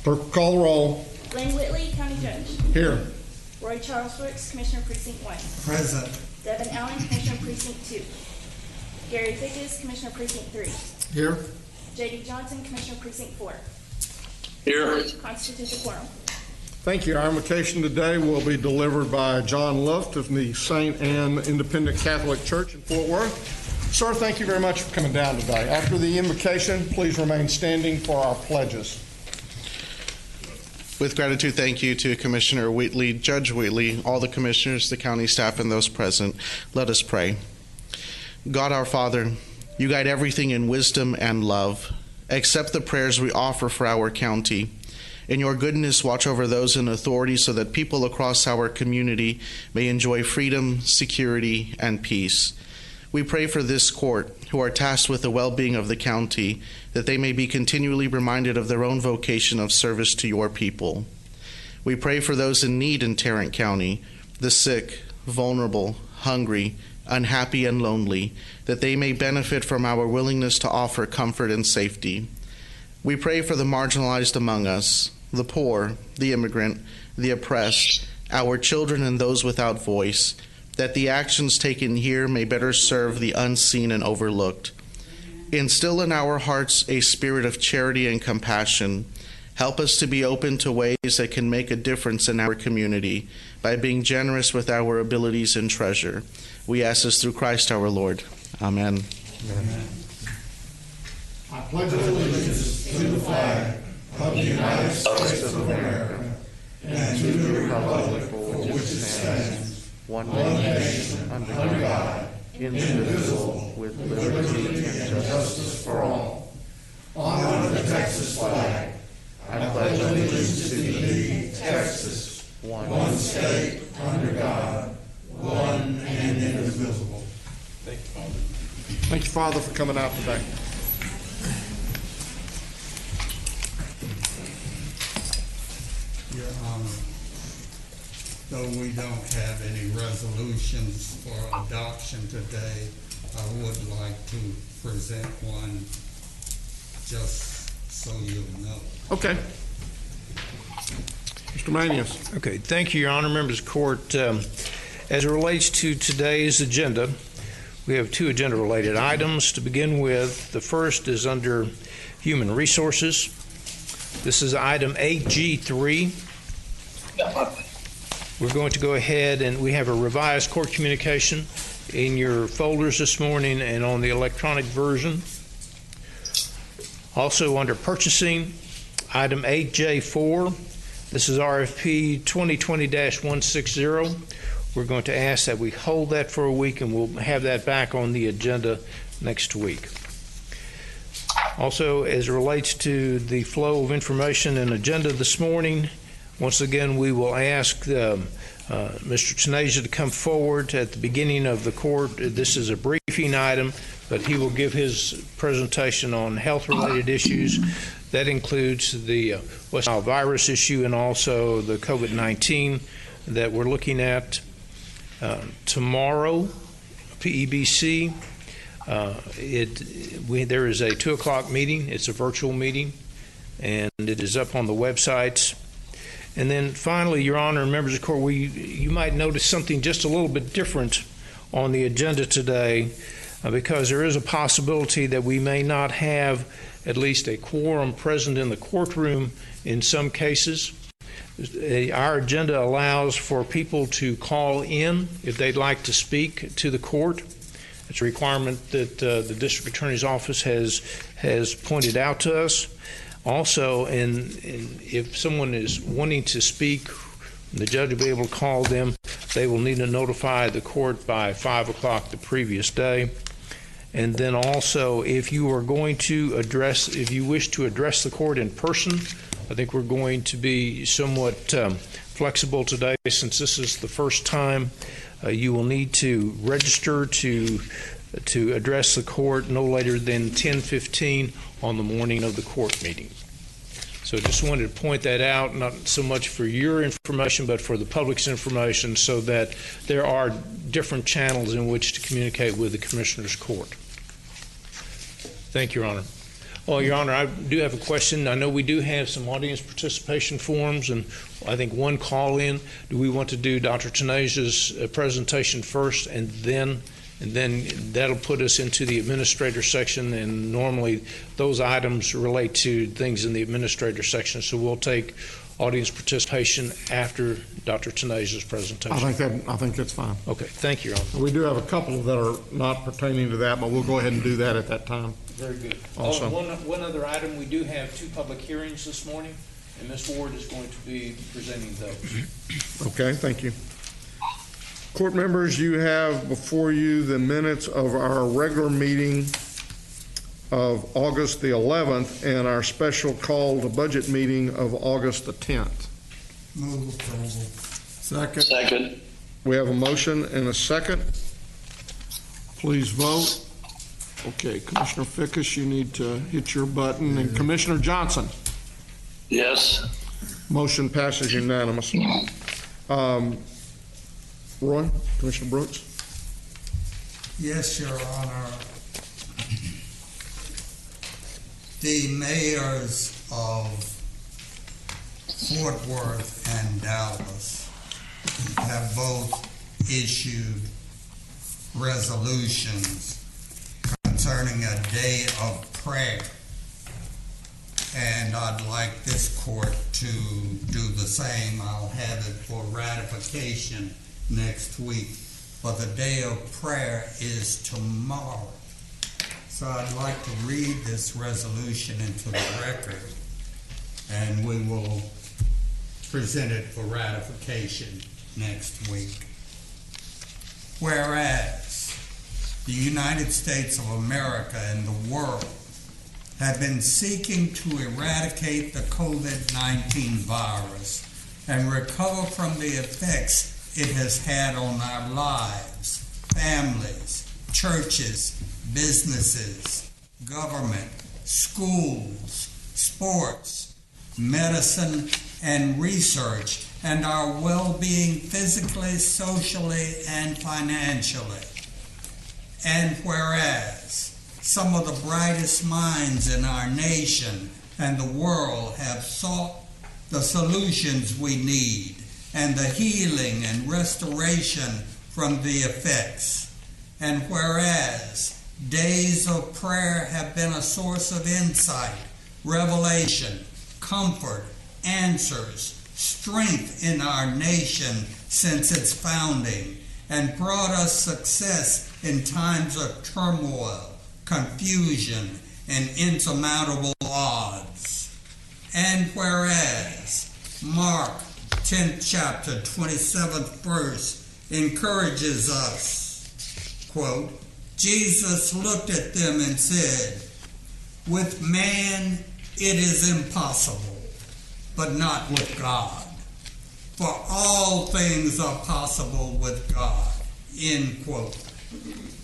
Clerk, call the roll. Lynn Whitley, County Judge. Here. Roy Charles Brooks, Commissioner Precinct 1. Present. Devin Allen, Commissioner Precinct 2. Gary Fickes, Commissioner Precinct 3. Here. J.D. Johnson, Commissioner Precinct 4. Here. Constitutes a quorum. Thank you. Our invocation today will be delivered by John Luft of the St. Anne Independent Catholic Church in Fort Worth. Sir, thank you very much for coming down today. After the invocation, please remain standing for our pledges. With gratitude, thank you to Commissioner Wheatley, Judge Wheatley, all the commissioners, the county staff, and those present. Let us pray. God our Father, you guide everything in wisdom and love. Accept the prayers we offer for our county. In your goodness, watch over those in authority so that people across our community may enjoy freedom, security, and peace. We pray for this court, who are tasked with the well-being of the county, that they may be continually reminded of their own vocation of service to your people. We pray for those in need in Tarrant County, the sick, vulnerable, hungry, unhappy, and lonely, that they may benefit from our willingness to offer comfort and safety. We pray for the marginalized among us, the poor, the immigrant, the oppressed, our children and those without voice, that the actions taken here may better serve the unseen and overlooked. Instill in our hearts a spirit of charity and compassion. Help us to be open to ways that can make a difference in our community by being generous with our abilities and treasure. We ask this through Christ our Lord. Amen. Amen. I pledge allegiance to the flag of the United States of America and to the republic for which it stands, one nation, under God, indivisible, with liberty and justice for all. Honor the Texas flag. I pledge allegiance to thee, Texas, one state, under God, one and indivisible. Thank you, Father. Thank you, Father, for coming out today. Your Honor, though we don't have any resolutions for adoption today, I would like to present one just so you'll know. Okay. Mr. Manius. Okay, thank you, Your Honor. Members of the court, as it relates to today's agenda, we have two agenda-related items. To begin with, the first is under Human Resources. This is item 8G3. We're going to go ahead and we have a revised court communication in your folders this morning and on the electronic version. Also under Purchasing, item 8J4. This is RFP 2020-160. We're going to ask that we hold that for a week, and we'll have that back on the agenda next week. Also, as it relates to the flow of information and agenda this morning, once again, we will ask Mr. Tanasia to come forward at the beginning of the court. This is a briefing item, but he will give his presentation on health-related issues. That includes the West Nile virus issue and also the COVID-19 that we're looking at. Tomorrow, PEBC, there is a 2 o'clock meeting. It's a virtual meeting, and it is up on the websites. And then finally, Your Honor and members of the court, you might notice something just a little bit different on the agenda today because there is a possibility that we may not have at least a quorum present in the courtroom in some cases. Our agenda allows for people to call in if they'd like to speak to the court. It's a requirement that the district attorney's office has pointed out to us. Also, if someone is wanting to speak, the judge will be able to call them. They will need to notify the court by 5 o'clock the previous day. And then also, if you wish to address the court in person, I think we're going to be somewhat flexible today since this is the first time. You will need to register to address the court no later than 10:15 on the morning of the court meeting. So just wanted to point that out, not so much for your information, but for the public's information, so that there are different channels in which to communicate with the Commissioner's Court. Thank you, Your Honor. Well, Your Honor, I do have a question. I know we do have some audience participation forms, and I think one call-in. Do we want to do Dr. Tenaja's presentation first, and then that'll put us into the administrator section, and normally those items relate to things in the administrator section, so we'll take audience participation after Dr. Tenaja's presentation. I think that's fine. Okay, thank you, Your Honor. We do have a couple that are not pertaining to that, but we'll go ahead and do that at that time. Very good. Awesome. One other item, we do have 2 public hearings this morning, and Ms. Ward is going to be presenting those. Okay, thank you. Court members, you have before you the minutes of our regular meeting of August the 11th and our special call to budget meeting of August the 10th. Move approval. Second. Second. We have a motion and a second. Please vote. Okay, Commissioner Fickus, you need to hit your button, and Commissioner Johnson. Yes. Motion passes unanimous. Roy, Commissioner Brooks. Yes, Your Honor. The mayors of Fort Worth and Dallas have both issued resolutions concerning a day of prayer. And I'd like this court to do the same. I'll have it for ratification next week. But the day of prayer is tomorrow. So I'd like to read this resolution into the record, and we will present it for ratification next week. Whereas the United States of America and the world have been seeking to eradicate the COVID-19 virus and recover from the effects it has had on our lives, families, churches, businesses, government, schools, sports, medicine, and research, and our well-being physically, socially, and financially. And whereas some of the brightest minds in our nation and the world have sought the solutions we need and the healing and restoration from the effects. And whereas days of prayer have been a source of insight, revelation, comfort, answers, strength in our nation since its founding, and brought us success in times of turmoil, confusion, and insurmountable odds. And whereas Mark 10th chapter, 27th verse encourages us, quote, Jesus looked at them and said, with man it is impossible, but not with God. For all things are possible with God, end quote.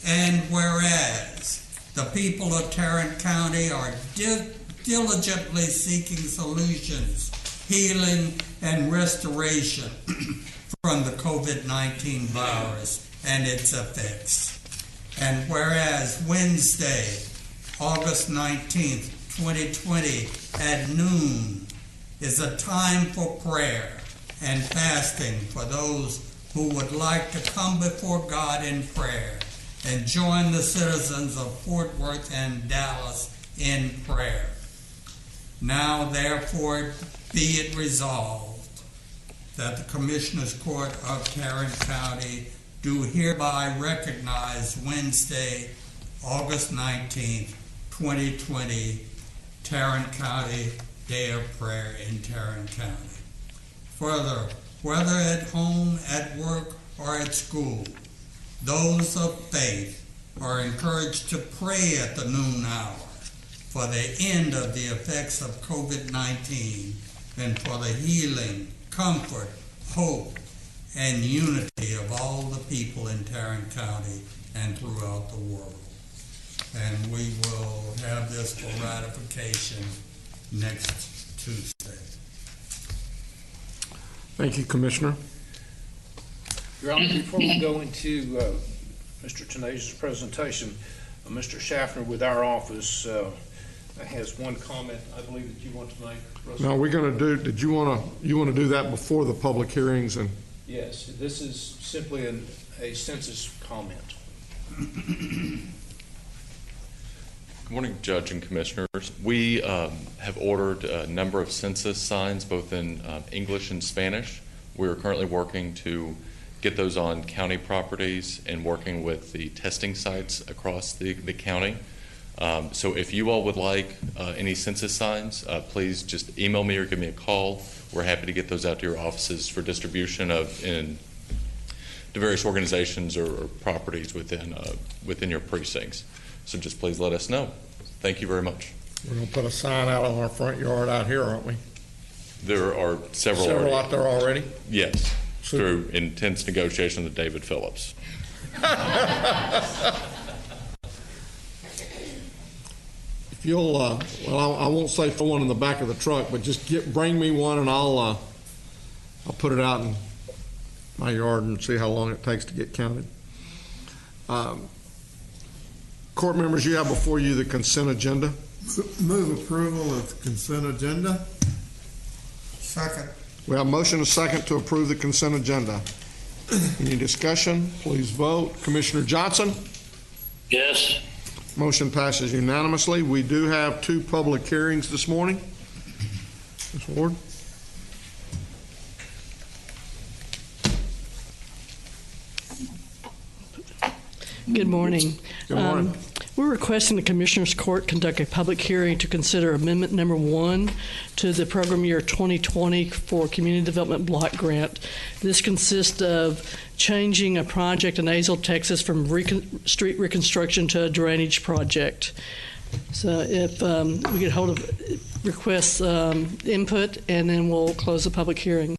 And whereas the people of Tarrant County are diligently seeking solutions, healing, and restoration from the COVID-19 virus and its effects. And whereas Wednesday, August 19th, 2020 at noon is a time for prayer and fasting for those who would like to come before God in prayer and join the citizens of Fort Worth and Dallas in prayer. Now, therefore, be it resolved that the Commissioners Court of Tarrant County do hereby recognize Wednesday, August 19th, 2020, Tarrant County Day of Prayer in Tarrant County. Further, whether at home, at work, or at school, those of faith are encouraged to pray at the noon hour for the end of the effects of COVID-19 and for the healing, comfort, hope, and unity of all the people in Tarrant County and throughout the world. And we will have this for ratification next Tuesday. Thank you, Commissioner. Your Honor, before we go into Mr. Tenaja's presentation, Mr. Schaffner with our office has one comment I believe that you want to make, Russell. Now, we're going to do, you want to do that before the public hearings? And Yes, this is simply a census comment. Good morning, Judge and Commissioners. We have ordered a number of census signs, both in English and Spanish. We are currently working to get those on county properties and working with the testing sites across the county. So if you all would like any census signs, please just email me or give me a call. We're happy to get those out to your offices for distribution to various organizations or properties within your precincts. So just please let us know. Thank you very much. we're going to put a sign out on our front yard out here, aren't we? There are several Several out there already? Yes, So- through intense negotiation with David Phillips. If you'll, well, I won't say throw one in the back of the truck, but just bring me one and I'll put it out in my yard and see how long it takes to get counted. Court members, you have before you the consent agenda. Move approval of the consent agenda. Second. We have a motion and a second to approve the consent agenda. Any discussion? Please vote. Commissioner Johnson? Yes. Motion passes unanimously. We do have 2 public hearings this morning. Ms. Ward? Good morning. Good morning. We're requesting the Commissioners Court conduct a public hearing to consider Amendment Number 1 to the program year 2020 for Community Development Block Grant. This consists of changing a project in Azle, Texas from street reconstruction to a drainage project. So if we get hold of requests input, and then we'll close the public hearing.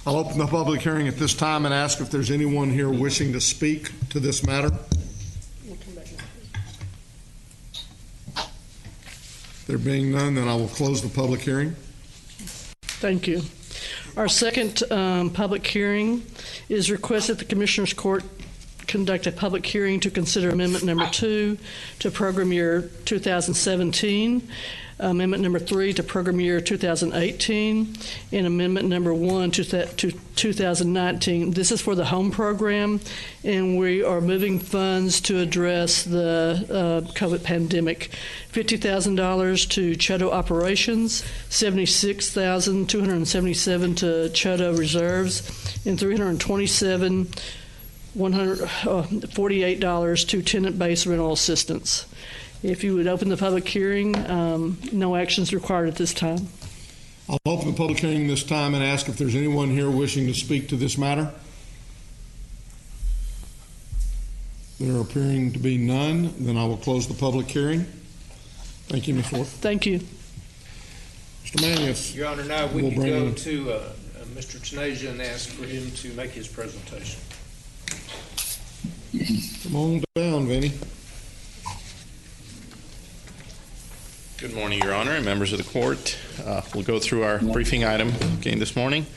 I'll open the public hearing at this time and ask if there's anyone here wishing to speak to this matter. There being none, then I will close the public hearing. Thank you. Our second public hearing is requested the Commissioners Court conduct a public hearing to consider Amendment Number 2 to program year 2017, Amendment Number 3 to program year 2018, and Amendment Number 1 to 2019. This is for the home program, and we are moving funds to address the COVID pandemic. $50,000 to Choteau operations, $76,277 to Choteau reserves, and $348 to tenant-based rental assistance. If you would open the public hearing, no action is required at this time. I'll open the public hearing this time and ask if there's anyone here wishing to speak to this matter. There appearing to be none, then I will close the public hearing. Thank you, Ms. Ward. Thank you. Mr. Manius. Your Honor, now we We'll can bring go in- to Mr. Tanasia and ask for him to make his presentation. Come on down, Vinny. Good morning, Your Honor, and members of the court. We'll go through our briefing item again this morning.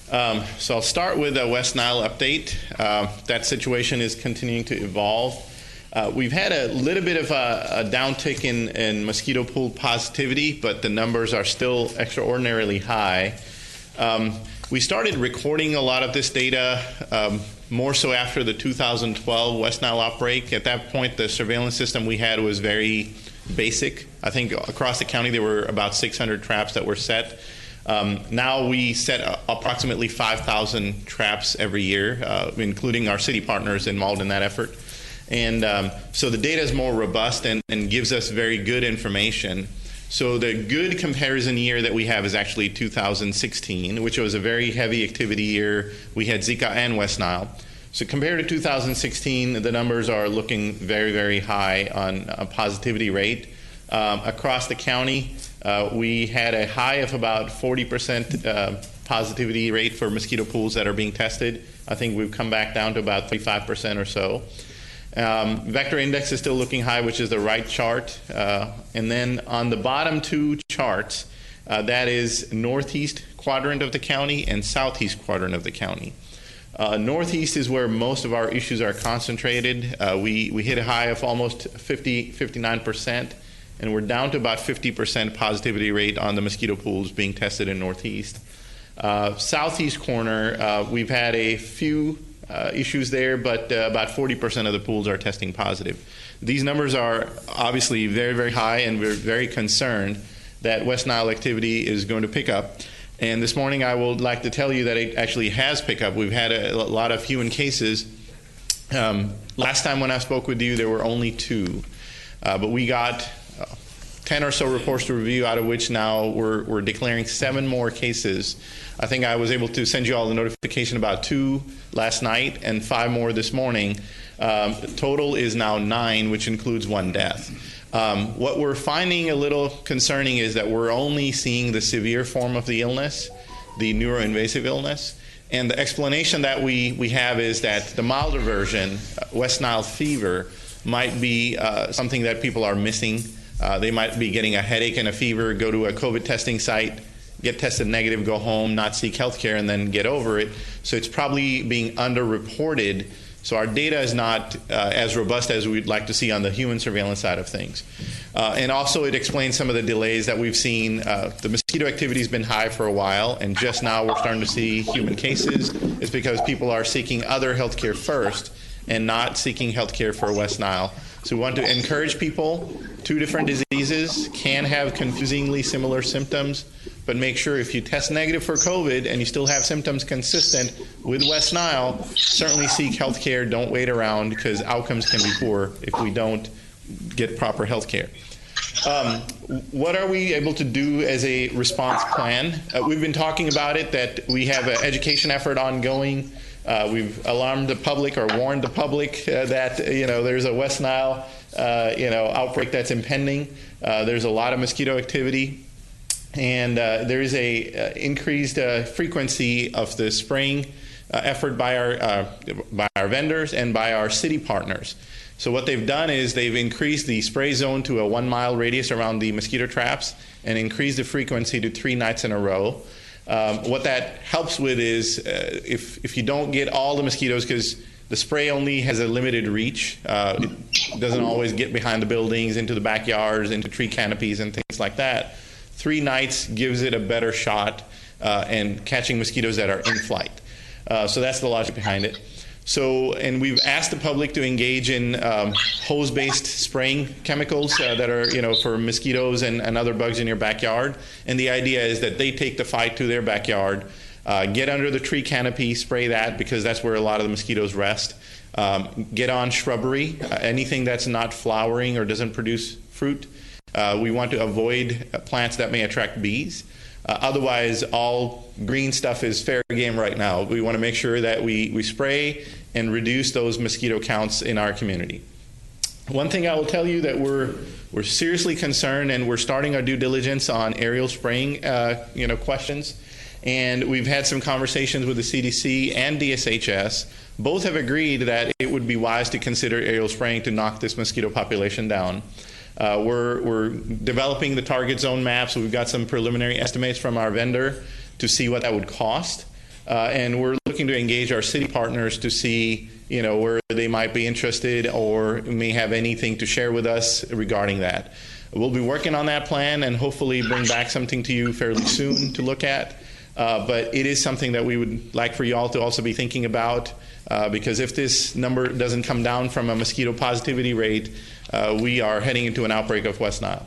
So I'll start with a West Nile update. That situation is continuing to evolve. We've had a little bit of a downtick in mosquito pool positivity, but the numbers are still extraordinarily high. We started recording a lot of this data more so after the 2012 West Nile outbreak. At that point, the surveillance system we had was very basic. I think across the county there were about 600 traps that were set. Now we set approximately 5,000 traps every year, including our city partners involved in that effort. And so the data is more robust and gives us very good information. So the good comparison year that we have is actually 2016, which was a very heavy activity year. We had Zika and West Nile. So compared to 2016, the numbers are looking very, very high on a positivity rate. Across the county, we had a high of about 40% positivity rate for mosquito pools that are being tested. I think we've come back down to about 35% or so. Vector index is still looking high, which is the right chart. And then on the bottom 2 charts, that is northeast quadrant of the county and southeast quadrant of the county. Northeast is where most of our issues are concentrated. We hit a high of almost 59%, and we're down to about 50% positivity rate on the mosquito pools being tested in Northeast. Southeast corner, we've had a few issues there, but about 40% of the pools are testing positive. These numbers are obviously very, very high, and we're very concerned that West Nile activity is going to pick up. And this morning I would like to tell you that it actually has picked up. We've had a lot of human cases. Last time when I spoke with you, there were only 2. But we got 10 or so reports to review, out of which now we're declaring 7 more cases. I think I was able to send you all the notification about 2 last night and 5 more this morning. Total is now 9, which includes 1 death. What we're finding a little concerning is that we're only seeing the severe form of the illness, the neuroinvasive illness. And the explanation that we have is that the milder version, West Nile fever, might be something that people are missing. They might be getting a headache and a fever, go to a COVID testing site, get tested negative, go home, not seek health care, and then get over it. So it's probably being underreported. So our data is not as robust as we'd like to see on the human surveillance side of things. And also it explains some of the delays that we've seen. The mosquito activity has been high for a while, and just now we're starting to see human cases. It's because people are seeking other health care first and not seeking health care for West Nile. So we want to encourage people. 2 different diseases can have confusingly similar symptoms, but make sure if you test negative for COVID and you still have symptoms consistent with West Nile, certainly seek health care. Don't wait around, because outcomes can be poor if we don't get proper health care. What are we able to do as a response plan? We've been talking about it, that we have an education effort ongoing. We've alarmed the public, or warned the public that there's a West Nile outbreak that's impending. There's a lot of mosquito activity, and there is a increased frequency of the spraying effort by our vendors and by our city partners. So what they've done is they've increased the spray zone to a 1-mile radius around the mosquito traps and increased the frequency to 3 nights in a row. What that helps with is if you don't get all the mosquitoes, because the spray only has a limited reach, it doesn't always get behind the buildings, into the backyards, into tree canopies and things like that. 3 nights gives it a better shot in catching mosquitoes that are in flight. So that's the logic behind it. So, and we've asked the public to engage in hose-based spraying chemicals that are, for mosquitoes and other bugs in your backyard. And the idea is that they take the fight to their backyard, get under the tree canopy, spray that, because that's where a lot of the mosquitoes rest. Get on shrubbery, anything that's not flowering or doesn't produce fruit. We want to avoid plants that may attract bees. Otherwise, all green stuff is fair game right now. We want to make sure that we spray and reduce those mosquito counts in our community. One thing I will tell you that we're seriously concerned, and we're starting our due diligence on aerial spraying questions. And we've had some conversations with the CDC and DSHS. Both have agreed that it would be wise to consider aerial spraying to knock this mosquito population down. We're developing the target zone maps. We've got some preliminary estimates from our vendor to see what that would cost. And we're looking to engage our city partners to see, where they might be interested or may have anything to share with us regarding that. We'll be working on that plan and hopefully bring back something to you fairly soon to look at. But it is something that we would like for you all to also be thinking about, because if this number doesn't come down from a mosquito positivity rate, we are heading into an outbreak of West Nile.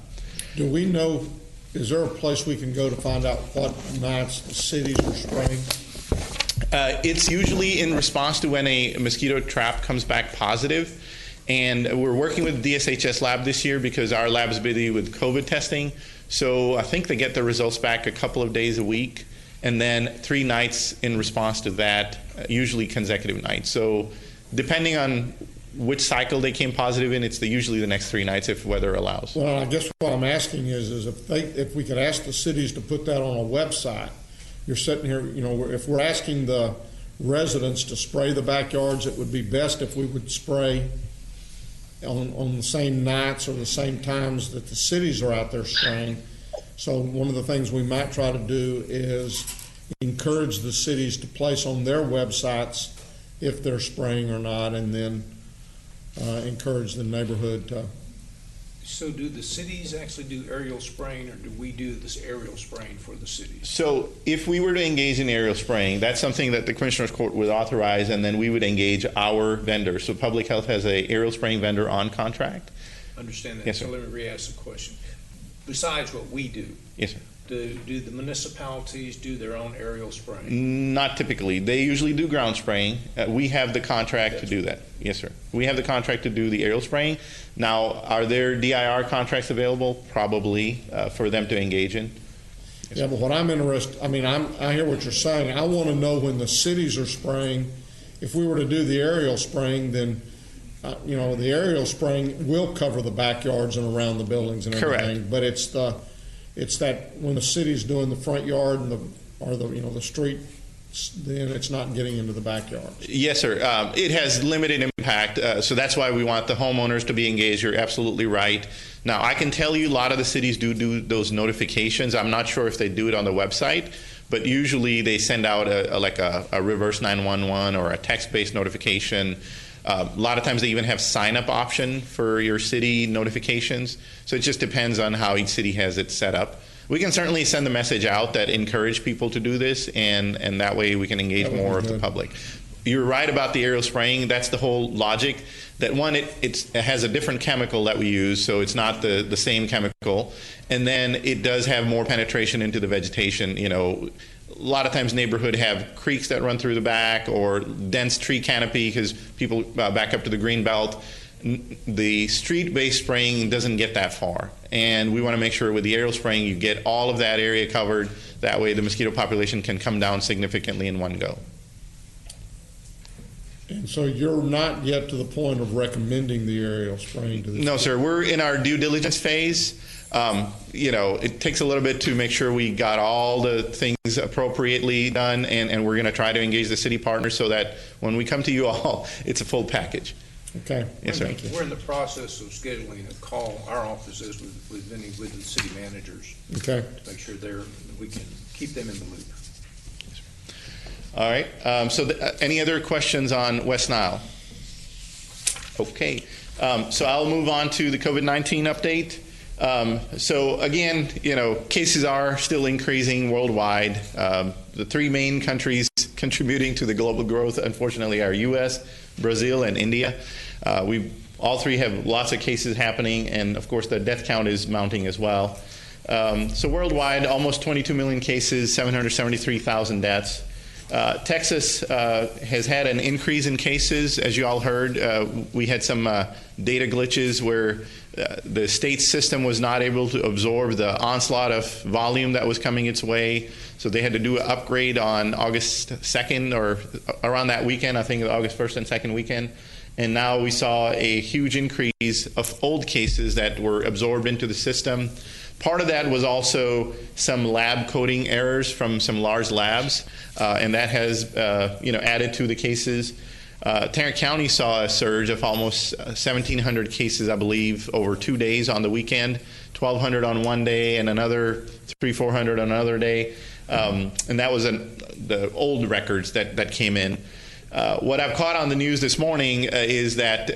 Do we know, is there a place we can go to find out what nights the cities are spraying? It's usually in response to when a mosquito trap comes back positive. And we're working with DSHS lab this year because our lab is busy with COVID testing. So I think they get the results back a couple of days a week, and then 3 nights in response to that, usually consecutive nights. So depending on which cycle they came positive in, it's usually the next 3 nights if weather allows. Well, I guess what I'm asking is if we could ask the cities to put that on a website. You're sitting here, if we're asking the residents to spray the backyards, it would be best if we would spray on the same nights or the same times that the cities are out there spraying. So one of the things we might try to do is encourage the cities to place on their websites if they're spraying or not, and then encourage the neighborhood to So do the cities actually do aerial spraying, or do we do this aerial spraying for the cities? So if we were to engage in aerial spraying, that's something that the Commissioners Court would authorize, and then we would engage our vendor. So Public Health has a aerial spraying vendor on contract. Understand that. Yes, sir. So let me re-ask the question. Besides what we do, Yes, sir. do the municipalities do their own aerial spraying? Not typically. They usually do ground spraying. We have the contract to do that. Yes, sir. We have the contract to do the aerial spraying. Now, are there DIR contracts available? Probably for them to engage in. Yeah, but what I'm interested, I mean, I hear what you're saying. I want to know when the cities are spraying, if we were to do the aerial spraying, then, you know, the aerial spraying will cover the backyards and around the buildings and everything. Correct. But it's that when the city's doing the front yard and the street, then it's not getting into the backyard. Yes, sir. It has limited impact, so that's why we want the homeowners to be engaged. You're absolutely right. Now, I can tell you a lot of the cities do those notifications. I'm not sure if they do it on the website, but usually they send out a reverse 911 or a text-based notification. A lot of times they even have sign-up option for your city notifications. So it just depends on how each city has it set up. We can certainly send the message out that encourage people to do this, and that way we can engage more of the public. You're right about the aerial spraying. That's the whole logic. That one, it has a different chemical that we use, so it's not the same chemical. And then it does have more penetration into the vegetation. You know, a lot of times neighborhood have creeks that run through the back or dense tree canopy because people back up to the green belt. The street-based spraying doesn't get that far, and we want to make sure with the aerial spraying you get all of that area covered. That way the mosquito population can come down significantly in one go. And so you're not yet to the point of recommending the aerial spraying to the No, sir. We're in our due diligence phase. You know, it takes a little bit to make sure we got all the things appropriately done, and we're going to try to engage the city partners so that when we come to you all, it's a full package. Okay. Yes, sir. We're in the process of scheduling a call, our office is with the city managers. Okay. To make sure we can keep them in the loop. All right. Any other questions on West Nile? Okay. So I'll move on to the COVID-19 update. So again, you know, cases are still increasing worldwide. The three main countries contributing to the global growth, unfortunately, are U.S., Brazil, and India. All three have lots of cases happening, and of course the death count is mounting as well. So worldwide, almost 22 million cases, 773,000 deaths. Texas has had an increase in cases. As you all heard, we had some data glitches where the state system was not able to absorb the onslaught of volume that was coming its way. So they had to do an upgrade on August 2nd or around that weekend, I think August 1st and 2nd weekend. And now we saw a huge increase of old cases that were absorbed into the system. Part of that was also some lab coding errors from some large labs, and that has added to the cases. Tarrant County saw a surge of almost 1,700 cases, I believe, over 2 days on the weekend, 1,200 on one day and another 300-400 on another day. And that was the old records that came in. What I've caught on the news this morning is that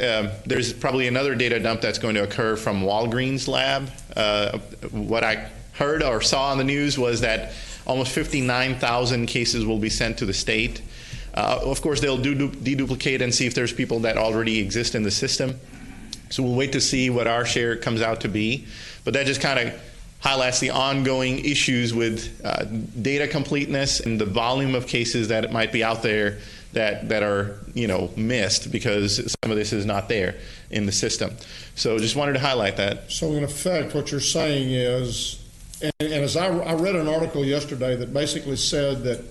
there's probably another data dump that's going to occur from Walgreens lab. What I heard or saw on the news was that almost 59,000 cases will be sent to the state. Of course, they'll deduplicate and see if there's people that already exist in the system. So we'll wait to see what our share comes out to be. But that just kind of highlights the ongoing issues with data completeness and the volume of cases that might be out there that are missed because some of this is not there in the system. So just wanted to highlight that. So in effect, what you're saying is, and as I read an article yesterday that basically said that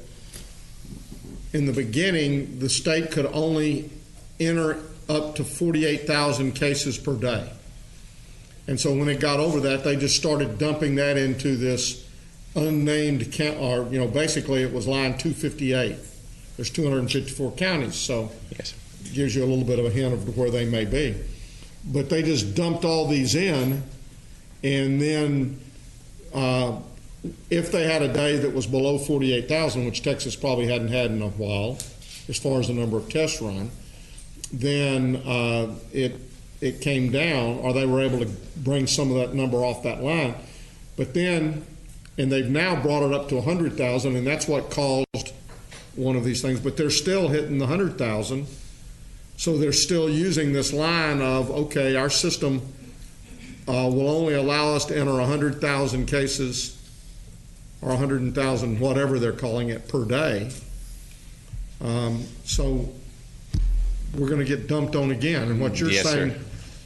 in the beginning, the state could only enter up to 48,000 cases per day. And so when it got over that, they just started dumping that into this unnamed count, or basically it was line 258. There's 254 counties, so yes, it gives you a little bit of a hint of where they may be. But they just dumped all these in, and then if they had a day that was below 48,000, which Texas probably hadn't had in a while, as far as the number of tests run, then it came down, or they were able to bring some of that number off that line. But then, and they've now brought it up to 100,000, and that's what caused one of these things. But they're still hitting the 100,000, so they're still using this line of, okay, our system will only allow us to enter 100,000 cases, or 100,000, whatever they're calling it, per day. So we're going to get dumped on again. And what you're Yes, saying sir.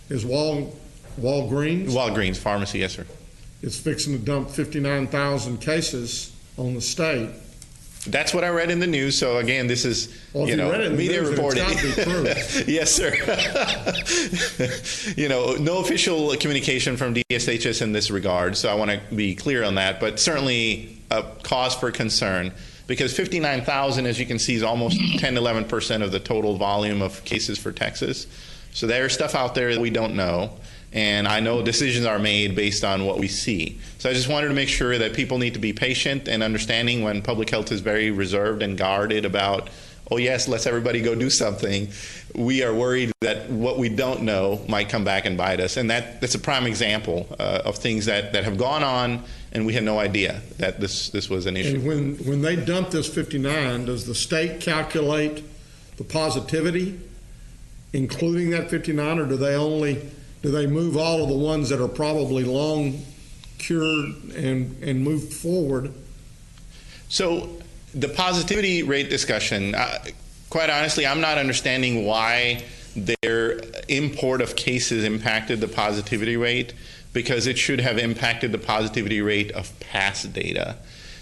is Walgreens Walgreens Pharmacy, yes, sir. is fixing to dump 59,000 cases on the state. That's what I read in the news. So again, this is Well, if you read it in the media news, then reporting. it's gotta be true. Yes, sir. No official communication from DSHS in this regard. So I want to be clear on that. But certainly a cause for concern, because 59,000, as you can see, is almost 10 to 11% of the total volume of cases for Texas. So there's stuff out there that we don't know. And I know decisions are made based on what we see. So I just wanted to make sure that people need to be patient and understanding when public health is very reserved and guarded about, oh yes, let's everybody go do something. We are worried that what we don't know might come back and bite us. And that's a prime example of things that have gone on and we had no idea that this was an issue. And when they dump this 59, does the state calculate the positivity, including that 59, or do they move all of the ones that are probably long cured and moved forward? So the positivity rate discussion, quite honestly, I'm not understanding why their import of cases impacted the positivity rate, because it should have impacted the positivity rate of past data.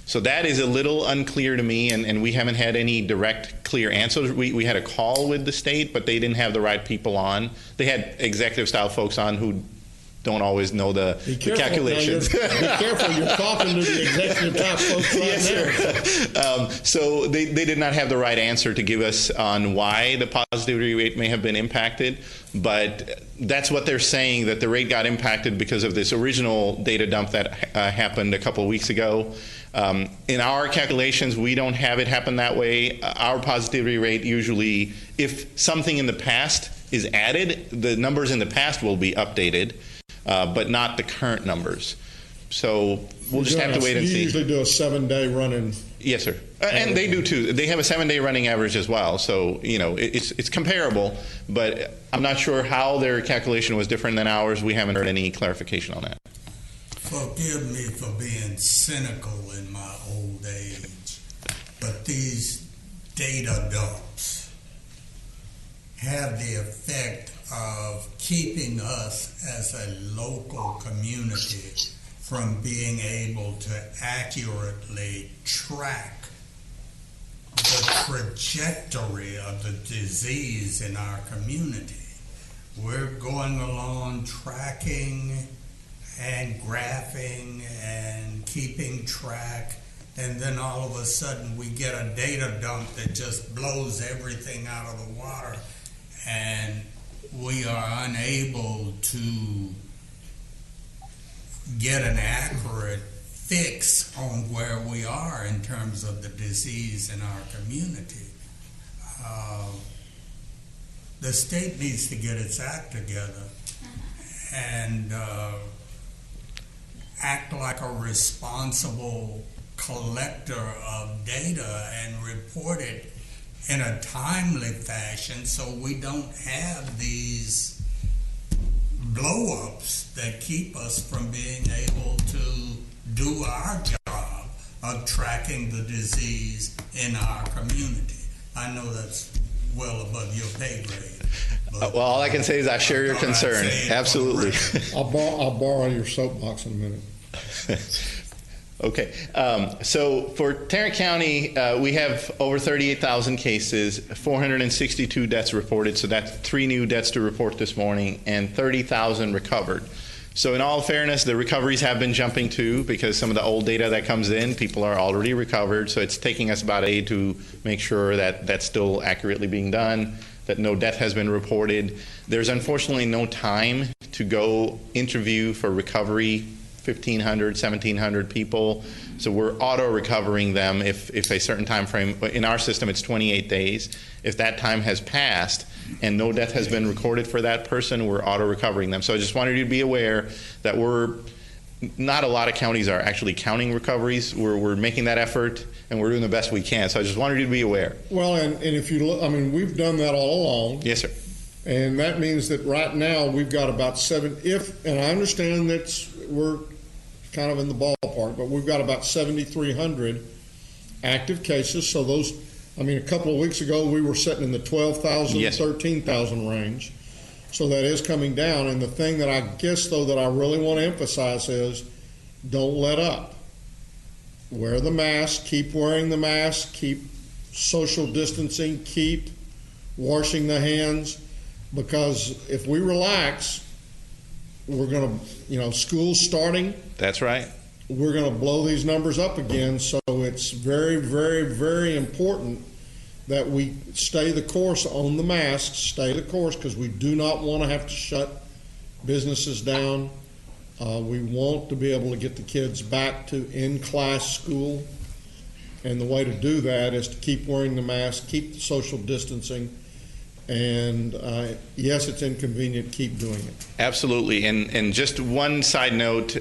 So that is a little unclear to me, and we haven't had any direct, clear answers. We had a call with the state, but they didn't have the right people on. They had executive-style folks on who don't always know the calculations. Be careful, you're talking to the executive-type folks right Yes, now. So they did not have the right answer to give us on why the positivity rate may have been impacted, but that's what they're saying, that the rate got impacted because of this original data dump that happened a couple of weeks ago. In our calculations, we don't have it happen that way. Our positivity rate usually, if something in the past is added, the numbers in the past will be updated, but not the current numbers. So we'll just have to wait and see. You usually do a 7-day running. Yes, sir. And they do too. They have a 7-day running average as well. So, it's comparable, but I'm not sure how their calculation was different than ours. We haven't heard any clarification on that. Forgive me for being cynical in my old age, but these data dumps have the effect of keeping us as a local community from being able to accurately track the trajectory of the disease in our community. We're going along tracking and graphing and keeping track, and then all of a sudden we get a data dump that just blows everything out of the water, and we are unable to get an accurate fix on where we are in terms of the disease in our community. The state needs to get its act together and act like a responsible collector of data and report it in a timely fashion so we don't have these blow-ups that keep us from being able to do our job of tracking the disease in our community. I know that's well above your pay grade. Well, all I can say is I share your concern. Absolutely. I'll borrow your soapbox in a minute. Okay. So for Tarrant County, we have over 38,000 cases, 462 deaths reported. So that's 3 new deaths to report this morning, and 30,000 recovered. So in all fairness, the recoveries have been jumping too, because some of the old data that comes in, people are already recovered. So it's taking us about a day to make sure that that's still accurately being done, that no death has been reported. There's unfortunately no time to go interview for recovery 1,500, 1,700 people. So we're auto-recovering them if a certain time frame, in our system it's 28 days. If that time has passed and no death has been recorded for that person, we're auto-recovering them. So I just wanted you to be aware that not a lot of counties are actually counting recoveries. We're making that effort, and we're doing the best we can. So I just wanted you to be aware. Well, and if you look, I mean, we've done that all along. Yes, sir. And that means that right now we've got about and I understand that we're kind of in the ballpark, but we've got about 7,300 active cases. So a couple of weeks ago we were sitting in the 12,000, yes, 13,000 range. So that is coming down. And the thing that I guess, though, that I really want to emphasize is don't let up. Wear the mask, keep wearing the mask, keep social distancing, keep washing the hands, because if we relax, we're going to, school's starting. That's right. We're going to blow these numbers up again. So it's very, very, very important that we stay the course on the masks, stay the course, because we do not want to have to shut businesses down. We want to be able to get the kids back to in-class school. And the way to do that is to keep wearing the mask, keep the social distancing, and yes, it's inconvenient, keep doing it. Absolutely. And just one side note,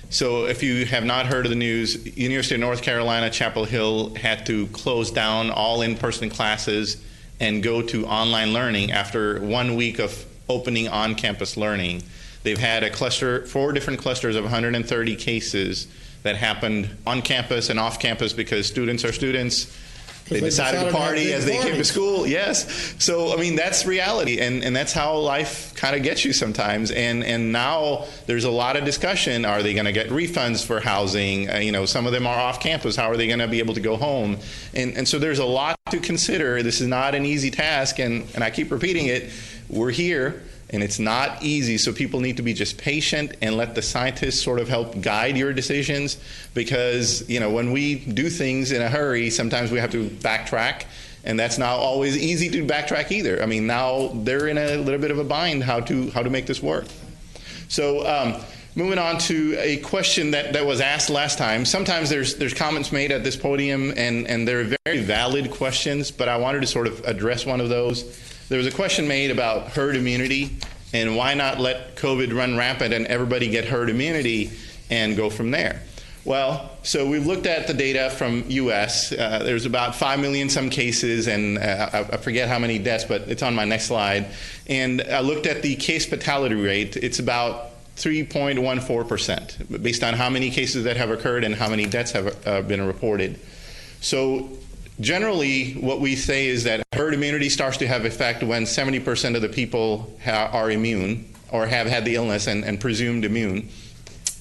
so if you have not heard of the news, University of North Carolina, Chapel Hill had to close down all in-person classes and go to online learning after 1 week of opening on-campus learning. They've had 4 different clusters of 130 cases that happened on campus and off campus because students are students. They decided to party as they came to school. Yes. So, that's reality. And that's how life kind of gets you sometimes. And now there's a lot of discussion. Are they going to get refunds for housing? Some of them are off campus. How are they going to be able to go home? And so there's a lot to consider. This is not an easy task. And I keep repeating it. We're here. And it's not easy, so people need to be just patient and let the scientists sort of help guide your decisions, because when we do things in a hurry, sometimes we have to backtrack, and that's not always easy to backtrack either. Now they're in a little bit of a bind how to make this work. So moving on to a question that was asked last time. Sometimes there's comments made at this podium, and they're very valid questions, but I wanted to sort of address one of those. There was a question made about herd immunity and why not let COVID run rampant and everybody get herd immunity and go from there. Well, so we've looked at the data from U.S. There's about 5 million some cases, and I forget how many deaths, but it's on my next slide. And I looked at the case fatality rate. It's about 3.14% based on how many cases that have occurred and how many deaths have been reported. So generally, what we say is that herd immunity starts to have effect when 70% of the people are immune or have had the illness and presumed immune.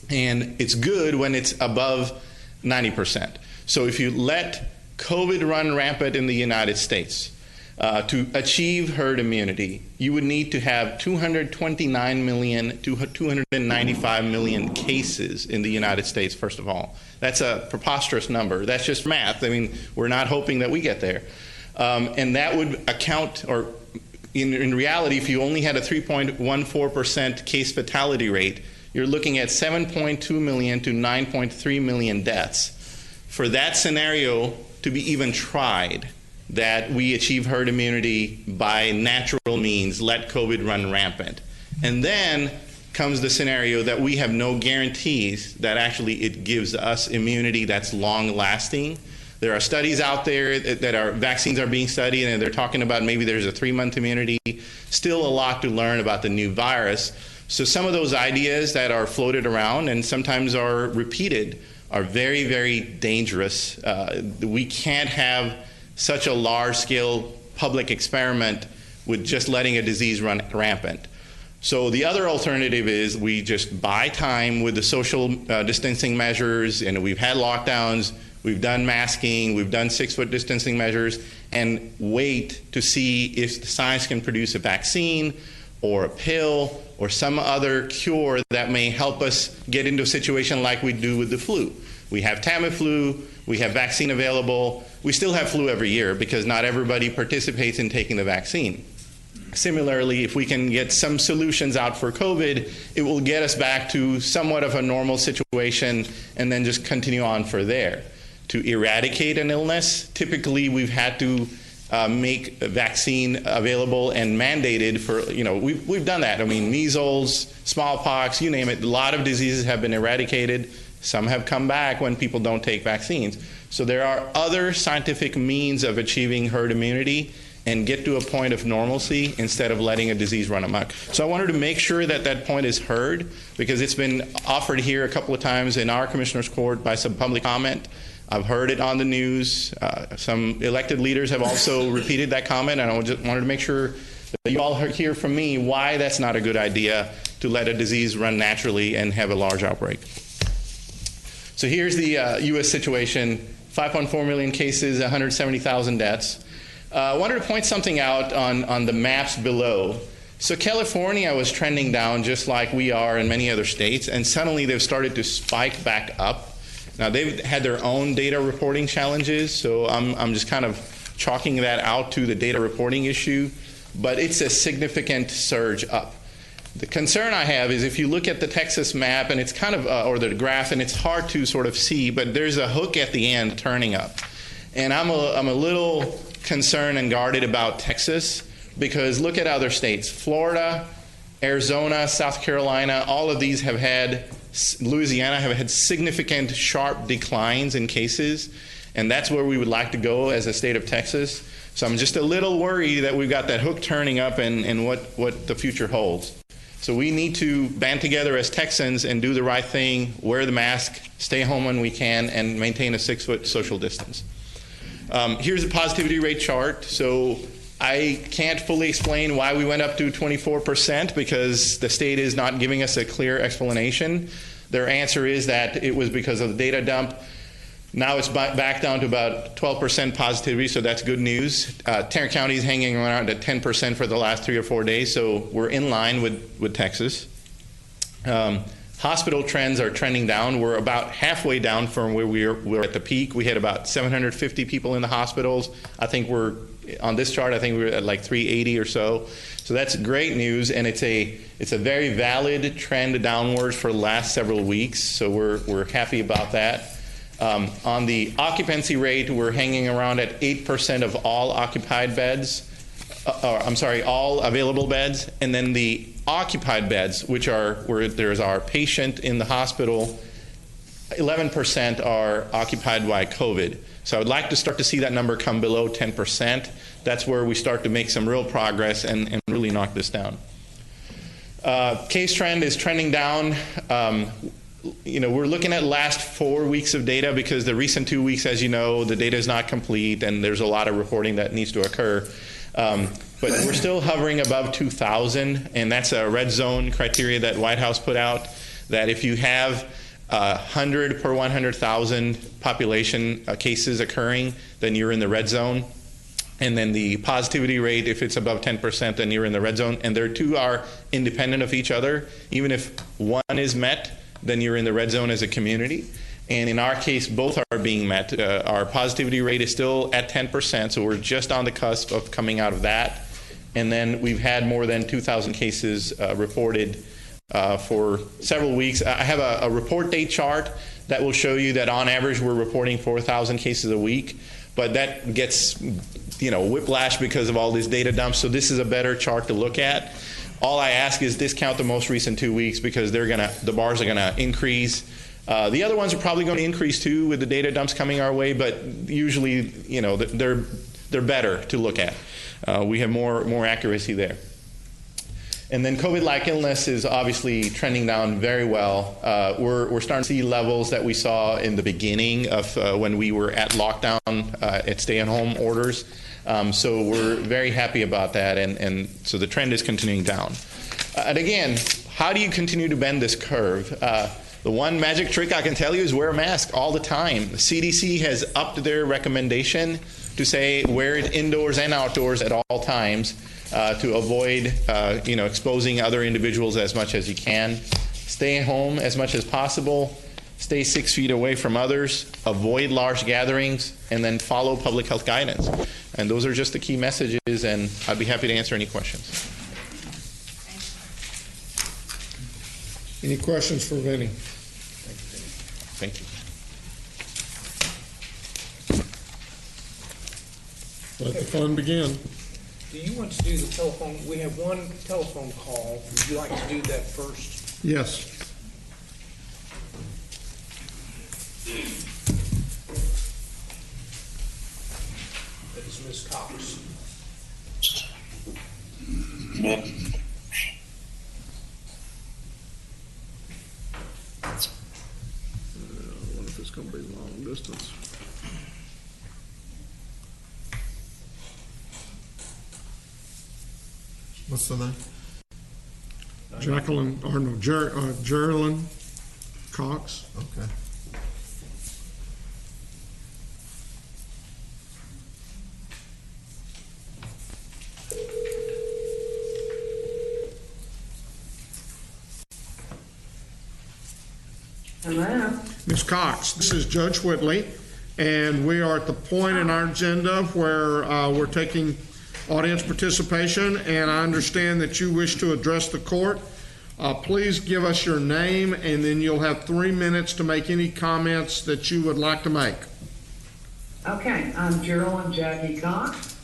And it's good when it's above 90%. So if you let COVID run rampant in the United States, to achieve herd immunity, you would need to have 229 million to 295 million cases in the United States, first of all. That's a preposterous number. That's just math. We're not hoping that we get there. And that would account, or in reality, if you only had a 3.14% case fatality rate, you're looking at 7.2 million to 9.3 million deaths. For that scenario to be even tried, that we achieve herd immunity by natural means, let COVID run rampant. And then comes the scenario that we have no guarantees that actually it gives us immunity that's long-lasting. There are studies out there that vaccines are being studied, and they're talking about maybe there's a 3-month immunity. Still a lot to learn about the new virus. So some of those ideas that are floated around and sometimes are repeated are very, very dangerous. We can't have such a large-scale public experiment with just letting a disease run rampant. So the other alternative is we just buy time with the social distancing measures, and we've had lockdowns, we've done masking, we've done 6-foot distancing measures, and wait to see if the science can produce a vaccine or a pill or some other cure that may help us get into a situation like we do with the flu. We have Tamiflu, we have vaccine available. We still have flu every year because not everybody participates in taking the vaccine. similarly, if we can get some solutions out for COVID, it will get us back to somewhat of a normal situation and then just continue on for there. To eradicate an illness, typically we've had to make a vaccine available and mandated for, we've done that. I mean, measles, smallpox, you name it, a lot of diseases have been eradicated. Some have come back when people don't take vaccines. So there are other scientific means of achieving herd immunity and get to a point of normalcy instead of letting a disease run amok. So I wanted to make sure that that point is heard, because it's been offered here a couple of times in our Commissioner's Court by some public comment. I've heard it on the news. Some elected leaders have also repeated that comment, and I just wanted to make sure that you all hear from me why that's not a good idea to let a disease run naturally and have a large outbreak. So here's the U.S. situation: 5.4 million cases, 170,000 deaths. I wanted to point something out on the maps below. So California was trending down just like we are in many other states, and suddenly they've started to spike back up. Now, they've had their own data reporting challenges, so I'm just kind of chalking that out to the data reporting issue, but it's a significant surge up. The concern I have is if you look at the Texas map, and it's kind of, or the graph, and it's hard to sort of see, but there's a hook at the end turning up. And I'm a little concerned and guarded about Texas, because look at other states. Florida, Arizona, South Carolina, all of these have had, Louisiana have had significant sharp declines in cases, and that's where we would like to go as a state of Texas. So I'm just a little worried that we've got that hook turning up and what the future holds. So we need to band together as Texans and do the right thing, wear the mask, stay home when we can, and maintain a 6-foot social distance. Here's the positivity rate chart. So I can't fully explain why we went up to 24% because the state is not giving us a clear explanation. Their answer is that it was because of the data dump. Now it's back down to about 12% positivity, so that's good news. Tarrant County is hanging around at 10% for the last 3 or 4 days, so we're in line with Texas. Hospital trends are trending down. We're about halfway down from where we were at the peak. We had about 750 people in the hospitals. I think we're, on this chart, I think we're at like 380 or so. So that's great news, and it's a very valid trend downwards for the last several weeks, so we're happy about that. On the occupancy rate, we're hanging around at 8% of all occupied beds, all available beds, and then the occupied beds, which are where there's our patient in the hospital, 11% are occupied by COVID. So I would like to start to see that number come below 10%. That's where we start to make some real progress and really knock this down. Case trend is trending down. We're looking at last 4 weeks of data because the recent 2 weeks, as you know, the data is not complete and there's a lot of reporting that needs to occur. But we're still hovering above 2,000, and that's a red zone criteria that White House put out, that if you have 100 per 100,000 population cases occurring, then you're in the red zone. And then the positivity rate, if it's above 10%, then you're in the red zone. And their two are independent of each other. Even if one is met, then you're in the red zone as a community. And in our case, both are being met. Our positivity rate is still at 10%, so we're just on the cusp of coming out of that. And then we've had more than 2,000 cases reported for several weeks. I have a report date chart that will show you that on average we're reporting 4,000 cases a week, but that gets whiplash because of all these data dumps, so this is a better chart to look at. All I ask is discount the most recent 2 weeks because the bars are going to increase. The other ones are probably going to increase too with the data dumps coming our way, but usually, they're better to look at. We have more accuracy there. And then COVID-like illness is obviously trending down very well. We're starting to see levels that we saw in the beginning of when we were at lockdown, at stay-at-home orders. So we're very happy about that, and so the trend is continuing down. And again, how do you continue to bend this curve? The one magic trick I can tell you is wear a mask all the time. The CDC has upped their recommendation to say wear it indoors and outdoors at all times to avoid exposing other individuals as much as you can. Stay home as much as possible. Stay 6 feet away from others. Avoid large gatherings, and then follow public health guidance. And those are just the key messages, and I'd be happy to answer any questions. Any questions for Vinnie? Thank you. Let the fun begin. Do you want to do the telephone? We have one telephone call. Would you like to do that first? Yes. That is Ms. Cox. I wonder if it's going to be long distance. What's the name? Jacqueline, or no, Geraldine Cox. Okay. Hello. Ms. Cox, this is Judge Whitley, and we are at the point in our agenda where we're taking audience participation, and I understand that you wish to address the court. Please give us your name, and then you'll have 3 minutes to make any comments that you would like to make. Okay, I'm Geraldine Jackie Cox.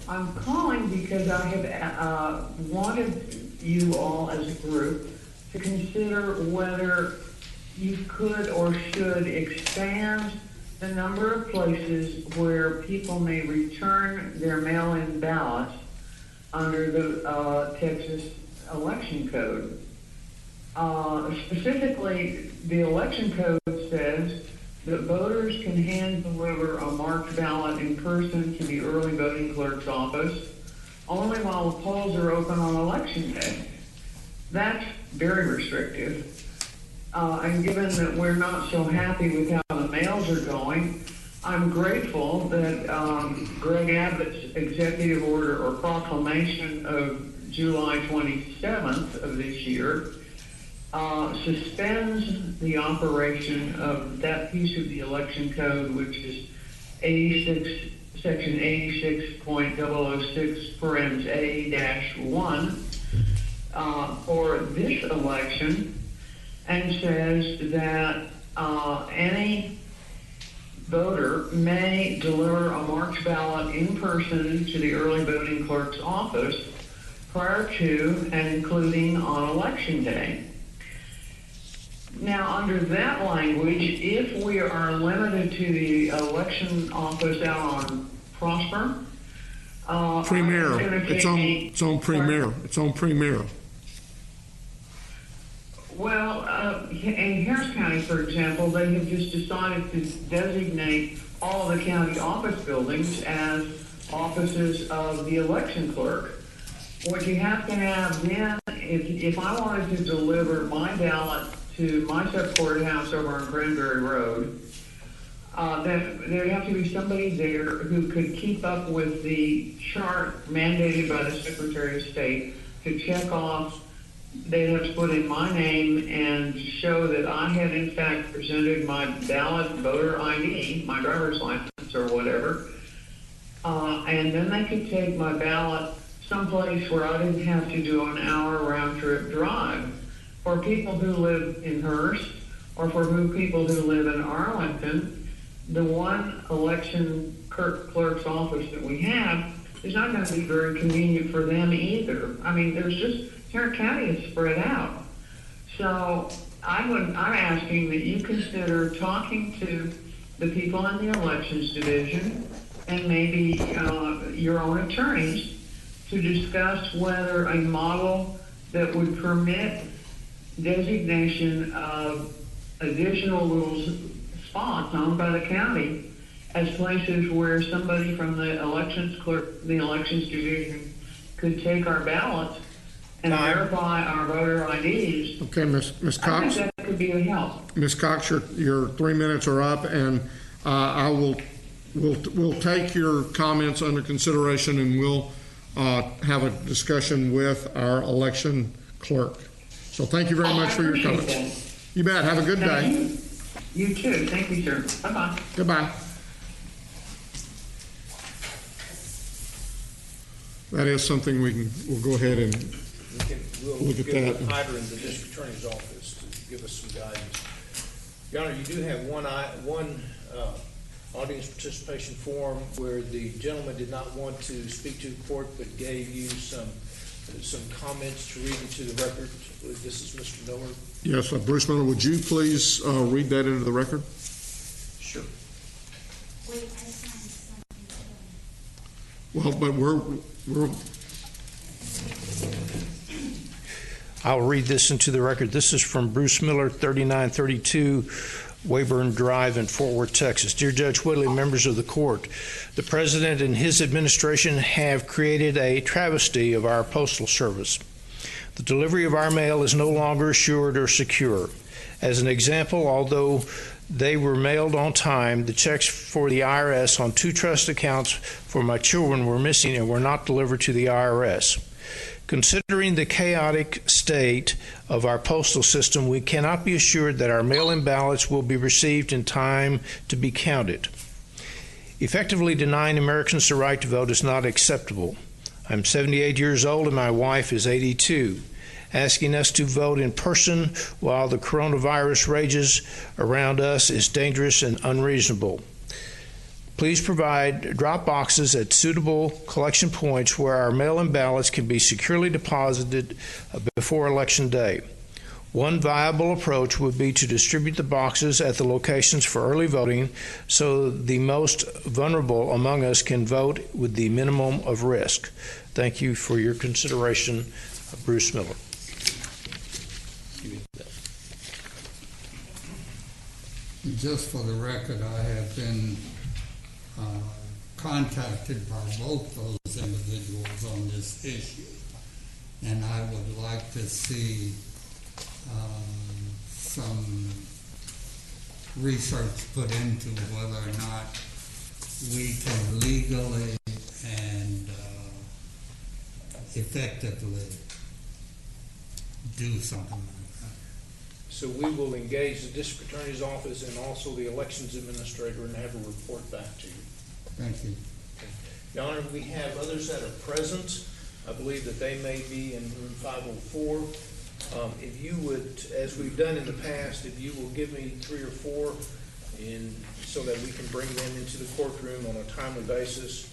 I'm calling because I have wanted you all as a group to consider whether you could or should expand the number of places where people may return their mail-in ballots under the Texas election code. Specifically, the election code says that voters can hand deliver a marked ballot in person to the early voting clerk's office only while the polls are open on election day. That's very restrictive. And given that we're not so happy with how the mails are going, I'm grateful that Greg Abbott's executive order or proclamation of July 27th of this year suspends the operation of that piece of the election code, which is section 86.006 parens A-1 for this election, and says that any voter may deliver a marked ballot in person to the early voting clerk's office prior to and including on election day. Now, under that language, if we are limited to the election office out on Prosper, Premier, it's on Premier. It's on Premier. Well, in Harris County, for example, they have just decided to designate all of the county office buildings as offices of the election clerk. What you have to have then, if I wanted to deliver my ballot to my sub-courthouse over on Granbury Road, then there'd have to be somebody there who could keep up with the chart mandated by the Secretary of State to check off. They'd have to put in my name and show that I had in fact presented my valid voter ID, my driver's license or whatever. And then they could take my ballot someplace where I didn't have to do an hour round trip drive. For people who live in Hearst or for people who live in Arlington, the one election clerk's office that we have is not going to be very convenient for them either. I mean, Tarrant County is spread out. So I'm asking that you consider talking to the people in the elections division and maybe your own attorneys to discuss whether a model that would permit designation of additional little spots owned by the county as places where somebody from the elections division could take our ballots and verify our voter IDs. Okay, Ms. Cox. I think that could be a help. Ms. Cox, your 3 minutes are up, and we'll take your comments under consideration, and we'll have a discussion with our election clerk. So thank you very much for your comments. That. You bet. Have a good day. You too. Thank you, sir. Bye-bye. Goodbye. That is something we'll go ahead and We'll look at get that. with Hyder in the district attorney's office give us some guidance. Your Honor, you do have one audience participation form where the gentleman did not want to speak to the court but gave you some comments to read into the record. This is Mr. Miller. Yes, Bruce Miller, would you please read that into the record? Sure. Well, but we're I'll read this into the record. This is from Bruce Miller, 3932 Wayburn Drive in Fort Worth, Texas. Dear Judge Whitley, members of the court, the President and his administration have created a travesty of our postal service. The delivery of our mail is no longer assured or secure. As an example, although they were mailed on time, the checks for the IRS on 2 trust accounts for my children were missing and were not delivered to the IRS. Considering the chaotic state of our postal system, we cannot be assured that our mail-in ballots will be received in time to be counted. Effectively denying Americans the right to vote is not acceptable. I'm 78 years old and my wife is 82. Asking us to vote in person while the coronavirus rages around us is dangerous and unreasonable. Please provide drop boxes at suitable collection points where our mail-in ballots can be securely deposited before Election Day. One viable approach would be to distribute the boxes at the locations for early voting so the most vulnerable among us can vote with the minimum of risk. Thank you for your consideration, Bruce Miller. Just for the record, I have been contacted by both those individuals on this issue, and I would like to see some research put into whether or not we can legally and effectively do something like that. So we will engage the district attorney's office and also the elections administrator and have a report back to you. Thank you. Okay. Your Honor, we have others that are present. I believe that they may be in room 504. If you would, as we've done in the past, if you will give me 3 or 4 so that we can bring them into the courtroom on a timely basis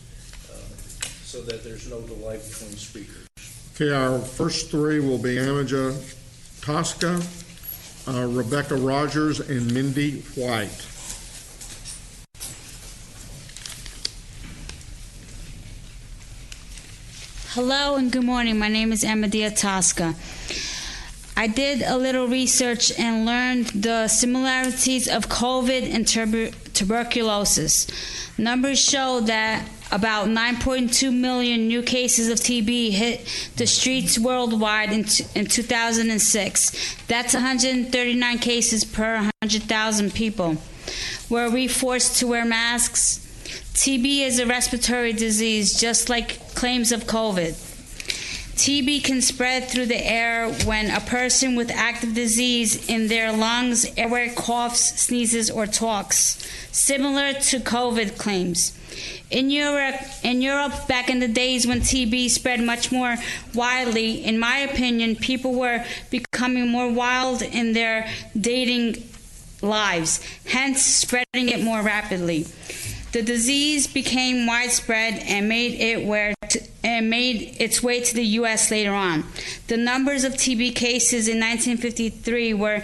so that there's no delay between speakers. okay. Our first 3 will be Amaja Tosca, Rebecca Rogers, and Mindy White. Hello and good morning. My name is Amadia Tosca. I did a little research and learned the similarities of COVID and tuberculosis. Numbers show that about 9.2 million new cases of TB hit the streets worldwide in 2006. That's 139 cases per 100,000 people. Were we forced to wear masks? TB is a respiratory disease, just like claims of COVID. TB can spread through the air when a person with active disease in their lungs, airway, coughs, sneezes, or talks, similar to COVID claims. In Europe, back in the days when TB spread much more widely, in my opinion, people were becoming more wild in their dating lives, hence spreading it more rapidly. The disease became widespread and made its way to the U.S. later on. The numbers of TB cases in 1953 were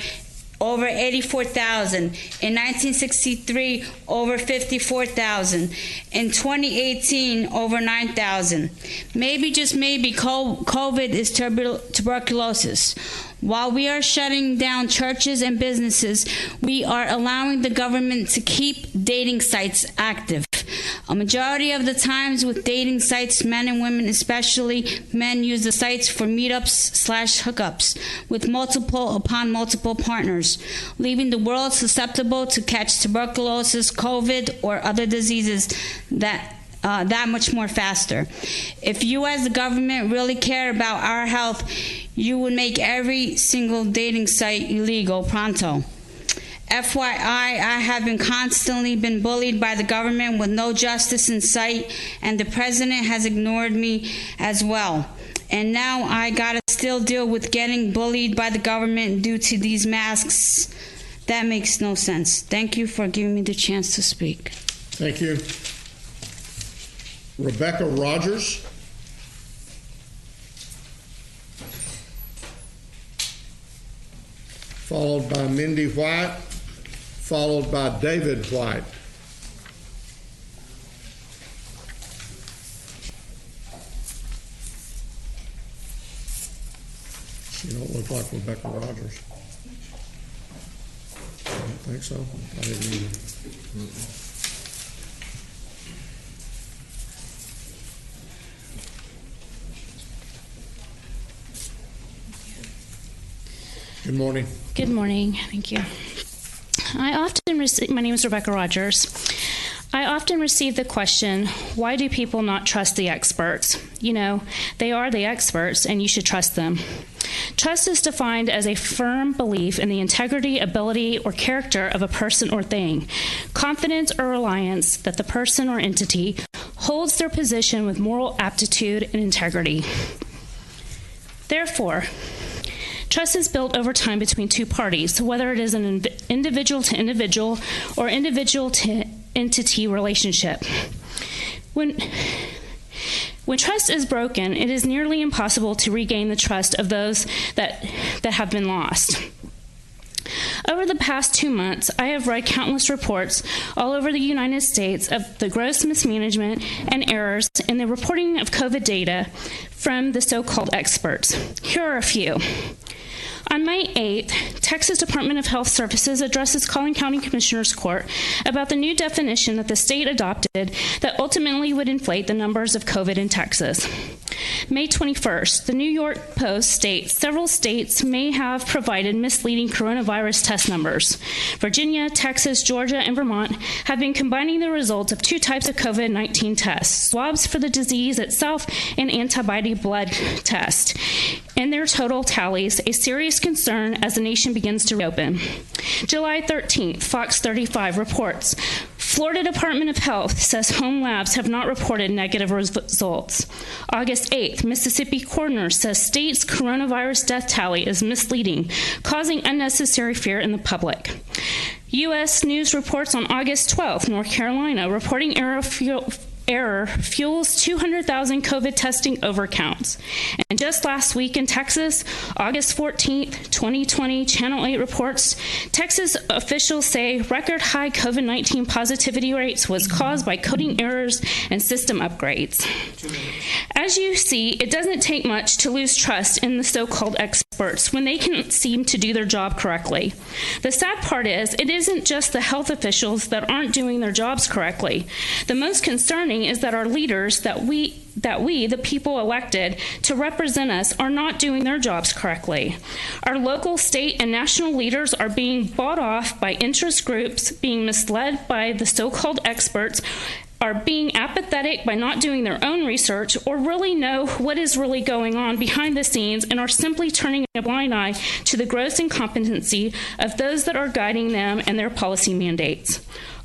over 84,000. In 1963, over 54,000. In 2018, over 9,000. Maybe, just maybe, COVID is tuberculosis. While we are shutting down churches and businesses, we are allowing the government to keep dating sites active. A majority of the times with dating sites, men and women, especially men, use the sites for meetups/hookups with multiple partners, leaving the world susceptible to catch tuberculosis, COVID, or other diseases that much more faster. If you as the government really care about our health, you would make every single dating site illegal pronto. FYI, I have constantly been bullied by the government with no justice in sight, and the president has ignored me as well. And now I gotta still deal with getting bullied by the government due to these masks. That makes no sense. Thank you for giving me the chance to speak. Thank you. Rebecca Rogers. Followed by Mindy White, followed by David White. She don't look like Rebecca Rogers. I don't think so. I didn't either. Good morning. Good morning. Thank you. My name is Rebecca Rogers. I often receive the question, why do people not trust the experts? You know, they are the experts and you should trust them. Trust is defined as a firm belief in the integrity, ability, or character of a person or thing. Confidence or reliance that the person or entity holds their position with moral aptitude and integrity. Therefore, trust is built over time between two parties, whether it is an individual to individual or individual to entity relationship. When trust is broken, it is nearly impossible to regain the trust of those that have been lost. Over the past 2 months, I have read countless reports all over the United States of the gross mismanagement and errors in the reporting of COVID data from the so-called experts. Here are a few. On May 8th, Texas Department of Health Services addresses Collin County Commissioners Court about the new definition that the state adopted that ultimately would inflate the numbers of COVID in Texas. May 21st, the New York Post states several states may have provided misleading coronavirus test numbers. Virginia, Texas, Georgia, and Vermont have been combining the results of two types of COVID-19 tests, swabs for the disease itself and antibody blood test. In their total tallies, a serious concern as the nation begins to reopen. July 13th, Fox 35 reports, Florida Department of Health says home labs have not reported negative results. August 8th, Mississippi coroner says state's coronavirus death tally is misleading, causing unnecessary fear in the public. U.S. News reports on August 12th, North Carolina, reporting error fuels 200,000 COVID testing overcounts. And just last week in Texas, August 14th, 2020, Channel 8 reports, Texas officials say record high COVID-19 positivity rates was caused by coding errors and system upgrades. As you see, it doesn't take much to lose trust in the so-called experts when they can't seem to do their job correctly. The sad part is, it isn't just the health officials that aren't doing their jobs correctly. The most concerning is that our leaders, that we, the people elected to represent us, are not doing their jobs correctly. Our local, state, and national leaders are being bought off by interest groups, being misled by the so-called experts, are being apathetic by not doing their own research or really know what is really going on behind the scenes, and are simply turning a blind eye to the gross incompetency of those that are guiding them and their policy mandates.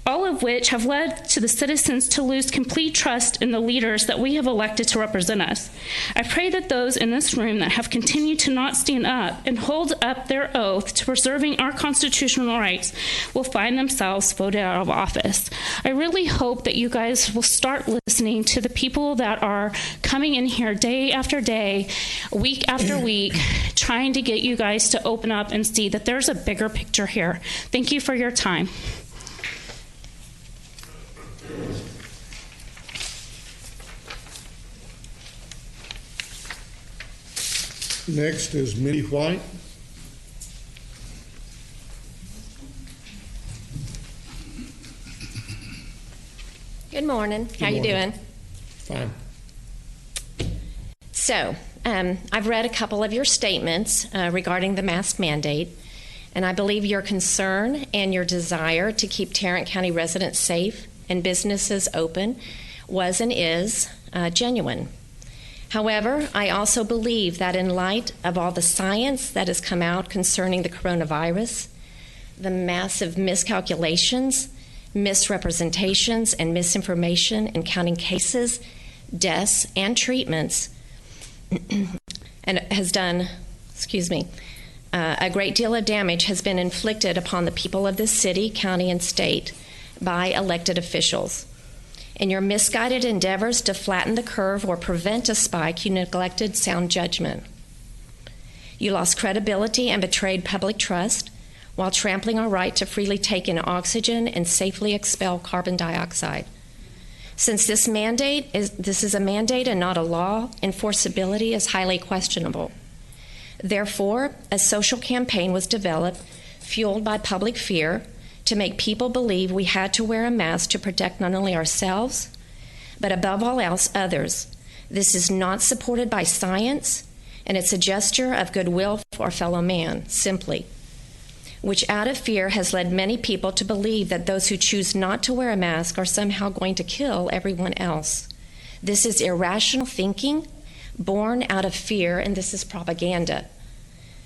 All of which have led to the citizens to lose complete trust in the leaders that we have elected to represent us. I pray that those in this room that have continued to not stand up and hold up their oath to preserving our constitutional rights will find themselves voted out of office. I really hope that you guys will start listening to the people that are coming in here day after day, week after week, trying to get you guys to open up and see that there's a bigger picture here. Thank you for your time. Next is Mindy White. Good morning. How you doing? Fine. So, I've read a couple of your statements regarding the mask mandate, and I believe your concern and your desire to keep Tarrant County residents safe and businesses open was and is genuine. However, I also believe that in light of all the science that has come out concerning the coronavirus, the massive miscalculations, misrepresentations, and misinformation in counting cases, deaths, and treatments, and has done, a great deal of damage has been inflicted upon the people of this city, county, and state by elected officials. In your misguided endeavors to flatten the curve or prevent a spike, you neglected sound judgment. You lost credibility and betrayed public trust while trampling our right to freely take in oxygen and safely expel carbon dioxide. Since this is a mandate and not a law, enforceability is highly questionable. Therefore, a social campaign was developed, fueled by public fear, to make people believe we had to wear a mask to protect not only ourselves, but above all else, others. This is not supported by science, and it's a gesture of goodwill for our fellow man, simply, which out of fear has led many people to believe that those who choose not to wear a mask are somehow going to kill everyone else. This is irrational thinking, born out of fear, and this is propaganda.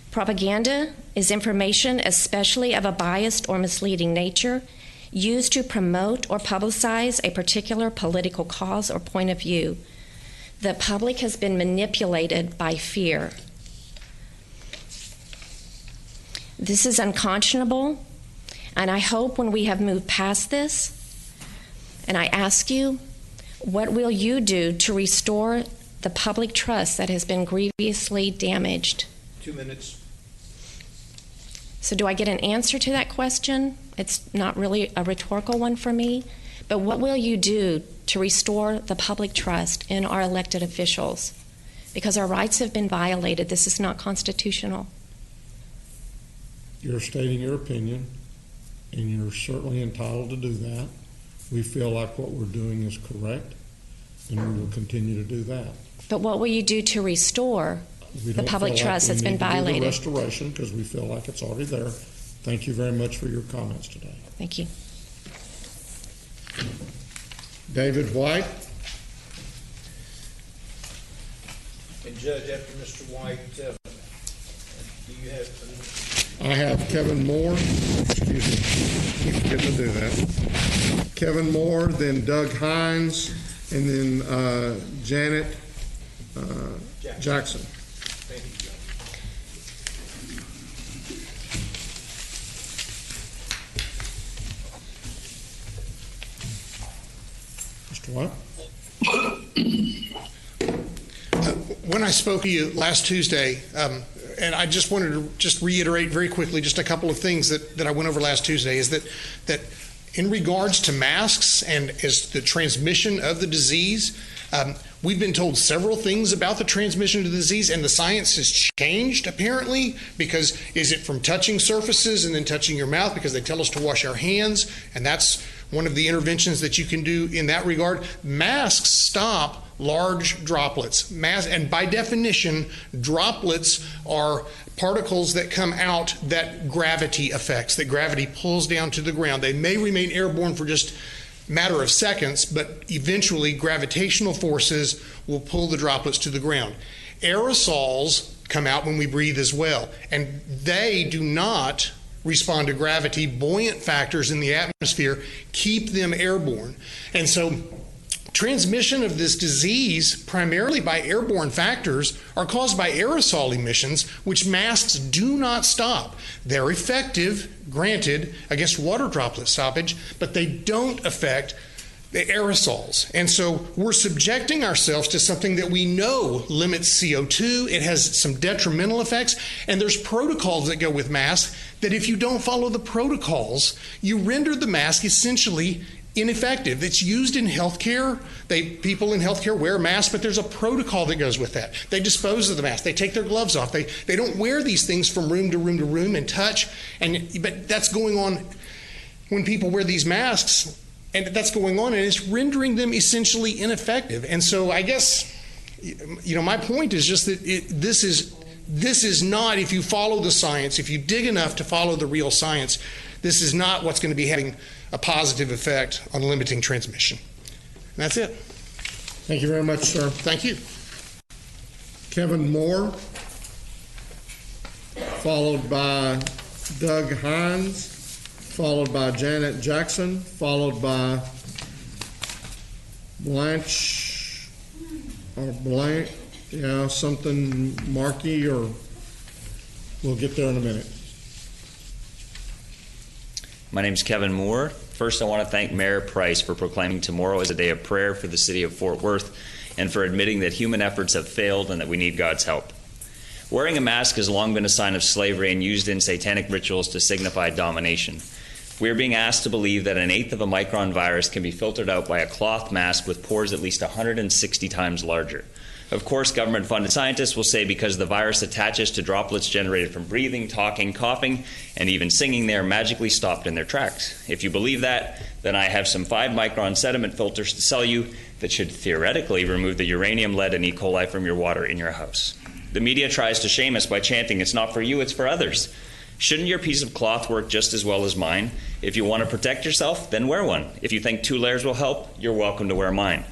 Propaganda is information, especially of a biased or misleading nature, used to promote or publicize a particular political cause or point of view. The public has been manipulated by fear. This is unconscionable, and I hope when we have moved past this, and I ask you, what will you do to restore the public trust that has been grievously damaged? 2 minutes. So do I get an answer to that question? It's not really a rhetorical one for me, but what will you do to restore the public trust in our elected officials? Because our rights have been violated. This is not constitutional. You're stating your opinion, and you're certainly entitled to do that. We feel like what we're doing is correct, and we will continue to do that. But what will you do to restore the public trust that's been violated? We need to do the restoration because we feel like it's already there. Thank you very much for your comments today. Thank you. David White. And Judge, after Mr. White, do you have... I have Kevin Moore. Excuse me. Keep forgetting to do that. Kevin Moore, then Doug Hines, and then Janet Jackson. Thank you, Judge. Mr. White? When I spoke to you last Tuesday, and I just wanted to just reiterate very quickly just a couple of things that I went over last Tuesday, is that in regards to masks and as the transmission of the disease, we've been told several things about the transmission of the disease, and the science has changed apparently, because is it from touching surfaces and then touching your mouth, because they tell us to wash our hands, and that's one of the interventions that you can do in that regard. Masks stop large droplets. And by definition, droplets are particles that come out that gravity affects, that gravity pulls down to the ground. They may remain airborne for just a matter of seconds, but eventually gravitational forces will pull the droplets to the ground. Aerosols come out when we breathe as well, and they do not respond to gravity. Buoyant factors in the atmosphere keep them airborne. And so transmission of this disease, primarily by airborne factors, are caused by aerosol emissions, which masks do not stop. They're effective, granted, against water droplet stoppage, but they don't affect the aerosols. And so we're subjecting ourselves to something that we know limits CO2. It has some detrimental effects, and there's protocols that go with masks that if you don't follow the protocols, you render the mask essentially ineffective. It's used in healthcare. People in healthcare wear masks, but there's a protocol that goes with that. They dispose of the mask. They take their gloves off. They don't wear these things from room to room to room and touch. But that's going on when people wear these masks, and that's going on, and it's rendering them essentially ineffective. And so I guess, my point is just that this is not, if you follow the science, if you dig enough to follow the real science, this is not what's going to be having a positive effect on limiting transmission. And that's it. Thank you very much, sir. Thank you. Kevin Moore, followed by Doug Hines, followed by Janet Jackson, followed by Blanche Yeah, something Markey, or we'll get there in a minute. My name is Kevin Moore. First, I want to thank Mayor Price for proclaiming tomorrow as a day of prayer for the city of Fort Worth and for admitting that human efforts have failed and that we need God's help. Wearing a mask has long been a sign of slavery and used in satanic rituals to signify domination. We are being asked to believe that an eighth of a micron virus can be filtered out by a cloth mask with pores at least 160 times larger. Of course, government-funded scientists will say because the virus attaches to droplets generated from breathing, talking, coughing, and even singing, they are magically stopped in their tracks. If you believe that, then I have some 5-micron sediment filters to sell you that should theoretically remove the uranium, lead, and E. coli from your water in your house. The media tries to shame us by chanting, "It's not for you, it's for others." Shouldn't your piece of cloth work just as well as mine? If you want to protect yourself, then wear one. If you think 2 layers will help, you're welcome to wear mine.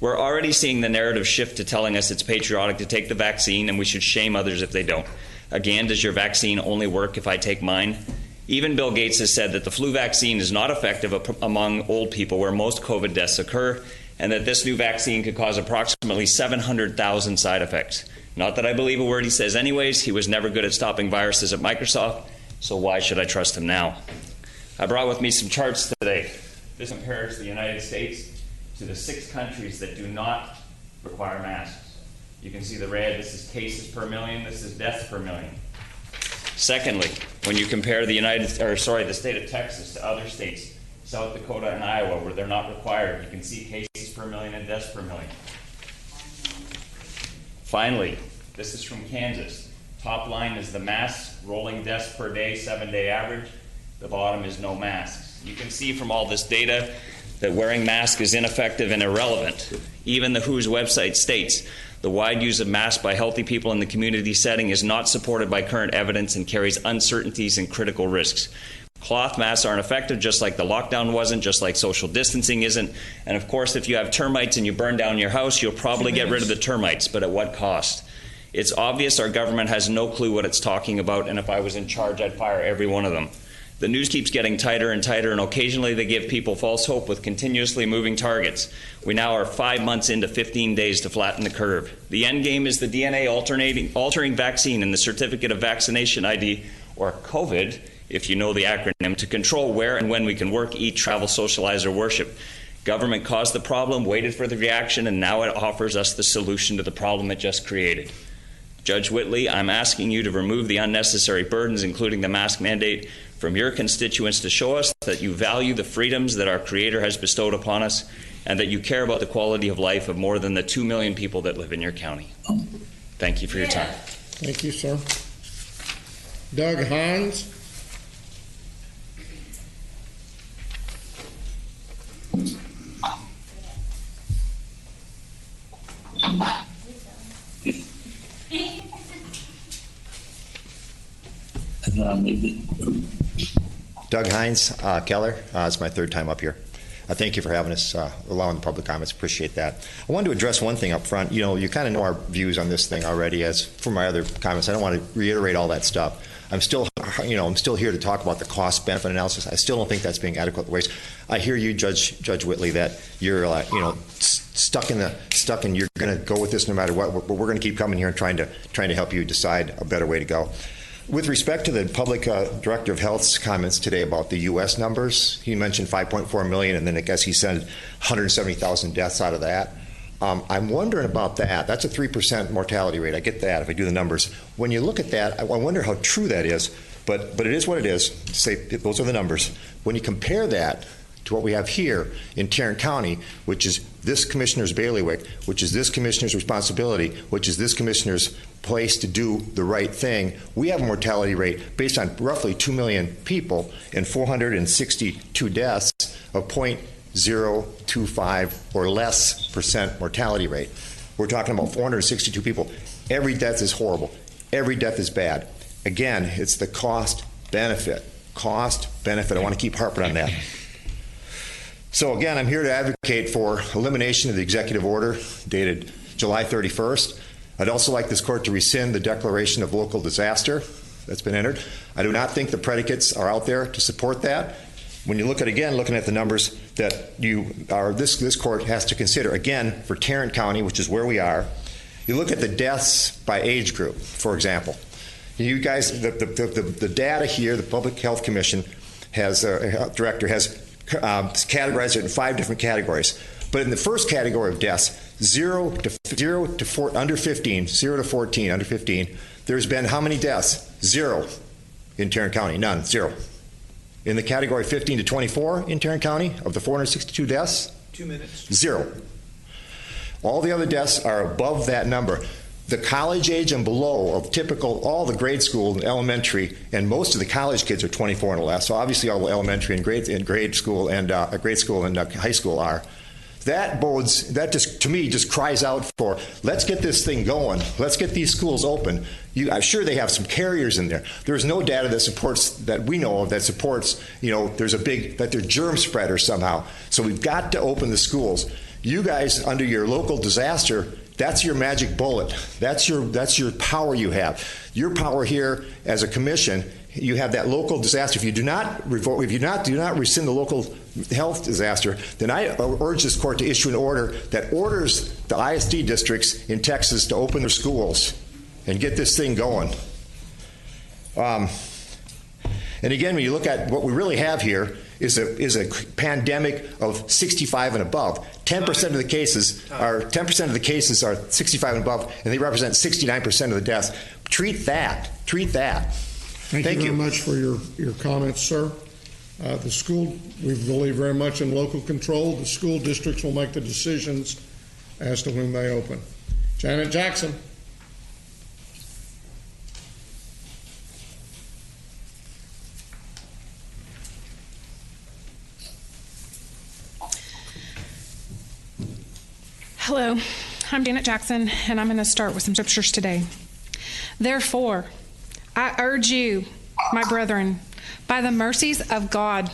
We're already seeing the narrative shift to telling us it's patriotic to take the vaccine and we should shame others if they don't. Again, does your vaccine only work if I take mine? Even Bill Gates has said that the flu vaccine is not effective among old people where most COVID deaths occur, and that this new vaccine could cause approximately 700,000 side effects. Not that I believe a word he says anyways. He was never good at stopping viruses at Microsoft, so why should I trust him now? I brought with me some charts today. This compares the United States to the 6 countries that do not require masks. You can see the red. This is cases per million. This is deaths per million. Secondly, when you compare the state of Texas to other states, South Dakota and Iowa, where they're not required, you can see cases per million and deaths per million. Finally, this is from Kansas. Top line is the masks, rolling deaths per day, 7-day average. The bottom is no masks. You can see from all this data that wearing masks is ineffective and irrelevant. Even the WHO's website states the wide use of masks by healthy people in the community setting is not supported by current evidence and carries uncertainties and critical risks. Cloth masks aren't effective, just like the lockdown wasn't, just like social distancing isn't. And of course, if you have termites and you burn down your house, you'll probably get rid of the termites, but at what cost? It's obvious our government has no clue what it's talking about, and if I was in charge, I'd fire every one of them. The news keeps getting tighter and tighter, and occasionally they give people false hope with continuously moving targets. We now are 5 months into 15 days to flatten the curve. The end game is the DNA altering vaccine and the certificate of vaccination ID, or COVID, if you know the acronym, to control where and when we can work, eat, travel, socialize, or worship. Government caused the problem, waited for the reaction, and now it offers us the solution to the problem it just created. Judge Whitley, I'm asking you to remove the unnecessary burdens, including the mask mandate, from your constituents to show us that you value the freedoms that our Creator has bestowed upon us and that you care about the quality of life of more than the 2 million people that live in your county. Thank you for your time. Thank you, sir. Doug Hines. Doug Hines, Keller. It's my 3rd time up here. Thank you for having us, allowing the public comments. Appreciate that. I wanted to address one thing up front. You know, you kind of know our views on this thing already. As for my other comments, I don't want to reiterate all that stuff. I'm still here to talk about the cost-benefit analysis. I still don't think that's being adequate waste. I hear you, Judge Whitley, that you're stuck and you're going to go with this no matter what. But we're going to keep coming here and trying to help you decide a better way to go. With respect to the public director of health's comments today about the U.S. numbers, he mentioned 5.4 million, and then I guess he said 170,000 deaths out of that. I'm wondering about that. That's a 3% mortality rate. I get that if I do the numbers. When you look at that, I wonder how true that is. But it is what it is. Say those are the numbers. When you compare that to what we have here in Tarrant County, which is this commissioner's bailiwick, which is this commissioner's responsibility, which is this commissioner's place to do the right thing, we have a mortality rate based on roughly 2 million people and 462 deaths of 0.025 or less percent mortality rate. We're talking about 462 people. Every death is horrible. Every death is bad. Again, it's the cost benefit. Cost benefit. I want to keep harping on that. So again, I'm here to advocate for elimination of the executive order dated July 31st. I'd also like this court to rescind the declaration of local disaster that's been entered. I do not think the predicates are out there to support that. When you look at, again, looking at the numbers that this court has to consider, again, for Tarrant County, which is where we are, You look at the deaths by age group, for example. You guys, the data here, the Public Health Commission director has categorized it in 5 different categories. But in the first category of deaths, 0 to 14, under 15, there's been how many deaths? 0 in Tarrant County, none, 0. In the category 15 to 24 in Tarrant County, of the 462 deaths, 2 minutes. 0. All the other deaths are above that number. The college age and below of typical, all the grade school and elementary, and most of the college kids are 24 and less. So obviously all the elementary and grade school and high school are. That bodes, that just, to me, just cries out for, let's get this thing going. Let's get these schools open. I'm sure they have some carriers in there. There's no data that supports, that we know of, that supports, there's that they're germ spreaders somehow. So we've got to open the schools. You guys, under your local disaster, that's your magic bullet. That's your power you have. Your power here as a commission, you have that local disaster. If you do not rescind the local health disaster, then I urge this court to issue an order that orders the ISD districts in Texas to open their schools and get this thing going. And again, when you look at what we really have here is a pandemic of 65 and above. 10% of the cases are 65 and above, and they represent 69% of the deaths. Treat that. Thank you very much for your comments, sir. The school, we believe very much in local control. The school districts will make the decisions as to when they open. Janet Jackson. Hello, I'm Janet Jackson, and I'm going to start with some scriptures today. Therefore, I urge you, my brethren, by the mercies of God,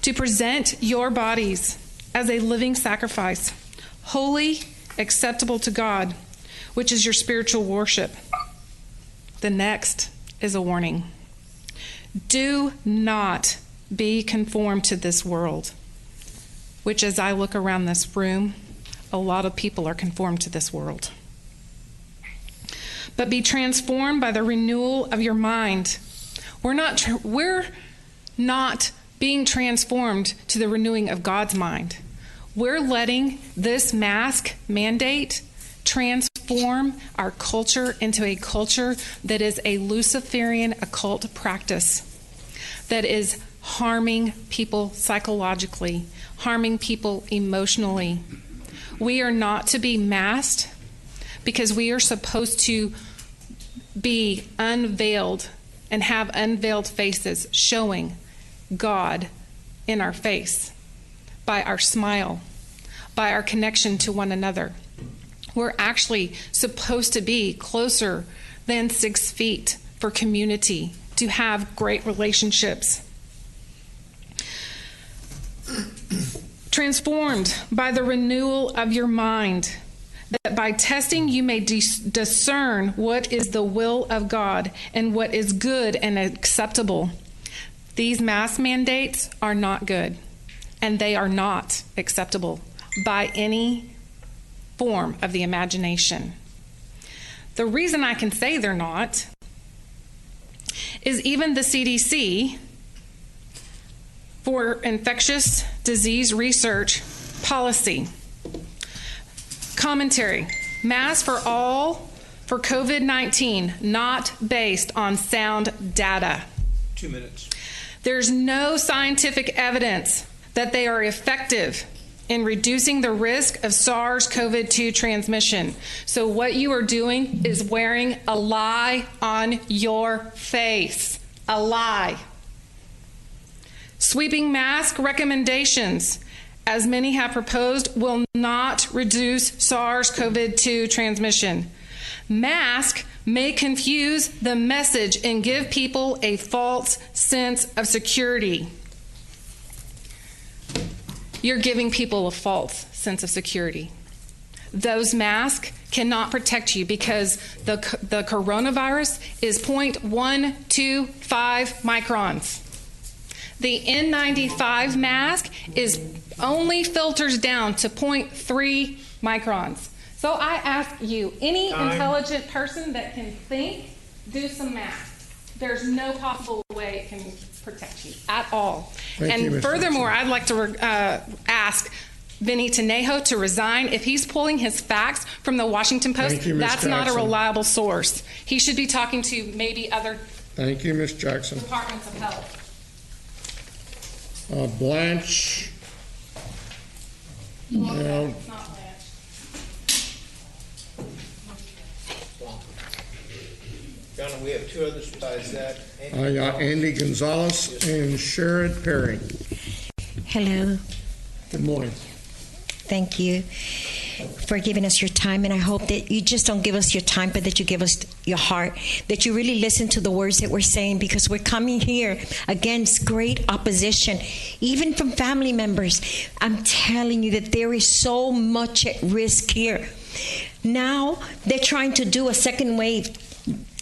to present your bodies as a living sacrifice, holy, acceptable to God, which is your spiritual worship. The next is a warning. Do not be conformed to this world, which, as I look around this room, a lot of people are conformed to this world. But be transformed by the renewal of your mind. We're not being transformed to the renewing of God's mind. We're letting this mask mandate transform our culture into a culture that is a Luciferian occult practice that is harming people psychologically, harming people emotionally. We are not to be masked because we are supposed to be unveiled and have unveiled faces showing God in our face by our smile, by our connection to one another. We're actually supposed to be closer than 6 feet for community, to have great relationships. Transformed by the renewal of your mind, that by testing you may discern what is the will of God and what is good and acceptable. These mask mandates are not good, and they are not acceptable by any form of the imagination. The reason I can say they're not is even the CDC, for infectious disease research policy commentary, masks for all for COVID-19, not based on sound data. 2 minutes. There's no scientific evidence that they are effective in reducing the risk of SARS-CoV-2 transmission. So what you are doing is wearing a lie on your face. A lie. Sweeping mask recommendations, as many have proposed, will not reduce SARS-CoV-2 transmission. Mask may confuse the message and give people a false sense of security. You're giving people a false sense of security. Those masks cannot protect you because the coronavirus is 0.125 microns. The N95 mask only filters down to 0.3 microns. So I ask you, any intelligent person that can think, do some math. There's no possible way it can protect you at all. Thank you, Ms. Furthermore, I'd like to ask Vinny Tanejo to resign. If he's pulling his facts from the Washington Post, Thank you, Ms. that's not a Jackson. reliable source. He should be talking to maybe other Thank you, Ms. Jackson. departments of health. Blanche. No. It's not Blanche. Donna, we have two others besides that. Andy Gonzalez and Sherrod Perry. Hello. Good morning. Thank you for giving us your time, and I hope that you just don't give us your time, but that you give us your heart, that you really listen to the words that we're saying, because we're coming here against great opposition, even from family members. I'm telling you that there is so much at risk here. Now they're trying to do a second wave.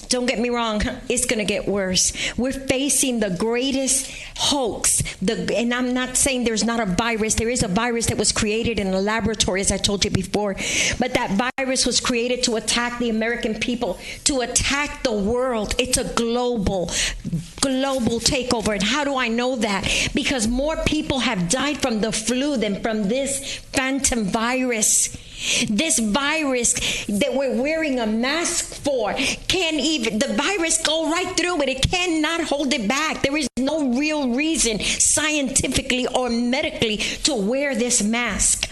Don't get me wrong, it's going to get worse. We're facing the greatest hoax. And I'm not saying there's not a virus. There is a virus that was created in a laboratory, as I told you before. But that virus was created to attack the American people, to attack the world. It's a global takeover. And how do I know that? Because more people have died from the flu than from this phantom virus. This virus that we're wearing a mask for the virus go right through it. It cannot hold it back. There is no real reason scientifically or medically to wear this mask.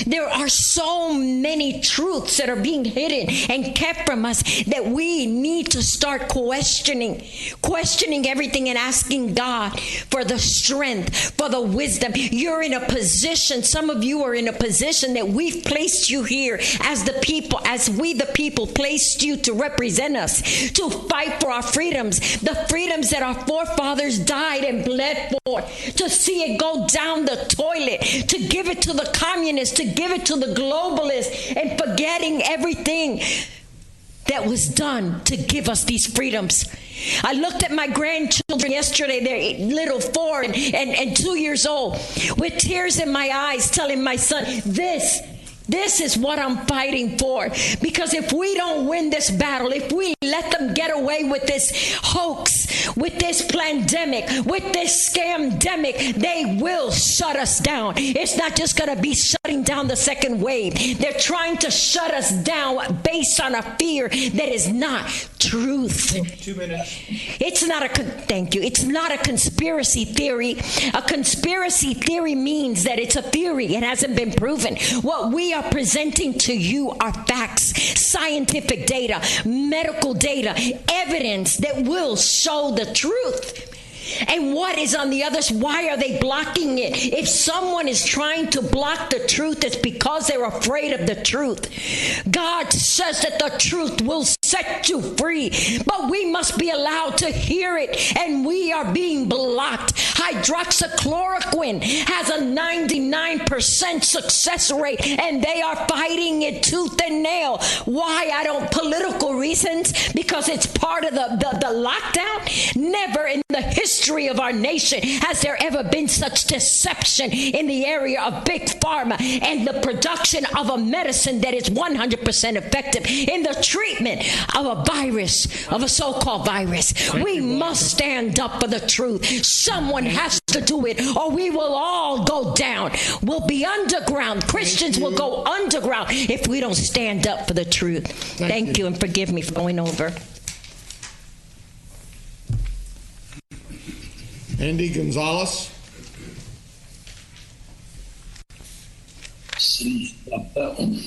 There are so many truths that are being hidden and kept from us that we need to start questioning everything and asking God for the strength, for the wisdom. You're in a position, some of you are in a position that we've placed you here as the people, as we the people placed you to represent us, to fight for our freedoms, the freedoms that our forefathers died and bled for, to see it go down the toilet, to give it to the communists, to give it to the globalists, and forgetting everything that was done to give us these freedoms. I looked at my grandchildren yesterday. They're little, 4 and 2 years old, with tears in my eyes, telling my son, this is what I'm fighting for. Because if we don't win this battle, if we let them get away with this hoax, with this pandemic, with this scamdemic, they will shut us down. It's not just going to be shutting down the second wave. They're trying to shut us down based on a fear that is not truth. 2 minutes. It's not thank you. It's not a conspiracy theory. A conspiracy theory means that it's a theory. It hasn't been proven. What we are presenting to you are facts, scientific data, medical data, evidence that will show the truth. And what is on the other side? Why are they blocking it? If someone is trying to block the truth, it's because they're afraid of the truth. God says that the truth will set you free, but we must be allowed to hear it, and we are being blocked. Hydroxychloroquine has a 99% success rate, and they are fighting it tooth and nail. Why? Political reasons, because it's part of the lockdown. Never in the history of our nation has there ever been such deception in the area of big pharma and the production of a medicine that is 100% effective in the treatment of a virus, of a so-called virus. We must stand up for the truth. Someone has to do it, or we will all go down. We'll be underground. Christians will go underground if we don't stand up for the truth. Thank you, and forgive me for going over. Andy Gonzalez. That one.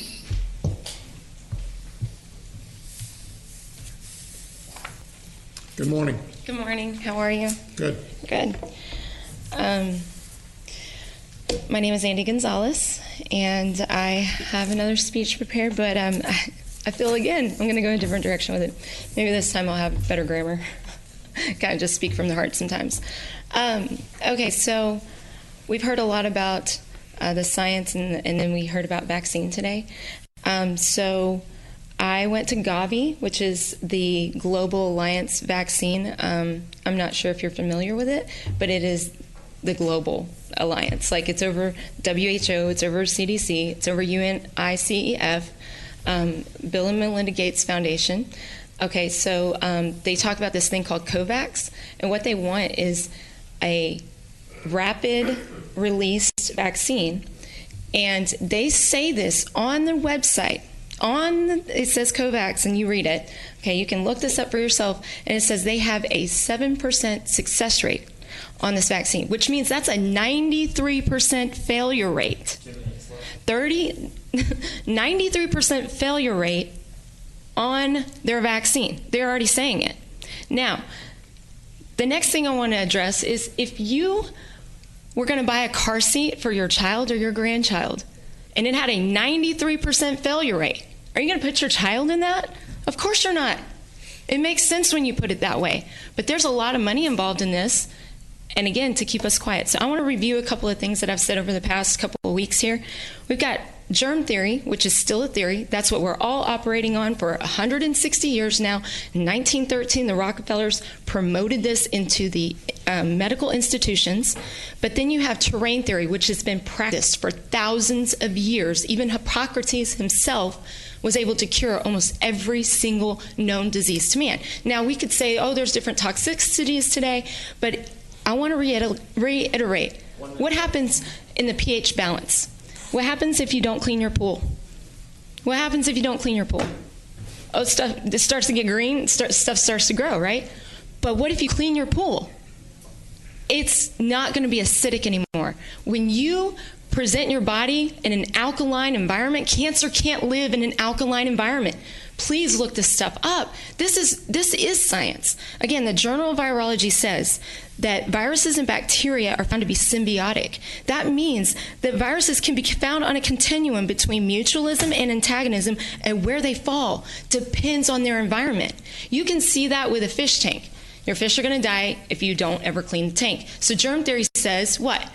Good morning. Good morning. How are you? Good. Good. My name is Andy Gonzalez, and I have another speech prepared, but I feel, again, I'm going to go in a different direction with it. Maybe this time I'll have better grammar. Kind of just speak from the heart sometimes. Okay, so we've heard a lot about the science, and then we heard about vaccine today. So I went to Gavi, which is the Global Alliance vaccine. I'm not sure if you're familiar with it, but it is the Global Alliance. Like, it's over WHO, it's over CDC, it's over UNICEF. Bill and Melinda Gates Foundation. Okay, so they talk about this thing called COVAX, and what they want is a rapid release vaccine. And they say this on their website. It says COVAX, and you read it. Okay, you can look this up for yourself, and it says they have a 7% success rate on this vaccine, which means that's a 93% failure rate. 93% failure rate on their vaccine. They're already saying it. Now, the next thing I want to address is if you were going to buy a car seat for your child or your grandchild, and it had a 93% failure rate, are you going to put your child in that? Of course you're not. It makes sense when you put it that way. But there's a lot of money involved in this, and again, to keep us quiet. So I want to review a couple of things that I've said over the past couple of weeks here. We've got germ theory, which is still a theory. That's what we're all operating on for 160 years now. In 1913, the Rockefellers promoted this into the medical institutions. But then you have terrain theory, which has been practiced for thousands of years. Even Hippocrates himself was able to cure almost every single known disease to man. Now, we could say, oh, there's different toxicities today, but I want to reiterate what happens in the pH balance. What happens if you don't clean your pool? What happens if you don't clean your pool? Oh, this starts to get green, stuff starts to grow, right? But what if you clean your pool? It's not going to be acidic anymore. When you present your body in an alkaline environment, cancer can't live in an alkaline environment. Please look this stuff up. This is science. Again, the Journal of Virology says that viruses and bacteria are found to be symbiotic. That means that viruses can be found on a continuum between mutualism and antagonism, and where they fall depends on their environment. You can see that with a fish tank. Your fish are going to die if you don't ever clean the tank. So germ theory says what?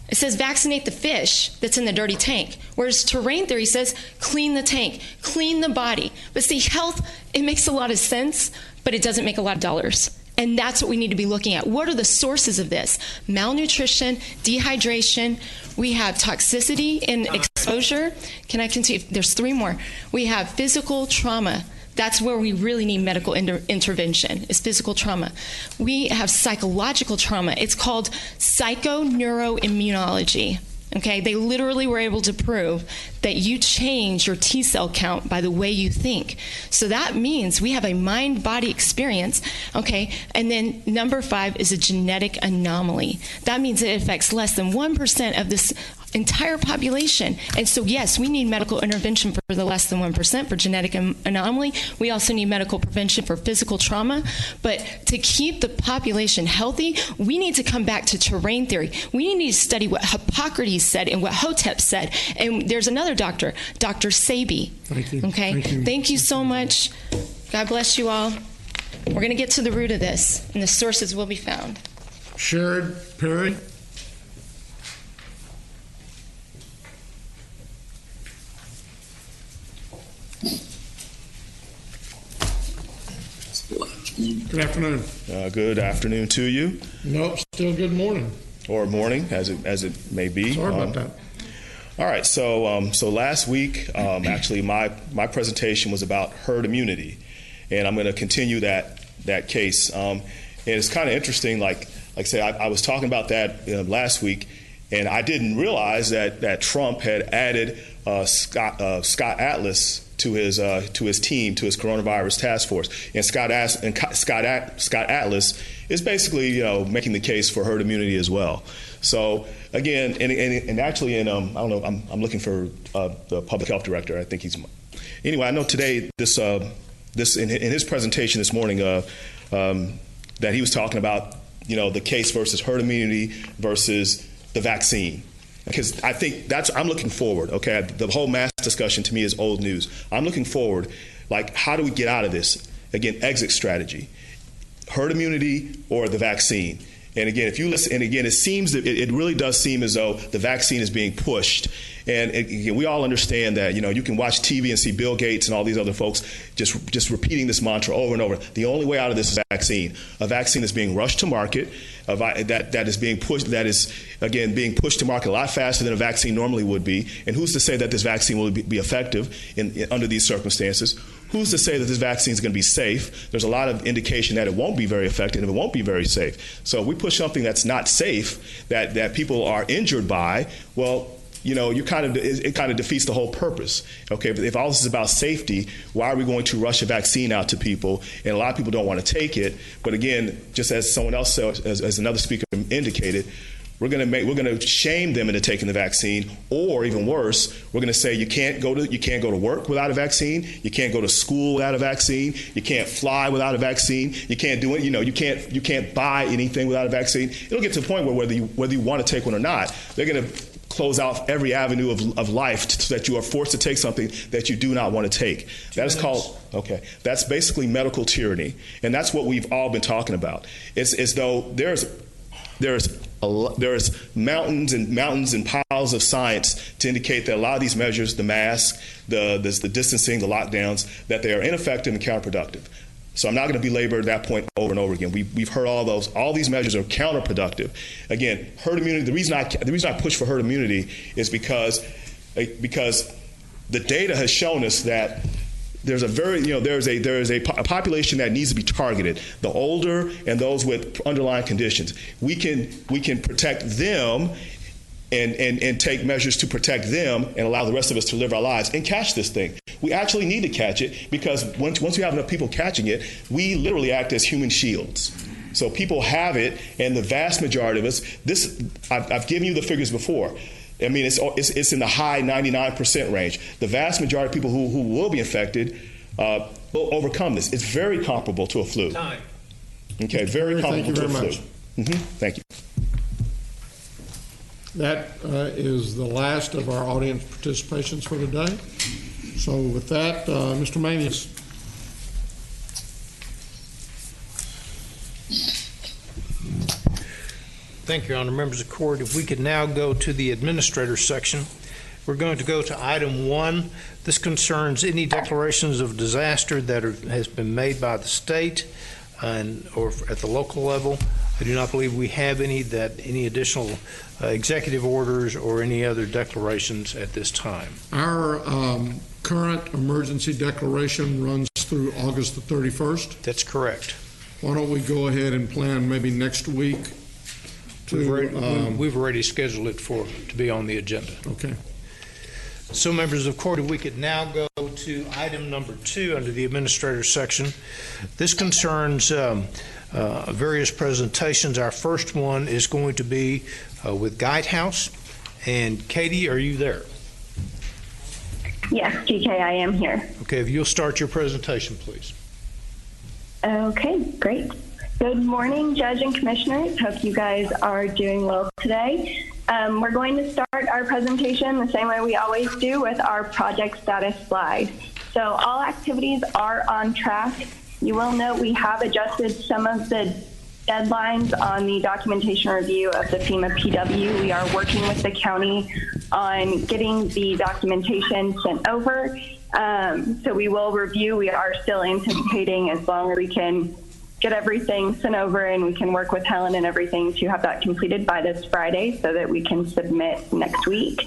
It says vaccinate the fish that's in the dirty tank, whereas terrain theory says clean the tank, clean the body. But see, health, it makes a lot of sense, but it doesn't make a lot of dollars. And that's what we need to be looking at. What are the sources of this? Malnutrition, dehydration. We have toxicity and exposure. Can I continue? There's 3 more. We have physical trauma. That's where we really need medical intervention, is physical trauma. We have psychological trauma. It's called psychoneuroimmunology. Okay, they literally were able to prove that you change your T cell count by the way you think. So that means we have a mind-body experience, okay? And then number 5 is a genetic anomaly. That means it affects less than 1% of this entire population. And so, yes, we need medical intervention for the less than 1% for genetic anomaly. We also need medical prevention for physical trauma. But to keep the population healthy, we need to come back to terrain theory. We need to study what Hippocrates said and what Hotep said. And there's another doctor, Dr. Sabi. Thank you. Okay? Thank you so much. God bless you all. We're going to get to the root of this, and the sources will be found. Sherrod Perry. Good afternoon. Good afternoon to you. Nope, still good morning. Or morning, as it may be. Sorry about that. All right, so last week, actually, my presentation was about herd immunity, and I'm going to continue that case. And it's kind of interesting, like I say, I was talking about that last week, and I didn't realize that Trump had added Scott Atlas to his team, to his coronavirus task force. And Scott Atlas is basically making the case for herd immunity as well. So again, and actually, I don't know, I'm looking for the public health director. I think he's. Anyway, I know today this in his presentation this morning that he was talking about the case versus herd immunity versus the vaccine. Because I think I'm looking forward, okay? The whole mask discussion to me is old news. I'm looking forward, like, how do we get out of this? Again, exit strategy, herd immunity or the vaccine. And again, if you listen, and again, it seems that it really does seem as though the vaccine is being pushed. And again, we all understand that, you can watch TV and see Bill Gates and all these other folks just repeating this mantra over and over. The only way out of this is vaccine. A vaccine that's being rushed to market, that is being pushed, that is, again, being pushed to market a lot faster than a vaccine normally would be. And who's to say that this vaccine will be effective under these circumstances? Who's to say that this vaccine is going to be safe? There's a lot of indication that it won't be very effective and it won't be very safe. So we push something that's not safe, that people are injured by, well, it kind of defeats the whole purpose. Okay, but if all this is about safety, why are we going to rush a vaccine out to people? And a lot of people don't want to take it. But again, just as someone else said, as another speaker indicated, we're going to shame them into taking the vaccine, or even worse, we're going to say you can't go to work without a vaccine, you can't go to school without a vaccine, you can't fly without a vaccine, you can't do it, you can't buy anything without a vaccine. It'll get to the point where whether you want to take one or not, they're going to close out every avenue of life so that you are forced to take something that you do not want to take. That is called, that's basically medical tyranny, and that's what we've all been talking about. It's as though there's mountains and piles of science to indicate that a lot of these measures, the mask, the distancing, the lockdowns, that they are ineffective and counterproductive. So I'm not going to belabor that point over and over again. We've heard all those. All these measures are counterproductive. Again, herd immunity. The reason I push for herd immunity is because the data has shown us that there's a population that needs to be targeted. The older and those with underlying conditions. We can protect them and take measures to protect them and allow the rest of us to live our lives and catch this thing. We actually need to catch it, because once we have enough people catching it, we literally act as human shields. So people have it, and the vast majority of us, I've given you the figures before. I mean, it's in the high 99% range. The vast majority of people who will be infected will overcome this. It's very comparable to a flu. Time. Okay, very comparable to a flu. Thank you. That is the last of our audience participations for today. So with that, Mr. Manius. Thank you, Your Honor. Members of the court, if we could now go to the administrator section. We're going to go to item 1. This concerns any declarations of disaster that has been made by the state or at the local level. I do not believe we have any additional executive orders or any other declarations at this time. Our current emergency declaration runs through August the 31st. That's correct. Why don't we go ahead and plan maybe next week We've already scheduled it to be on the agenda. Okay. So, members of the court, if we could now go to item number 2 under the administrator section. This concerns various presentations. Our first one is going to be with Guidehouse. And Katie, are you there? Yes, GK, I am here. Okay, if you'll start your presentation, please. Okay, great. Good morning, Judge and Commissioners. Hope you guys are doing well today. We're going to start our presentation the same way we always do, with our project status slide. So all activities are on track. You will note we have adjusted some of the deadlines on the documentation review of the FEMA PW. We are working with the county on getting the documentation sent over. So we will review. We are still anticipating, as long as we can get everything sent over and we can work with Helen and everything, to have that completed by this Friday so that we can submit next week.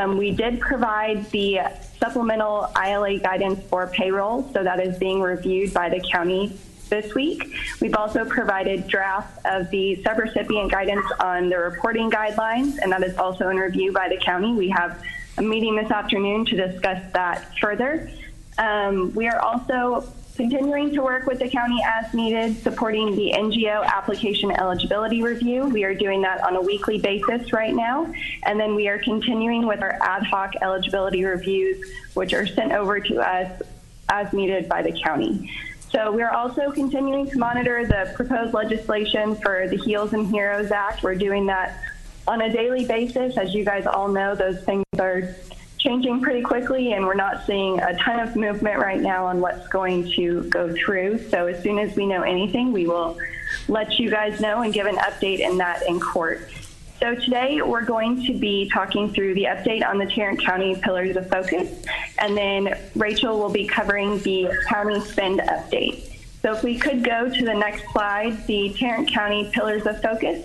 We did provide the supplemental ILA guidance for payroll, so that is being reviewed by the county this week. We've also provided drafts of the subrecipient guidance on the reporting guidelines, and that is also in review by the county. We have a meeting this afternoon to discuss that further. We are also continuing to work with the county as needed, supporting the NGO application eligibility review. We are doing that on a weekly basis right now. And then we are continuing with our ad hoc eligibility reviews, which are sent over to us as needed by the county. So we're also continuing to monitor the proposed legislation for the Heals and Heroes Act. We're doing that on a daily basis. As you guys all know, those things are changing pretty quickly, and we're not seeing a ton of movement right now on what's going to go through. So as soon as we know anything, we will let you guys know and give an update in that in court. So today we're going to be talking through the update on the Tarrant County Pillars of Focus, and then Rachel will be covering the county spend update. So if we could go to the next slide, the Tarrant County Pillars of Focus.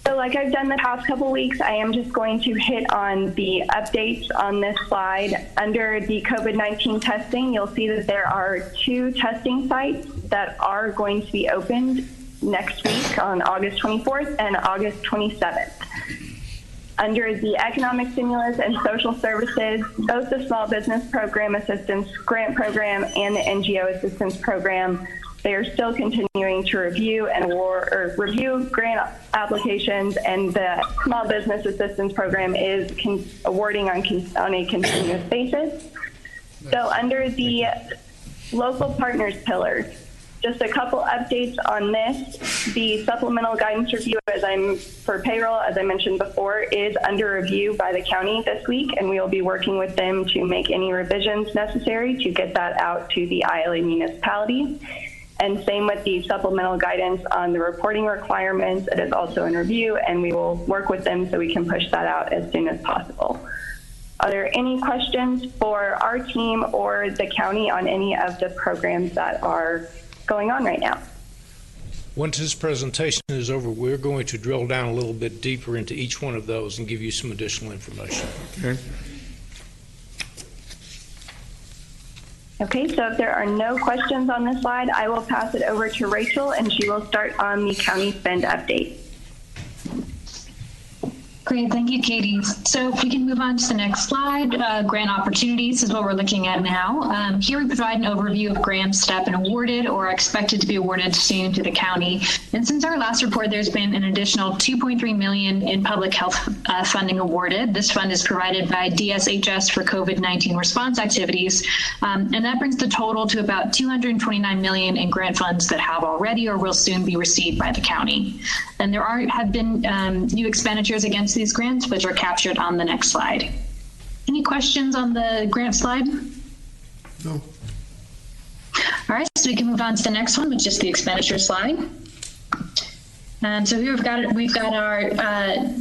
So like I've done the past couple weeks, I am just going to hit on the updates on this slide. Under the COVID-19 testing, you'll see that there are 2 testing sites that are going to be opened next week on August 24th and August 27th. Under the Economic Stimulus and Social Services, both the Small Business Program Assistance Grant Program and the NGO Assistance Program, they are still continuing to review and review grant applications, and the Small Business Assistance Program is awarding on a continuous basis. So under the Local Partners Pillars, just a couple updates on this. The supplemental guidance review for payroll, as I mentioned before, is under review by the county this week, and we will be working with them to make any revisions necessary to get that out to the ILA municipalities. And same with the supplemental guidance on the reporting requirements. It is also in review, and we will work with them so we can push that out as soon as possible. Are there any questions for our team or the county on any of the programs that are going on right now? Once this presentation is over, we're going to drill down a little bit deeper into each one of those and give you some additional information. Okay, so if there are no questions on this slide, I will pass it over to Rachel, and she will start on the county spend update. Great, thank you, Katie. So if we can move on to the next slide, grant opportunities is what we're looking at now. Here we provide an overview of grants that have been awarded or are expected to be awarded soon to the county. And since our last report, there's been an additional $2.3 million in public health funding awarded. This fund is provided by DSHS for COVID-19 response activities. And that brings the total to about $229 million in grant funds that have already or will soon be received by the county. And there have been new expenditures against these grants, which are captured on the next slide. Any questions on the grant slide? No. All right, so we can move on to the next one, which is the expenditure slide. So here we've got our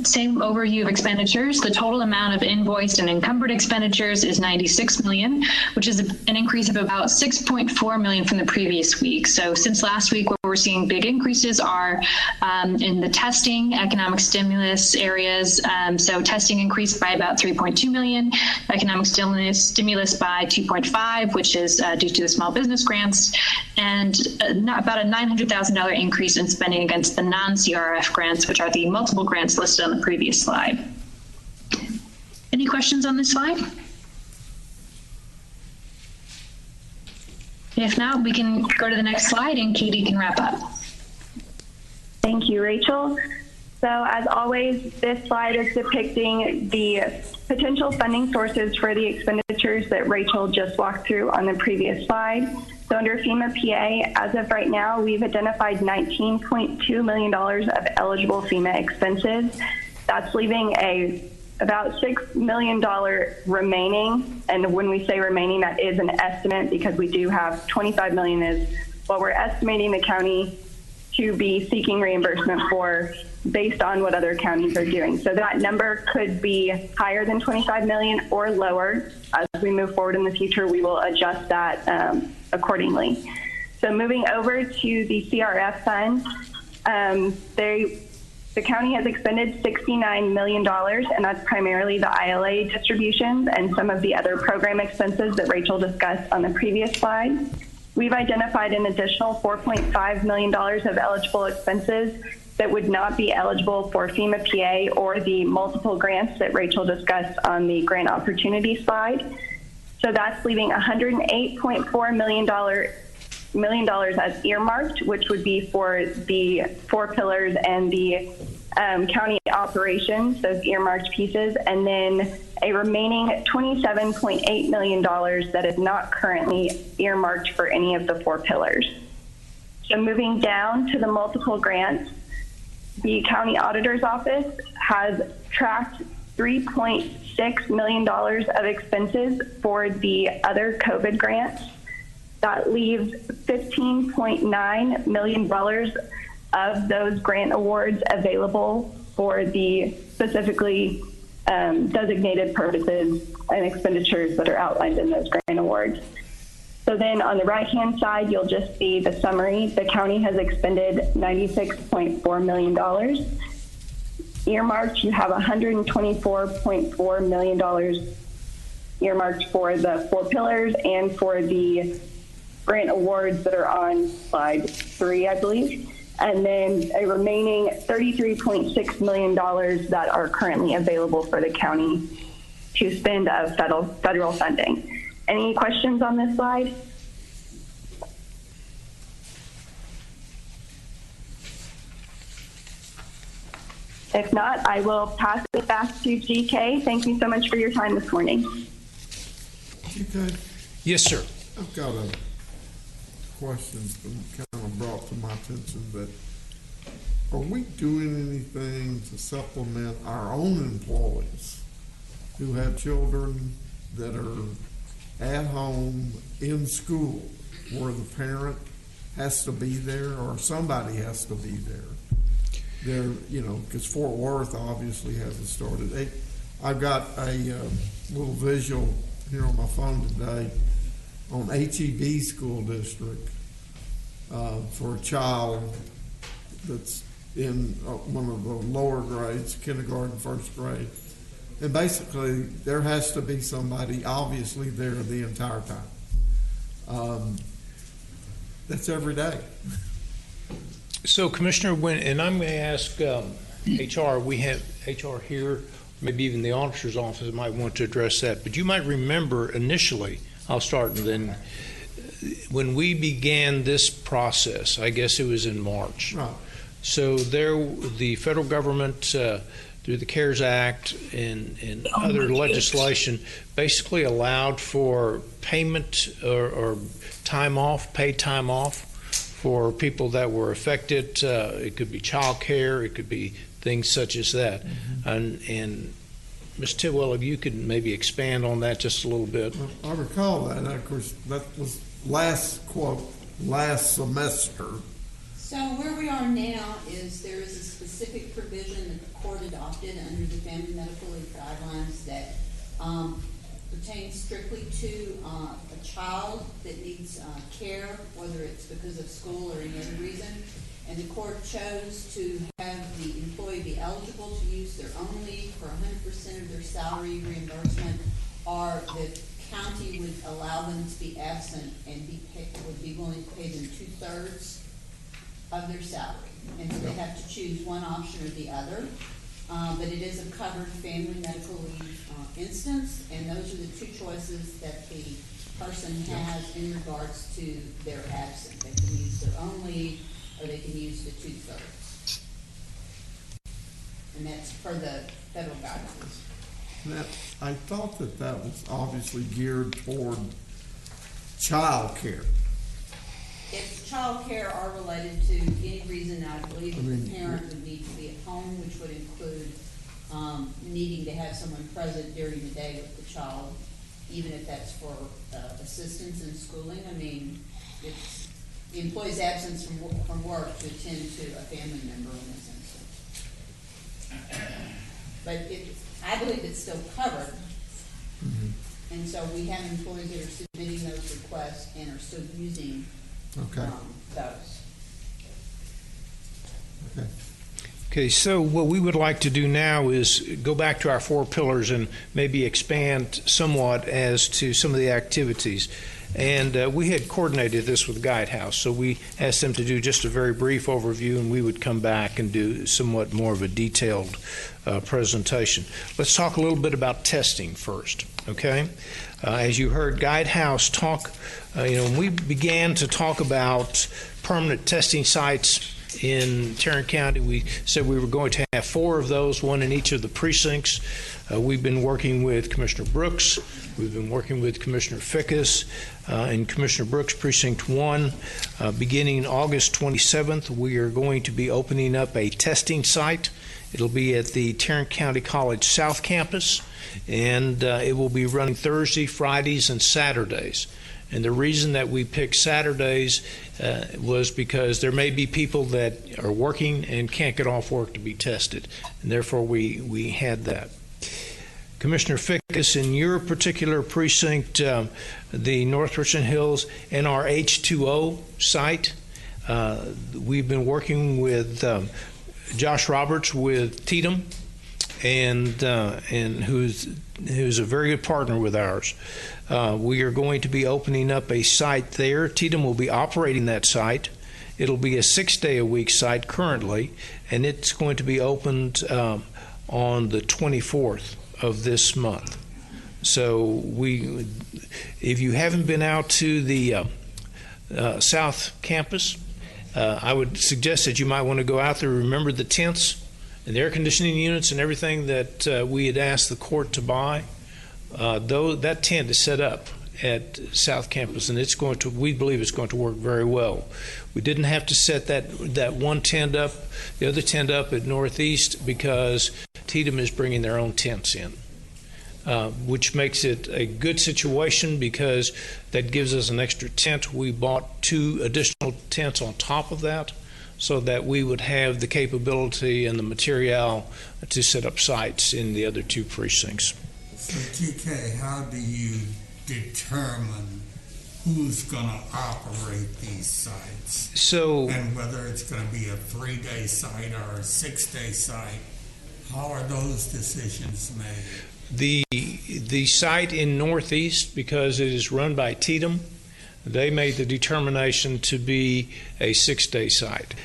same overview of expenditures. The total amount of invoiced and encumbered expenditures is $96 million, which is an increase of about $6.4 million from the previous week. So since last week, where we're seeing big increases are in the testing, economic stimulus areas. So testing increased by about $3.2 million, economic stimulus by $2.5, which is due to the small business grants, and about a $900,000 increase in spending against the non-CRF grants, which are the multiple grants listed on the previous slide. Any questions on this slide? If not, we can go to the next slide and Katie can wrap up. Thank you, Rachel. So as always, this slide is depicting the potential funding sources for the expenditures that Rachel just walked through on the previous slide. So under FEMA PA, as of right now, we've identified $19.2 million of eligible FEMA expenses. That's leaving about $6 million remaining. And when we say remaining, that is an estimate, because we do have $25 million is what we're estimating the county to be seeking reimbursement for based on what other counties are doing. So that number could be higher than $25 million or lower. As we move forward in the future, we will adjust that accordingly. So moving over to the CRF fund, the county has expended $69 million, and that's primarily the ILA distributions and some of the other program expenses that Rachel discussed on the previous slide. We've identified an additional $4.5 million of eligible expenses that would not be eligible for FEMA PA or the multiple grants that Rachel discussed on the grant opportunity slide. So that's leaving $108.4 million as earmarked, which would be for the 4 pillars and the county operations, those earmarked pieces, and then a remaining $27.8 million that is not currently earmarked for any of the 4 pillars. So moving down to the multiple grants, the county auditor's office has tracked $3.6 million of expenses for the other COVID grants. That leaves $15.9 million of those grant awards available for the specifically designated purposes and expenditures that are outlined in those grant awards. So then on the right-hand side, you'll just see the summary. The county has expended $96.4 million. Earmarked, you have $124.4 million earmarked for the 4 pillars and for the grant awards that are on slide 3, I believe. And then a remaining $33.6 million that are currently available for the county to spend of federal funding. Any questions on this slide? If not, I will pass it back to GK. Thank you so much for your time this morning. GK? Yes, sir. I've got a question that kind of brought to my attention that are we doing anything to supplement our own employees who have children that are at home in school where the parent has to be there or somebody has to be there? There, you know, because Fort Worth obviously hasn't started. I've got a little visual here on my phone today on HEB school district for a child that's in one of the lower grades, kindergarten, first grade. And basically, there has to be somebody obviously there the entire time. That's every day. So, Commissioner, and I'm going to ask HR, we have HR here, maybe even the auditor's office might want to address that, but you might remember initially, I'll start, and then when we began this process, I guess it was in March. Right. So the federal government, through the CARES Act and other legislation, basically allowed for payment or time off, paid time off, for people that were affected. It could be child care, it could be things such as that. Mm-hmm. And Ms. Tidwell, if you could maybe expand on that just a little bit. Well, I recall that. Of course, that was last semester. So where we are now is there is a specific provision that the court adopted under the Family Medical Leave Guidelines that pertains strictly to a child that needs care, whether it's because of school or any other reason. And the court chose to have the employee be eligible to use their own leave for 100% of their salary reimbursement, or the county would allow them to be absent and would be willing to pay them 2/3 of their salary. And so they have to choose one option or the other. But it is a covered family medical leave instance, and those are the two choices that the person has in regards to their absence. They can use their own leave, or they can use the 2/3. And that's for the federal guidelines. Now, I thought that was obviously geared toward child care. If child care are related to any reason, I believe the parent would need to be at home, which would include needing to have someone present during the day with the child, even if that's for assistance in schooling. I mean, it's the employee's absence from work to attend to a family member in this instance. But I believe it's still covered. Mm-hmm. And so we have employees that are submitting those requests and are still using those. Okay. Okay, so what we would like to do now is go back to our 4 pillars and maybe expand somewhat as to some of the activities. And we had coordinated this with Guidehouse, so we asked them to do just a very brief overview, and we would come back and do somewhat more of a detailed presentation. Let's talk a little bit about testing first, okay? As you heard Guidehouse talk, when we began to talk about permanent testing sites in Tarrant County, we said we were going to have 4 of those, 1 in each of the precincts. We've been working with Commissioner Brooks. We've been working with Commissioner Fickus in Commissioner Brooks Precinct 1. Beginning August 27th, we are going to be opening up a testing site. It'll be at the Tarrant County College South Campus, and it will be running Thursday, Fridays, and Saturdays. And the reason that we picked Saturdays was because there may be people that are working and can't get off work to be tested, and therefore we had that. Commissioner Fickus, in your particular precinct, the North Richland Hills NRH2O site, we've been working with Josh Roberts with Tatum, and who's a very good partner with ours. We are going to be opening up a site there. Tatum will be operating that site. It'll be a 6-day-a-week site currently, and it's going to be opened on the 24th of this month. So if you haven't been out to the South Campus, I would suggest that you might want to go out there. Remember the tents and the air conditioning units and everything that we had asked the court to buy. Though that tent is set up at South Campus, and we believe it's going to work very well. We didn't have to set that one tent up, the other tent up at Northeast, because Tatum is bringing their own tents in, which makes it a good situation because that gives us an extra tent. We bought 2 additional tents on top of that so that we would have the capability and the material to set up sites in the other 2 precincts. So TK, how do you determine who's going to operate these sites? And whether it's going to be a 3-day site or a 6-day site, how are those decisions made? The site in Northeast, because it is run by Tatum, they made the determination to be a 6-day site.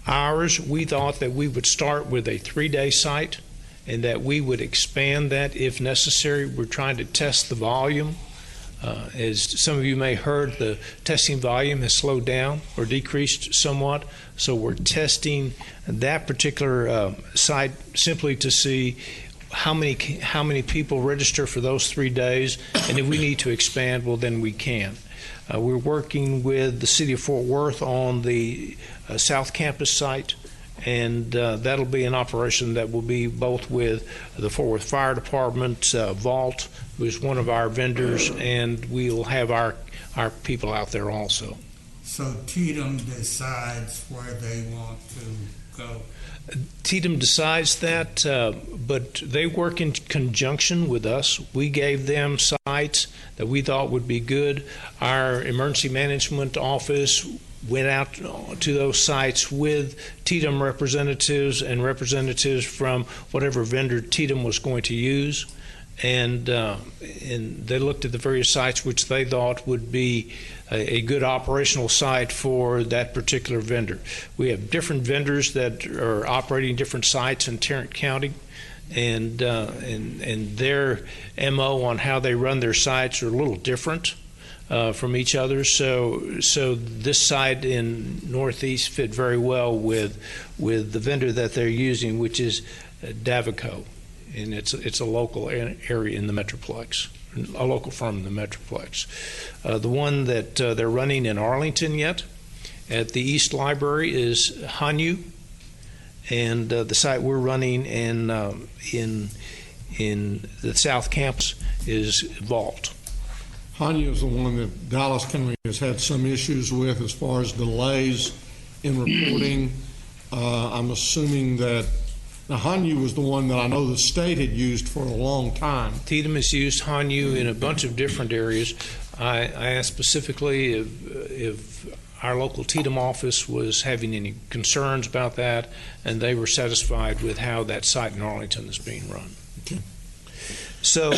Ours, we thought that we would start with a 3-day site and that we would expand that if necessary. We're trying to test the volume. As some of you may have heard, the testing volume has slowed down or decreased somewhat, so we're testing that particular site simply to see how many people register for those 3 days, and if we need to expand, well, then we can. We're working with the City of Fort Worth on the South Campus site, and that'll be an operation that will be both with the Fort Worth Fire Department, Vault, who is one of our vendors, and we'll have our people out there also. So Tatum decides where they want to go? Tatum decides that, but they work in conjunction with us. We gave them sites that we thought would be good. Our emergency management office went out to those sites with Tatum representatives and representatives from whatever vendor Tatum was going to use, and they looked at the various sites which they thought would be a good operational site for that particular vendor. We have different vendors that are operating different sites in Tarrant County, and their MO on how they run their sites are a little different from each other. So this site in Northeast fit very well with the vendor that they're using, which is Davico, and it's a local area in the Metroplex, a local firm in the Metroplex. The one that they're running in Arlington yet at the East Library is Hanyu, and the site we're running in the South Campus is Vault. Hanyu is the one that Dallas County has had some issues with as far as delays in reporting. I'm assuming that now, Hanyu was the one that I know the state had used for a long time. Tatum has used Hanyu in a bunch of different areas. I asked specifically if our local Tatum office was having any concerns about that, and they were satisfied with how that site in Arlington is being run. Okay. So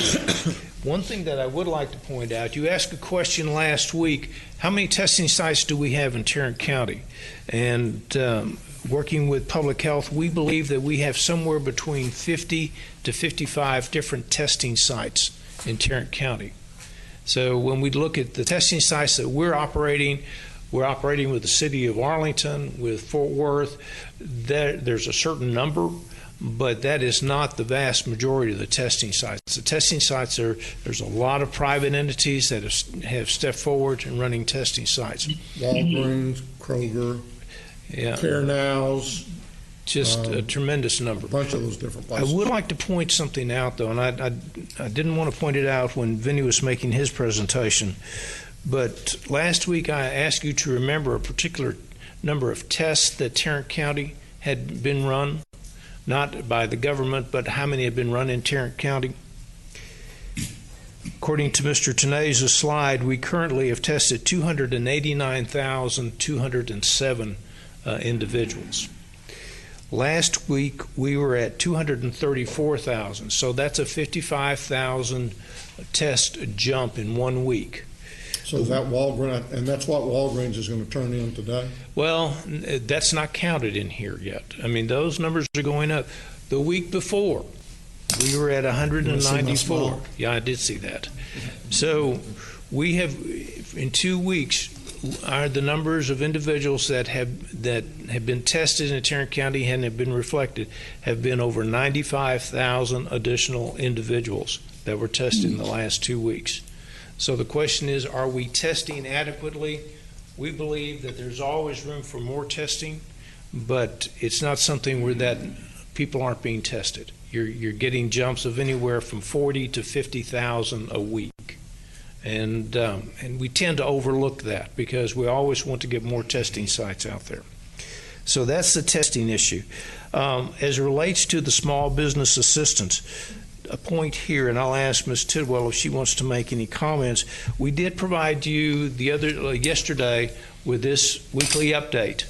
one thing that I would like to point out, you asked a question last week, how many testing sites do we have in Tarrant County? And working with public health, we believe that we have somewhere between 50 to 55 different testing sites in Tarrant County. So when we look at the testing sites that we're operating with the city of Arlington, with Fort Worth. There's a certain number, but that is not the vast majority of the testing sites. The testing sites there's a lot of private entities that have stepped forward in running testing sites. Walgreens, Kroger, Care Nows, just a tremendous number. A bunch of those different places. I would like to point something out, though, and I didn't want to point it out when Vinny was making his presentation, But last week I asked you to remember a particular number of tests that Tarrant County had been run, not by the government, but how many had been run in Tarrant County. According to Mr. Tenaza's slide, we currently have tested 289,207 individuals. Last week, we were at 234,000, so that's a 55,000 test jump in 1 week. So is that Walgreens, and that's what Walgreens is going to turn in today? Well, that's not counted in here yet. I mean, those numbers are going up. The week before, we were at 194. Yeah, I did see that. So we have, in 2 weeks, the numbers of individuals that have been tested in Tarrant County and have been reflected have been over 95,000 additional individuals that were tested in the last 2 weeks. So the question is, are we testing adequately? We believe that there's always room for more testing, but it's not something where that people aren't being tested. You're getting jumps of anywhere from 40 to 50,000 a week. And we tend to overlook that because we always want to get more testing sites out there. So that's the testing issue. As it relates to the small business assistance, a point here, and I'll ask Ms. Tidwell if she wants to make any comments. We did provide you yesterday with this weekly update,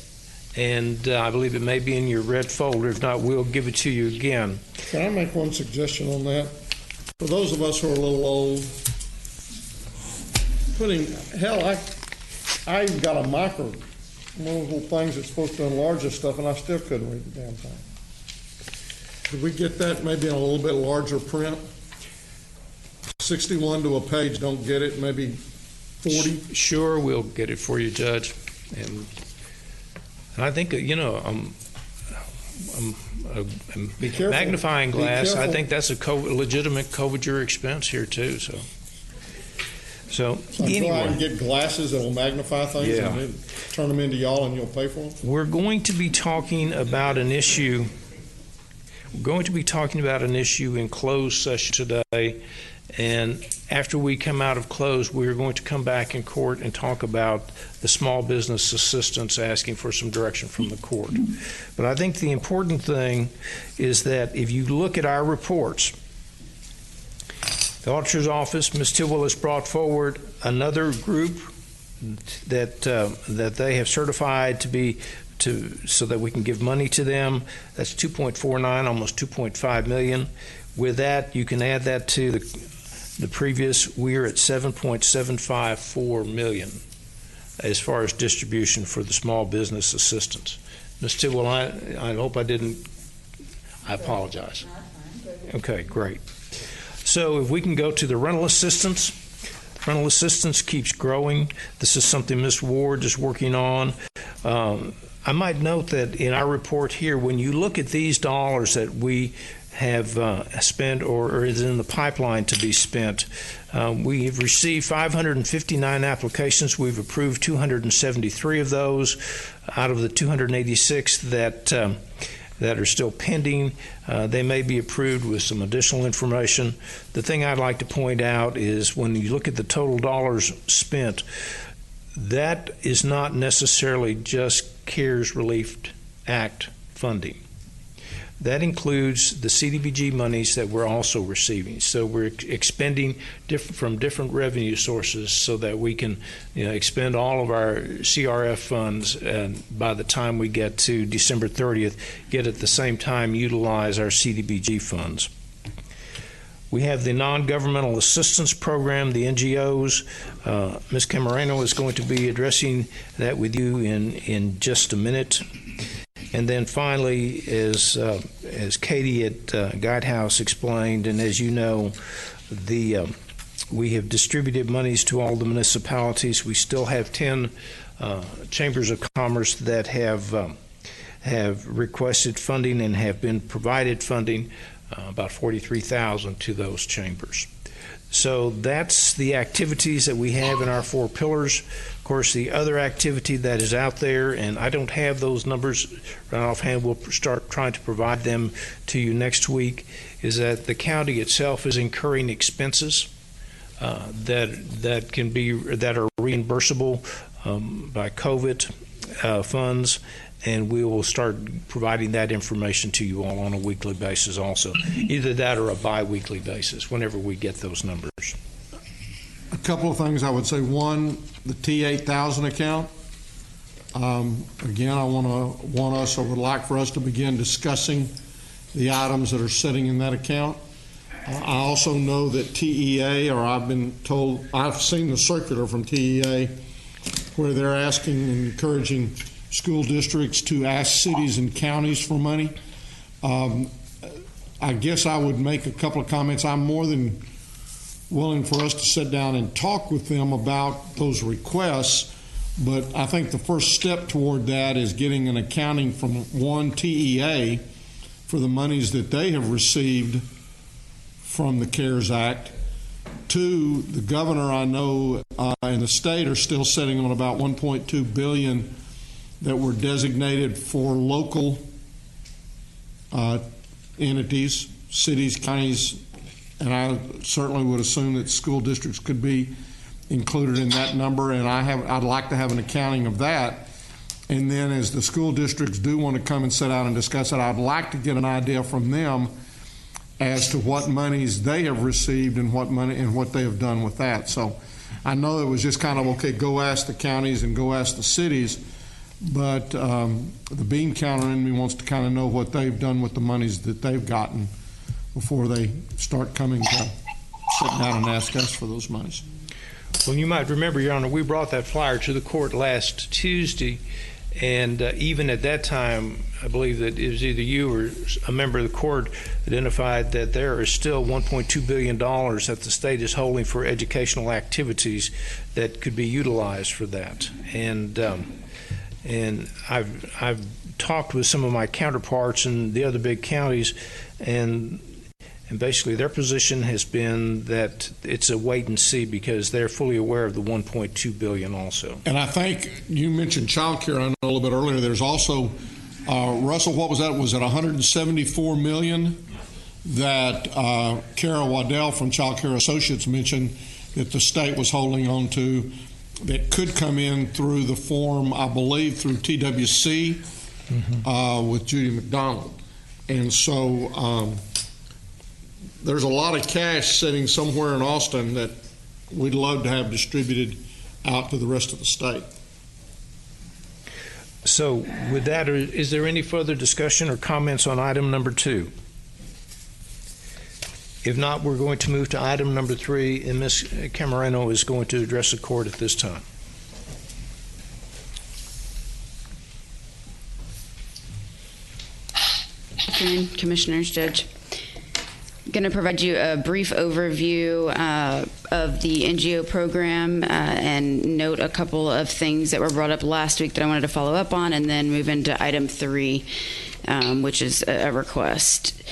and I believe it may be in your red folder. If not, we'll give it to you again. Can I make one suggestion on that? For those of us who are a little old, I got a micro, one of those little things that's supposed to enlarge this stuff, and I still couldn't read the damn thing. Could we get that maybe in a little bit larger print? 61 to a page, don't get it, maybe 40? Sure, we'll get it for you, Judge. And I think, a magnifying glass, I think that's a legitimate COVID expense here, too. So anyway, I can get glasses that will magnify things and then turn them into y'all and you'll pay for them? We're going to be talking about an issue. We're going to be talking about an issue in closed session today, and after we come out of closed, we're going to come back in court and talk about the small business assistance asking for some direction from the court. But I think the important thing is that if you look at our reports, the auditor's office, Ms. Tidwell has brought forward another group that they have certified so that we can give money to them. That's 2.49, almost 2.5 million. With that, you can add that to the previous. We're at 7.754 million as far as distribution for the small business assistance. Ms. Tidwell, I hope I apologize. Okay, great. So if we can go to the rental assistance. Rental assistance keeps growing. This is something Ms. Ward is working on. I might note that in our report here, when you look at these dollars that we have spent or is in the pipeline to be spent, we have received 559 applications. We've approved 273 of those out of the 286 that are still pending. They may be approved with some additional information. The thing I'd like to point out is when you look at the total dollars spent, that is not necessarily just CARES Relief Act funding. That includes the CDBG monies that we're also receiving. So we're expending from different revenue sources so that we can expend all of our CRF funds, and by the time we get to December 30th, get at the same time utilize our CDBG funds. We have the non-governmental assistance program, the NGOs. Ms. Camareno is going to be addressing that with you in just a minute. And then finally, as Katie at Guidehouse explained, and as you know, we have distributed monies to all the municipalities. We still have 10 chambers of commerce that have requested funding and have been provided funding, about $43,000 to those chambers. So that's the activities that we have in our 4 pillars. Of course, the other activity that is out there, and I don't have those numbers right offhand, we'll start trying to provide them to you next week, is that the county itself is incurring expenses that are reimbursable by COVID funds, and we will start providing that information to you all on a weekly basis also. Either that or a bi-weekly basis whenever we get those numbers. A couple of things I would say. One, the T8000 account. Again, I would like for us to begin discussing the items that are sitting in that account. I also know that TEA, or I've been told, I've seen the circular from TEA where they're asking and encouraging school districts to ask cities and counties for money. I guess I would make a couple of comments. I'm more than willing for us to sit down and talk with them about those requests, but I think the first step toward that is getting an accounting from one, TEA, for the monies that they have received from the CARES Act. Two, the governor, I know, and the state are still sitting on about $1.2 billion that were designated for local entities, cities, counties, and I certainly would assume that school districts could be included in that number, and I'd like to have an accounting of that. And then as the school districts do want to come and sit down and discuss it, I'd like to get an idea from them as to what monies they have received and what money and what they have done with that. So I know it was just kind of, okay, go ask the counties and go ask the cities, but the bean counter in me wants to kind of know what they've done with the monies that they've gotten before they start coming to sit down and ask us for those monies. Well, you might remember, Your Honor, we brought that flyer to the court last Tuesday, and even at that time, I believe that it was either you or a member of the court identified that there is still $1.2 billion that the state is holding for educational activities that could be utilized for that. And I've talked with some of my counterparts in the other big counties, and basically their position has been that it's a wait and see because they're fully aware of the $1.2 billion also. And I think you mentioned child care, I know a little bit earlier. There's also, Russell, what was that? Was it $174 million that Kara Waddell from Child Care Associates mentioned that the state was holding on to that could come in through the form, I believe, through TWC with Judy McDonald. And so there's a lot of cash sitting somewhere in Austin that we'd love to have distributed out to the rest of the state. So with that, is there any further discussion or comments on item number 2? If not, we're going to move to item number 3, and Ms. Camareno is going to address the court at this time. Good afternoon, Commissioners, Judge. I'm going to provide you a brief overview of the NGO program and note a couple of things that were brought up last week that I wanted to follow up on, and then move into item 3, which is a request.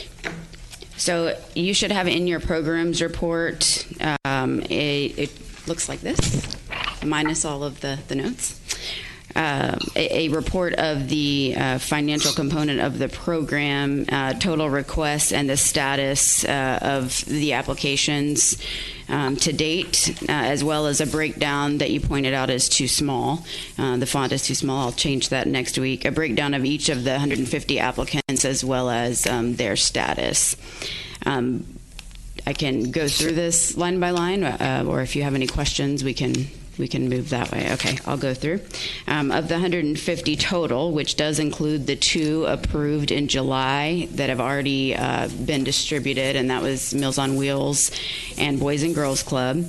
So you should have in your programs report, it looks like this, minus all of the notes. A report of the financial component of the program, total requests, and the status of the applications to date, as well as a breakdown that you pointed out is too small. The font is too small. I'll change that next week. A breakdown of each of the 150 applicants as well as their status. I can go through this line by line, or if you have any questions, we can move that way. Okay, I'll go through. Of the 150 total, which does include the 2 approved in July that have already been distributed, and that was Meals on Wheels and Boys and Girls Club.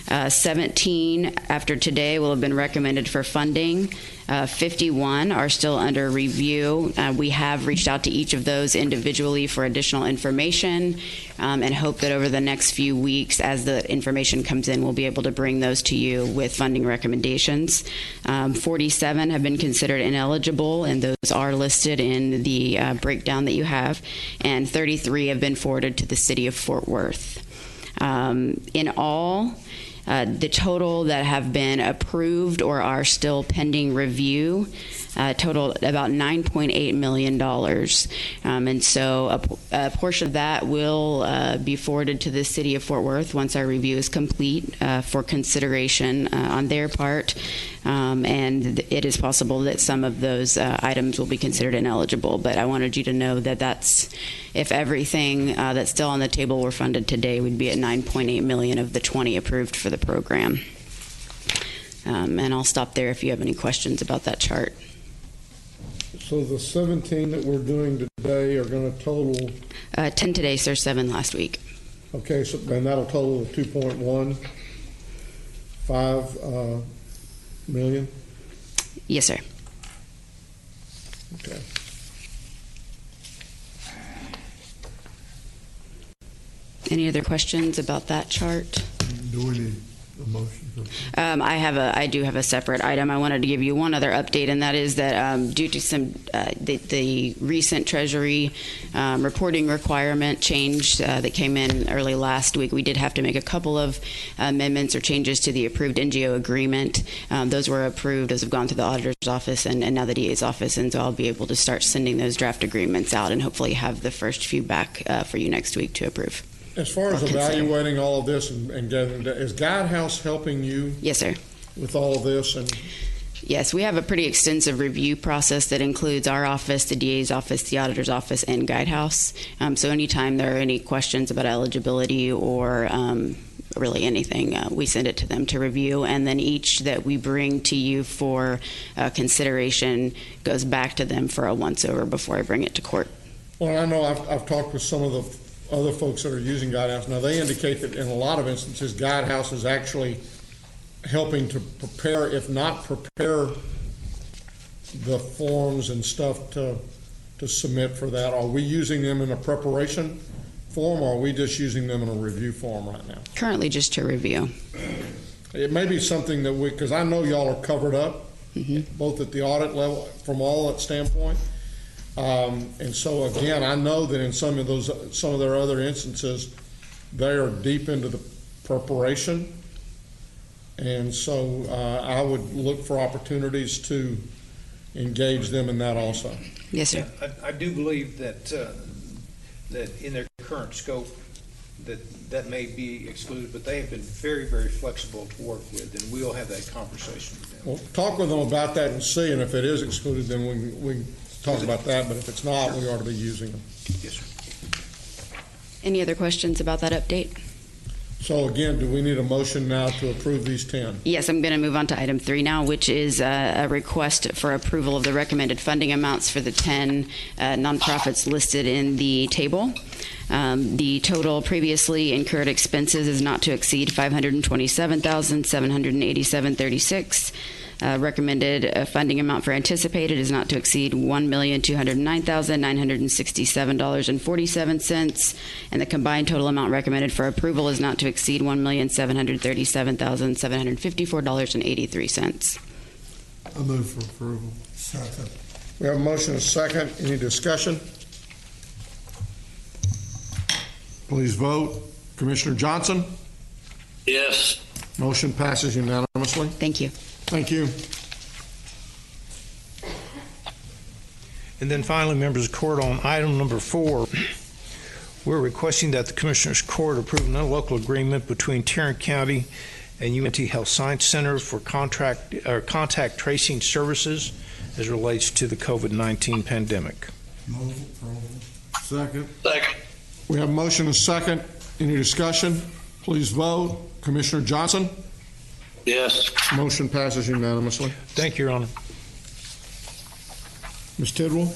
17 after today will have been recommended for funding. 51 are still under review. We have reached out to each of those individually for additional information and hope that over the next few weeks, as the information comes in, we'll be able to bring those to you with funding recommendations. 47 have been considered ineligible, and those are listed in the breakdown that you have, and 33 have been forwarded to the city of Fort Worth. In all, the total that have been approved or are still pending review totaled about $9.8 million. And so a portion of that will be forwarded to the City of Fort Worth once our review is complete for consideration on their part. And it is possible that some of those items will be considered ineligible. But I wanted you to know that if everything that's still on the table were funded today, we'd be at $9.8 million of the 20 approved for the program. And I'll stop there if you have any questions about that chart. So the 17 that we're doing today are going to total? 10 today, sir, 7 last week. Okay, so and that'll total 2.15 million? Yes, sir. Okay. Any other questions about that chart? Do we need a motion? I do have a separate item. I wanted to give you one other update, and that is that due to some the recent Treasury reporting requirement change that came in early last week, we did have to make a couple of amendments or changes to the approved NGO agreement. Those were approved. Those have gone to the auditor's office and now the DA's office, and so I'll be able to start sending those draft agreements out and hopefully have the first few back for you next week to approve. As far as evaluating all of this and getting, is Guidehouse helping you? Yes, sir. With all of this? And yes, we have a pretty extensive review process that includes our office, the DA's office, the auditor's office, and Guidehouse. So anytime there are any questions about eligibility or really anything, we send it to them to review, and then each that we bring to you for consideration goes back to them for a once-over before I bring it to court. Well, I know I've talked with some of the other folks that are using Guidehouse. Now, they indicate that in a lot of instances, Guidehouse is actually helping to prepare, if not prepare the forms and stuff to submit for that. Are we using them in a preparation form, or are we just using them in a review form right now? Currently just to review. It may be something that because I know y'all are covered up, both at the audit level, from all that standpoint. And so again, I know that in some of their other instances, they are deep into the preparation, and so I would look for opportunities to engage them in that also. Yes, sir. I do believe that that in their current scope that may be excluded, but they have been very, very flexible to work with, and we'll have that conversation with them. Well, talk with them about that and see, and if it is excluded, then we can talk about that, but if it's not, we ought to be using them. Yes, sir. Any other questions about that update? So again, do we need a motion now to approve these 10? Yes, I'm going to move on to item 3 now, which is a request for approval of the recommended funding amounts for the 10 nonprofits listed in the table. The total previously incurred expenses is not to exceed $527,787.36. Recommended funding amount for anticipated is not to exceed $1,209,967.47, and the combined total amount recommended for approval is not to exceed $1,737,754.83. I move for approval. Second. We have a motion and a second. Any discussion? Please vote. Commissioner Johnson? Yes. Motion passes unanimously. Thank you. Thank you. And then finally, members of the court, on item number 4, we're requesting that the Commissioners Court approve an interlocal agreement between Tarrant County and UNT Health Science Center for contact tracing services as relates to the COVID-19 pandemic. Move approval. Second. Second. We have a motion and a second. Any discussion? Please vote. Commissioner Johnson? Yes. Motion passes unanimously. Thank you, Your Honor. Ms. Tidwell?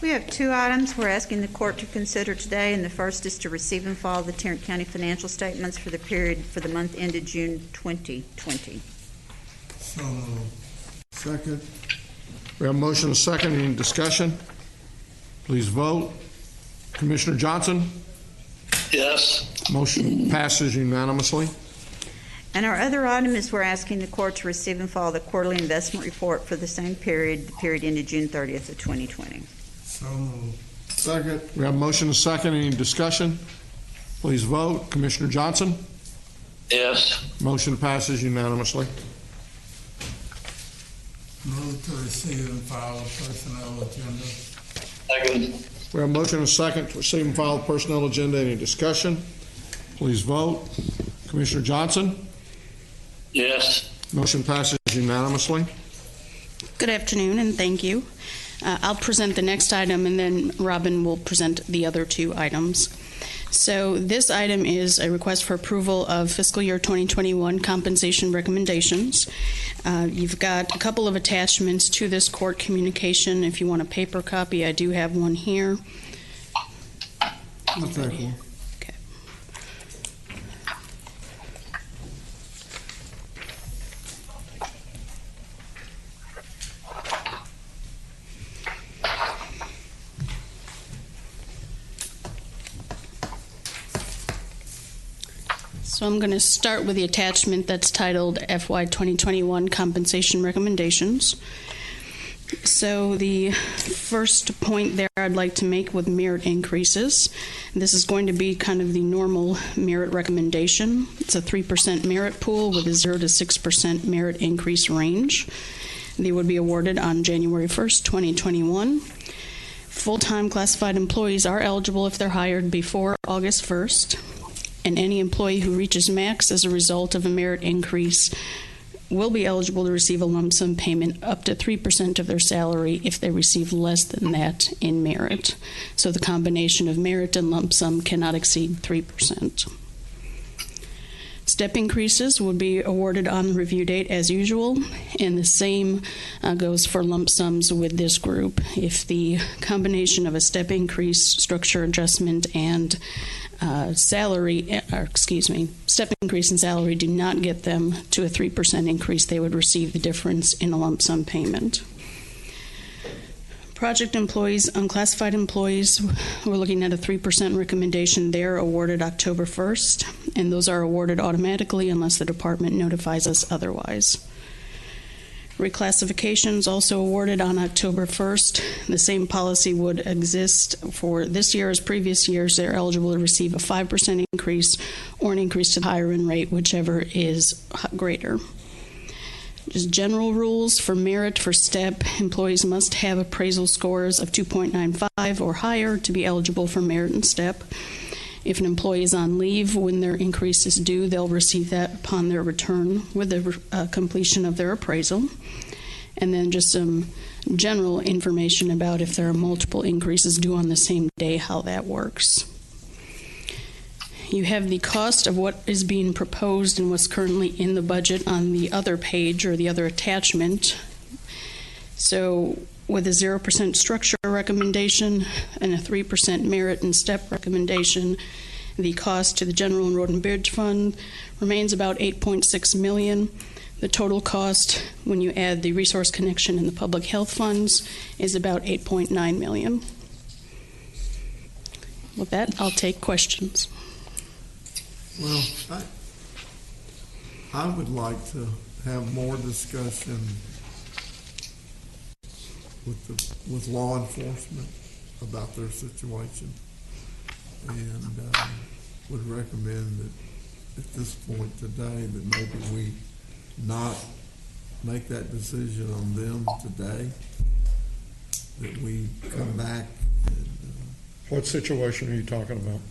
We have 2 items we're asking the court to consider today, and the first is to receive and file the Tarrant County financial statements for the period for the month ended June 2020. So second. We have a motion and a second. Any discussion? Please vote. Commissioner Johnson? Yes. Motion passes unanimously. And our other item is we're asking the court to receive and file the quarterly investment report for the same period, the period ended June 30th of 2020. So moved. Second. We have a motion and a second. Any discussion? Please vote. Commissioner Johnson? Yes. Motion passes unanimously. Move to receive and file a personnel agenda. Second. We have a motion and a second to receive and file the personnel agenda. Any discussion? Please vote. Commissioner Johnson? Yes. Motion passes unanimously. Good afternoon, and thank you. I'll present the next item, and then Robin will present the other two items. So this item is a request for approval of fiscal year 2021 compensation recommendations. You've got a couple of attachments to this court communication. If you want a paper copy, I do have one here. I'll take one. Okay. So I'm going to start with the attachment that's titled FY 2021 Compensation Recommendations. So the first point there I'd like to make with merit increases. This is going to be kind of the normal merit recommendation. It's a 3% merit pool with a 0 to 6% merit increase range. They would be awarded on January 1st, 2021. Full-time classified employees are eligible if they're hired before August 1st. And any employee who reaches max as a result of a merit increase will be eligible to receive a lump sum payment up to 3% of their salary if they receive less than that in merit. So the combination of merit and lump sum cannot exceed 3%. Step increases would be awarded on the review date as usual, and the same goes for lump sums with this group. If the combination of a step increase, structure adjustment, and step increase in salary do not get them to a 3% increase, they would receive the difference in a lump sum payment. Project employees, unclassified employees, we're looking at a 3% recommendation. They're awarded October 1st, and those are awarded automatically unless the department notifies us otherwise. Reclassifications also awarded on October 1st. The same policy would exist for this year as previous years. They're eligible to receive a 5% increase or an increase to the higher end rate, whichever is greater. Just general rules for merit for STEP. Employees must have appraisal scores of 2.95 or higher to be eligible for merit and STEP. If an employee is on leave when their increase is due, they'll receive that upon their return with the completion of their appraisal. And then just some general information about if there are multiple increases due on the same day, how that works. You have the cost of what is being proposed and what's currently in the budget on the other page or the other attachment. So with a 0% structure recommendation and a 3% merit and step recommendation, the cost to the General and Road and Bridge Fund remains about $8.6 million. The total cost, when you add the Resource Connection and the Public Health Funds, is about $8.9 million. With that, I'll take questions. Well, I would like to have more discussion with law enforcement about their situation, and would recommend that at this point today that maybe we not make that decision on them today, that we come back and what situation are you talking about?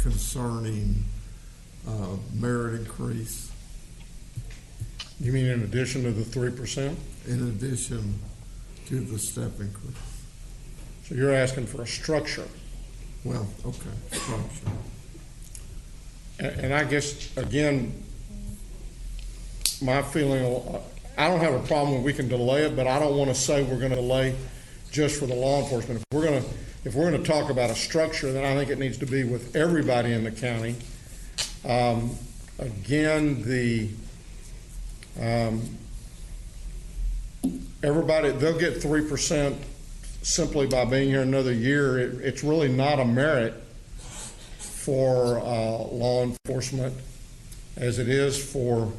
Concerning merit increase. You mean in addition to the 3%? In addition to the step increase. So you're asking for a structure. Well, okay, structure. And I guess, again, my feeling, I don't have a problem if we can delay it, but I don't want to say we're going to delay just for the law enforcement. If we're going to talk about a structure, then I think it needs to be with everybody in the county. Again, everybody, they'll get 3% simply by being here another year. It's really not a merit for law enforcement as it is for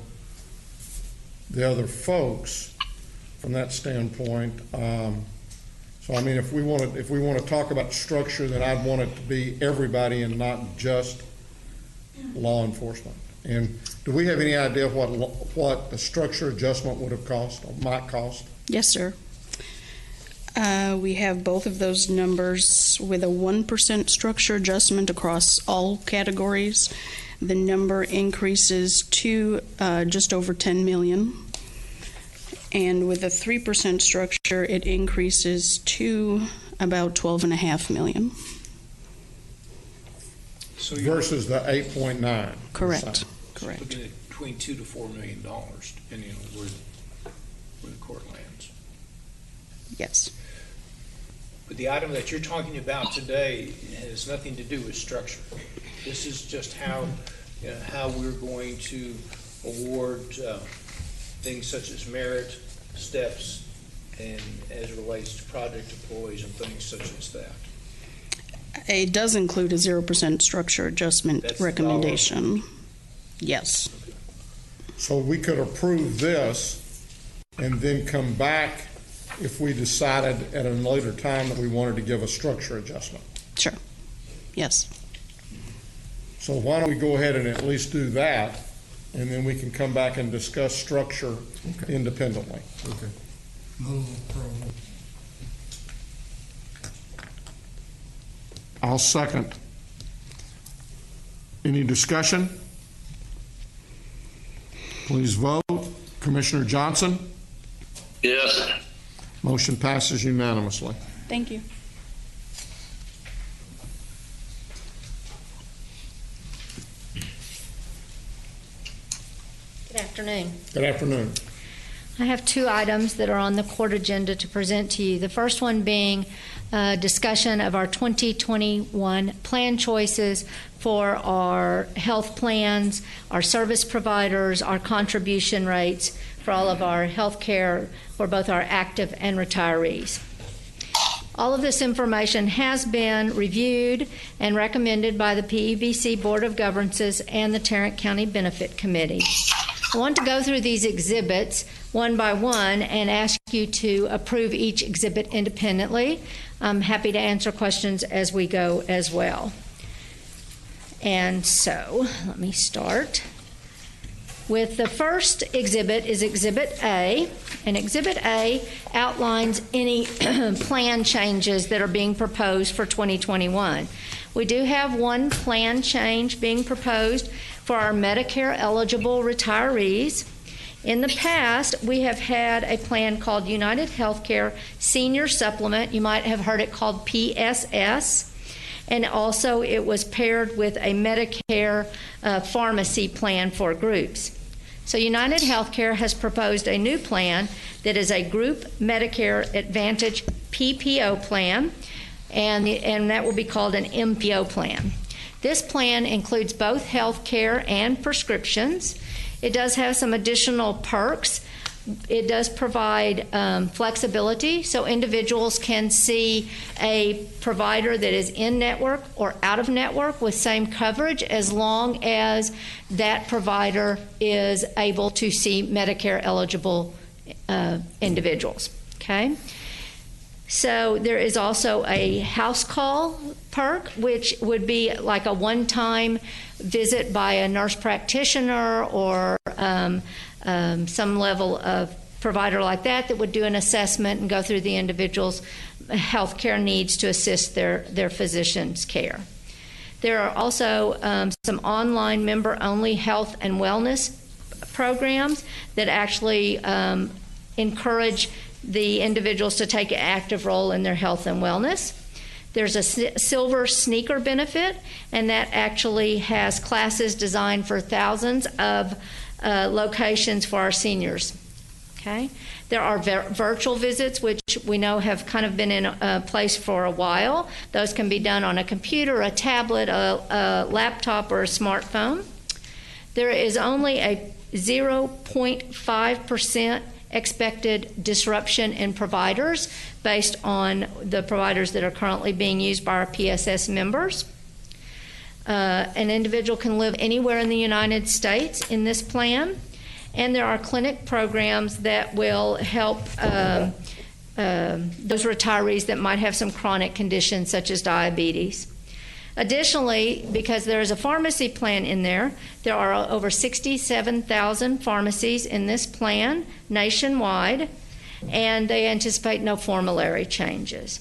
the other folks from that standpoint. So I mean, if we want to talk about structure, then I'd want it to be everybody and not just law enforcement. And do we have any idea what the structure adjustment would have cost or might cost? Yes, sir. We have both of those numbers with a 1% structure adjustment across all categories. The number increases to just over 10 million. And with a 3% structure, it increases to about 12.5 million. So versus the 8.9. Correct. So looking at between $2 to $4 million, depending on where the court lands. Yes. But the item that you're talking about today has nothing to do with structure. This is just how we're going to award things such as merit, steps, and as it relates to project employees and things such as that. It does include a 0% structure adjustment recommendation. Yes. So we could approve this and then come back if we decided at a later time that we wanted to give a structure adjustment. Sure. Yes. So why don't we go ahead and at least do that, and then we can come back and discuss structure independently. Okay. Move approval. I'll second. Any discussion? Please vote. Commissioner Johnson? Yes. Motion passes unanimously. Thank you. Good afternoon. Good afternoon. I have two items that are on the court agenda to present to you. The first one being a discussion of our 2021 plan choices for our health plans, our service providers, our contribution rates for all of our health care for both our active and retirees. All of this information has been reviewed and recommended by the PEBC Board of Governors and the Tarrant County Benefit Committee. I want to go through these exhibits one by one and ask you to approve each exhibit independently. I'm happy to answer questions as we go as well. And so let me start with the first exhibit is Exhibit A, and Exhibit A outlines any plan changes that are being proposed for 2021. We do have one plan change being proposed for our Medicare eligible retirees. In the past, we have had a plan called United Healthcare Senior Supplement. You might have heard it called PSS. And also it was paired with a Medicare pharmacy plan for groups. So United Healthcare has proposed a new plan that is a group Medicare Advantage PPO plan, and that will be called an MPO plan. This plan includes both health care and prescriptions. It does have some additional perks. It does provide flexibility, so individuals can see a provider that is in network or out of network with same coverage as long as that provider is able to see Medicare eligible individuals. Okay? So there is also a house call perk, which would be like a one-time visit by a nurse practitioner or some level of provider like that would do an assessment and go through the individual's health care needs to assist their physician's care. There are also some online member-only health and wellness programs that actually encourage the individuals to take an active role in their health and wellness. There's a silver sneaker benefit, and that actually has classes designed for thousands of locations for our seniors. Okay. There are virtual visits, which we know have kind of been in place for a while. Those can be done on a computer, a tablet, a laptop, or a smartphone. There is only a 0.5% expected disruption in providers based on the providers that are currently being used by our PSS members. An individual can live anywhere in the United States in this plan, and there are clinic programs that will help those retirees that might have some chronic conditions such as diabetes. Additionally, because there is a pharmacy plan in there are over 67,000 pharmacies in this plan nationwide, and they anticipate no formulary changes.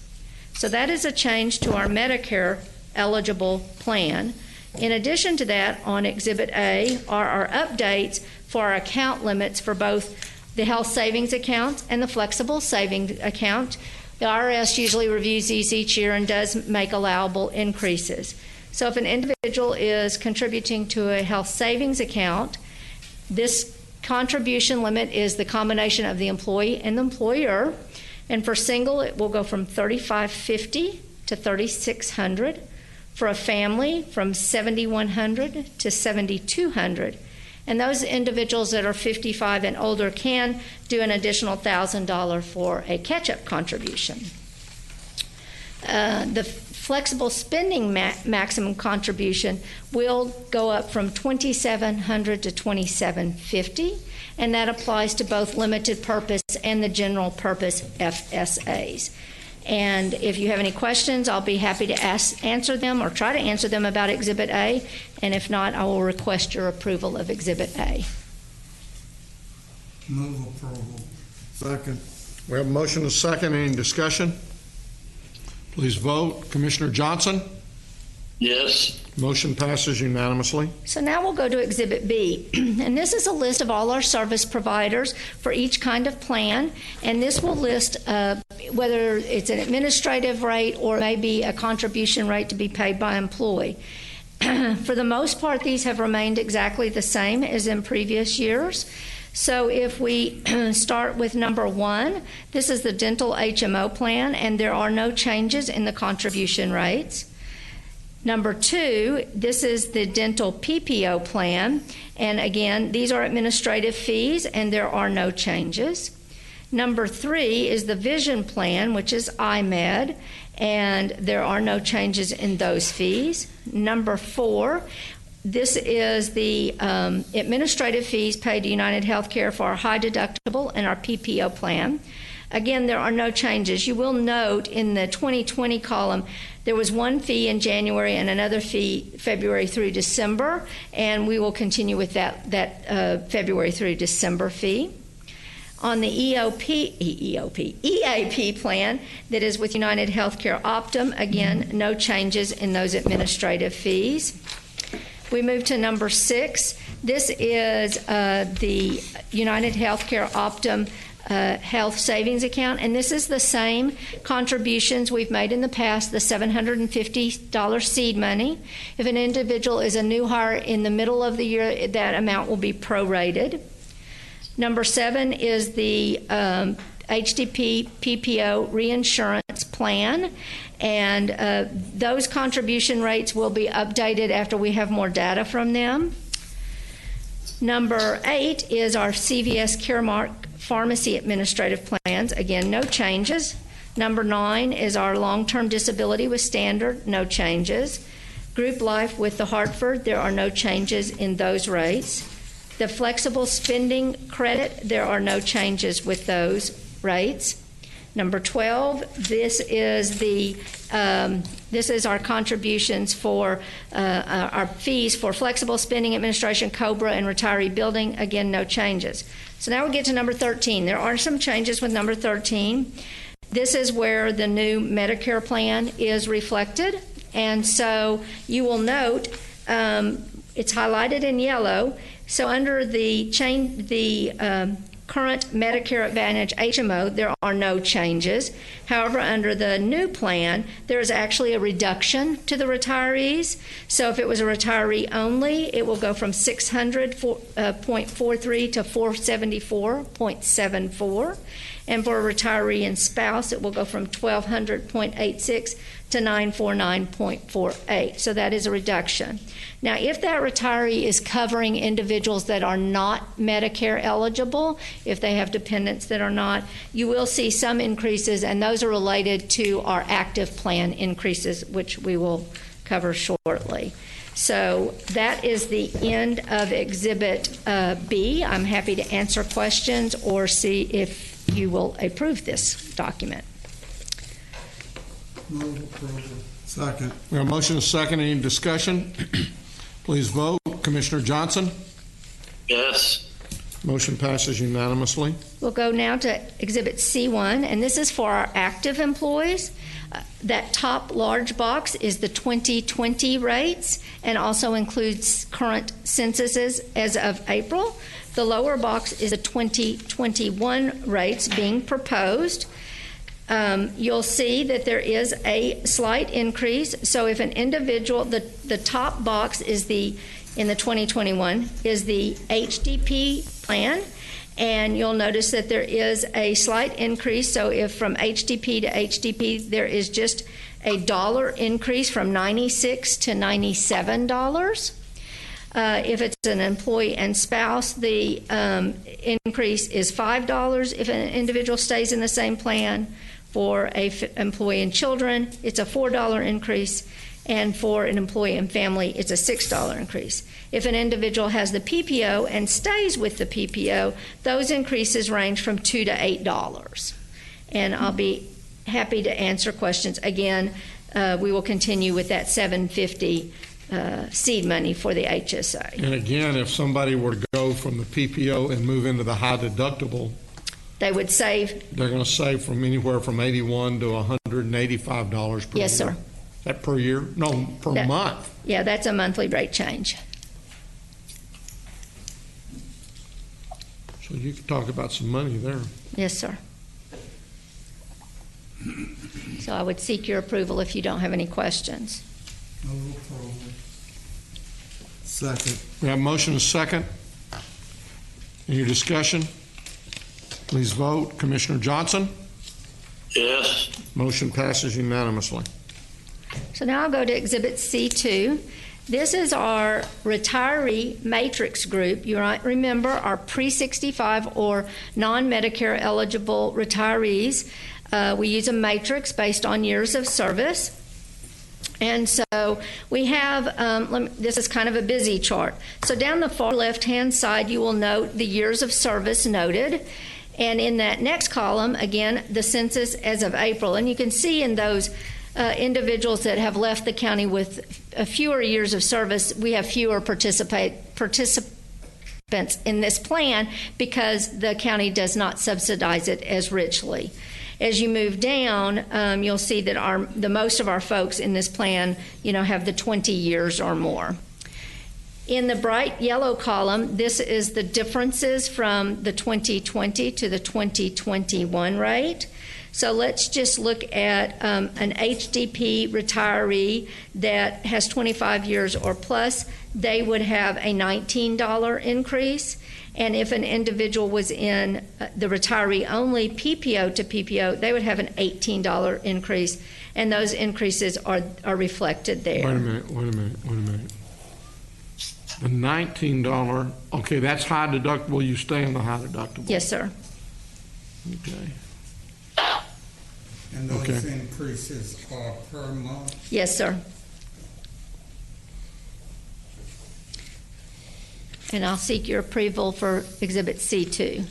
So that is a change to our Medicare eligible plan. In addition to that, on Exhibit A are our updates for our account limits for both the health savings account and the flexible savings account. The IRS usually reviews these each year and does make allowable increases. So if an individual is contributing to a health savings account, this contribution limit is the combination of the employee and the employer. And for single, it will go from $3,550 to $3,600. For a family, from $7,100 to $7,200. And those individuals that are 55 and older can do an additional $1,000 for a catch-up contribution. The flexible spending maximum contribution will go up from $2,700 to $2,750, and that applies to both limited purpose and the general purpose FSAs. And if you have any questions, I'll be happy to answer them or try to answer them about Exhibit A. And if not, I will request your approval of Exhibit A. Move approval. Second. We have a motion and a second. Any discussion? Please vote. Commissioner Johnson? Yes. Motion passes unanimously. So now we'll go to Exhibit B. And this is a list of all our service providers for each kind of plan. And this will list whether it's an administrative rate or maybe a contribution rate to be paid by employee. For the most part, these have remained exactly the same as in previous years. So if we start with number 1, this is the dental HMO plan, and there are no changes in the contribution rates. Number 2, this is the dental PPO plan, and again, these are administrative fees, and there are no changes. Number 3 is the vision plan, which is IMED, and there are no changes in those fees. Number 4, this is the administrative fees paid to United Healthcare for our high deductible and our PPO plan. Again, there are no changes. You will note in the 2020 column, there was one fee in January and another fee February through December, and we will continue with that February through December fee. On the EAP plan that is with United Healthcare Optum, again, no changes in those administrative fees. We move to number 6. This is the United Healthcare Optum health savings account, and this is the same contributions we've made in the past, the $750 seed money. If an individual is a new hire in the middle of the year, that amount will be prorated. Number 7 is the HDP PPO reinsurance plan, and those contribution rates will be updated after we have more data from them. Number 8 is our CVS Caremark pharmacy administrative plans. Again, no changes. Number 9 is our long-term disability with Standard, no changes. Group life with the Hartford, there are no changes in those rates. The flexible spending credit, there are no changes with those rates. Number 12, this is our contributions for our fees for flexible spending administration, COBRA, and retiree building. Again, no changes. So now we get to number 13. There are some changes with number 13. This is where the new Medicare plan is reflected. And so you will note it's highlighted in yellow. So under the current Medicare Advantage HMO, there are no changes. However, under the new plan, there is actually a reduction to the retirees. So if it was a retiree only, it will go from 600.43 to 474.74. And for a retiree and spouse, it will go from 1,200.86 to 949.48. So that is a reduction. Now, if that retiree is covering individuals that are not Medicare eligible, if they have dependents that are not, you will see some increases, and those are related to our active plan increases, which we will cover shortly. So that is the end of Exhibit B. I'm happy to answer questions or see if you will approve this document. Move approval. Second. We have a motion and a second. Any discussion? Please vote. Commissioner Johnson? Yes. Motion passes unanimously. We'll go now to Exhibit C1, and this is for our active employees. That top large box is the 2020 rates and also includes current censuses as of April. The lower box is the 2021 rates being proposed. You'll see that there is a slight increase. So if an individual, the top box is in the 2021 is the HDP plan, and you'll notice that there is a slight increase. So if from HDP to HDP, there is just a $1 increase from $96 to $97. If it's an employee and spouse, the increase is $5 if an individual stays in the same plan. For an employee and children, it's a $4 increase, and for an employee and family, it's a $6 increase. If an individual has the PPO and stays with the PPO, those increases range from $2 to $8. And I'll be happy to answer questions. Again, we will continue with that $750 seed money for the HSA. And again, if somebody were to go from the PPO and move into the high deductible, they would save. They're going to save from anywhere from $81 to $185 per year. Yes, sir. Is that per year? No, per month. Yeah, that's a monthly rate change. So you could talk about some money there. Yes, sir. So I would seek your approval if you don't have any questions. Move approval. Second. We have a motion and a second. Any discussion? Please vote. Commissioner Johnson? Yes. Motion passes unanimously. So now I'll go to Exhibit C2. This is our retiree matrix group. You might remember our pre-65 or non-Medicare eligible retirees. We use a matrix based on years of service. And so we have, this is kind of a busy chart. So down the far left-hand side, you will note the years of service noted. And in that next column, again, the census as of April. And you can see in those individuals that have left the county with fewer years of service, we have fewer participants in this plan because the county does not subsidize it as richly. As you move down, you'll see that the most of our folks in this plan, have the 20 years or more. In the bright yellow column, this is the differences from the 2020 to the 2021 rate. So let's just look at an HDP retiree that has 25 years or plus. They would have a $19 increase. And if an individual was in the retiree-only PPO to PPO, they would have an $18 increase. And those increases are reflected there. Wait a minute. The $19, okay, that's high deductible. You stay in the high deductible. Yes, sir. Okay. And those increases are per month? Yes, sir. And I'll seek your approval for Exhibit C2.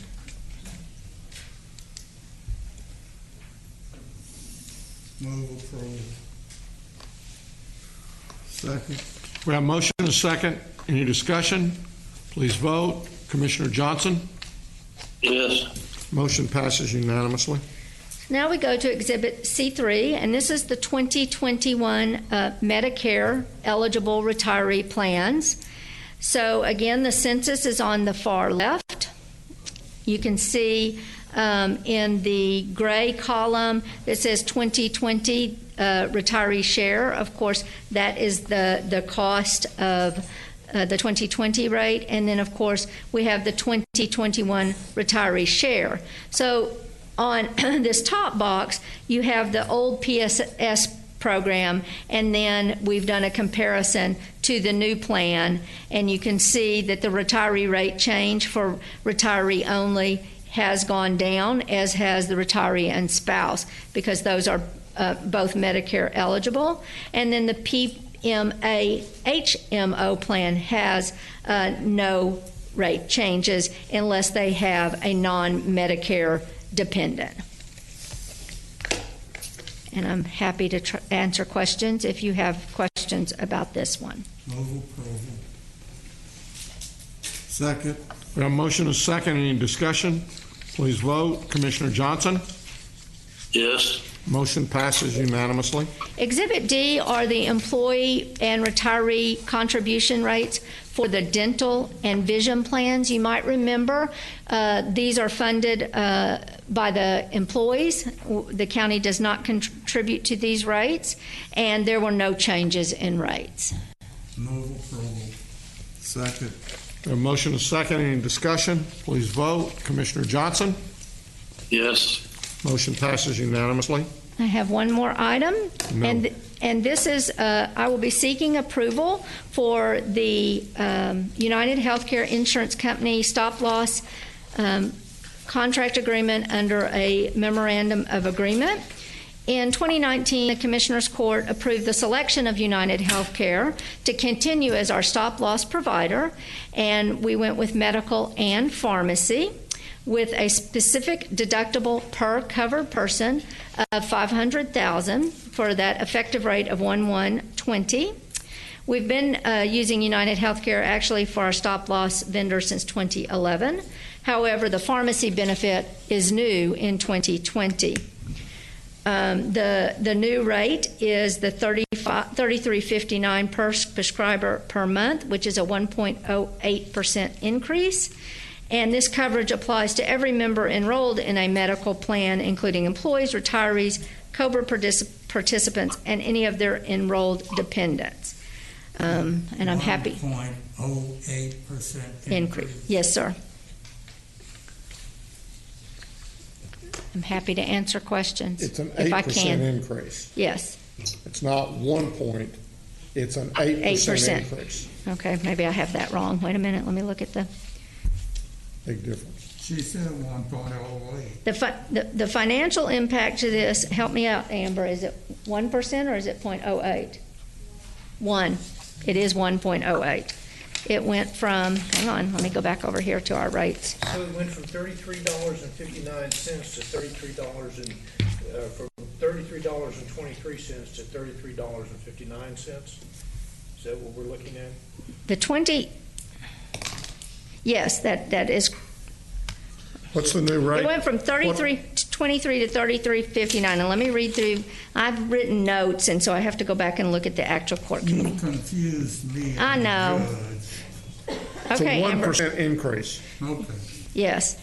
Move approval. Second. We have a motion and a second. Any discussion? Please vote. Commissioner Johnson? Yes. Motion passes unanimously. Now we go to Exhibit C3, and this is the 2021 Medicare eligible retiree plans. So again, the census is on the far left. You can see in the gray column that says 2020 retiree share. Of course, that is the cost of the 2020 rate, and then of course we have the 2021 retiree share. So on this top box, you have the old PSS program, and then we've done a comparison to the new plan, and you can see that the retiree rate change for retiree only has gone down, as has the retiree and spouse, because those are both Medicare eligible. And then the PMA HMO plan has no rate changes unless they have a non-Medicare dependent. And I'm happy to answer questions if you have questions about this one. Move approval. Second. We have a motion and a second. Any discussion? Please vote. Commissioner Johnson? Yes. Motion passes unanimously. Exhibit D are the employee and retiree contribution rates for the dental and vision plans. You might remember these are funded by the employees. The county does not contribute to these rates, and there were no changes in rates. Move approval. Second. A motion and a second. Any discussion? Please vote. Commissioner Johnson? Yes. Motion passes unanimously. I have one more item, No. and this is I will be seeking approval for the United Healthcare Insurance Company stop-loss contract agreement under a memorandum of agreement. In 2019, the Commissioners Court approved the selection of United Healthcare to continue as our stop-loss provider, and we went with medical and pharmacy, with a specific deductible per covered person of $500,000 for that effective rate of 1/1/20. We've been using United Healthcare actually for our stop-loss vendor since 2011. However, the pharmacy benefit is new in 2020. The new rate is the $33.59 per prescriber per month, which is a 1.08% increase. And this coverage applies to every member enrolled in a medical plan, including employees, retirees, COBRA participants, and any of their enrolled dependents. And I'm happy. 1.08% increase. Yes, sir. I'm happy to answer questions. It's an if I 8% can. increase. Yes. It's not 1 point. It's an 8% increase. Okay, maybe I have that wrong. Wait a minute. Let me look at the. Big difference. She said 1.08. The financial impact to this, help me out, Amber, is it 1% or is it 0.08? 1. It is 1.08. It went from, hang on, let me go back over here to our rates. So it went from $33.59 to from $33.23 to $33.59. Is that what we're looking at? The 20. Yes, that is. What's the new rate? It went from 23 to 33.59. And let me read through. I've written notes, and so I have to go back and look at the actual court committee. You confused me. I know. It's Okay, a 1% Amber. increase. Okay. Yes.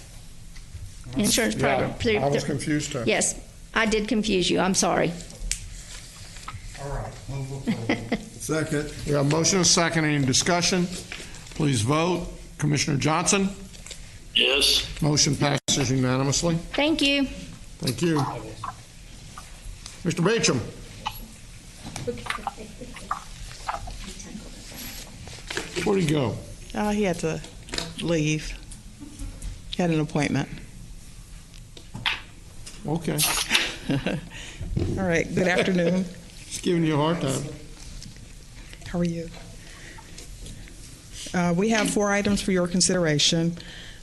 Insurance program. I was confused too. Yes, I did confuse you. I'm sorry. All right. Move approval. Second. We have a motion and a second. Any discussion? Please vote. Commissioner Johnson? Yes. Motion passes unanimously. Thank you. Thank you. Mr. Beecham? Where'd he go? He had to leave. He had an appointment. Okay. All right. Good afternoon. Just giving you a hard time. How are you? We have 4 items for your consideration.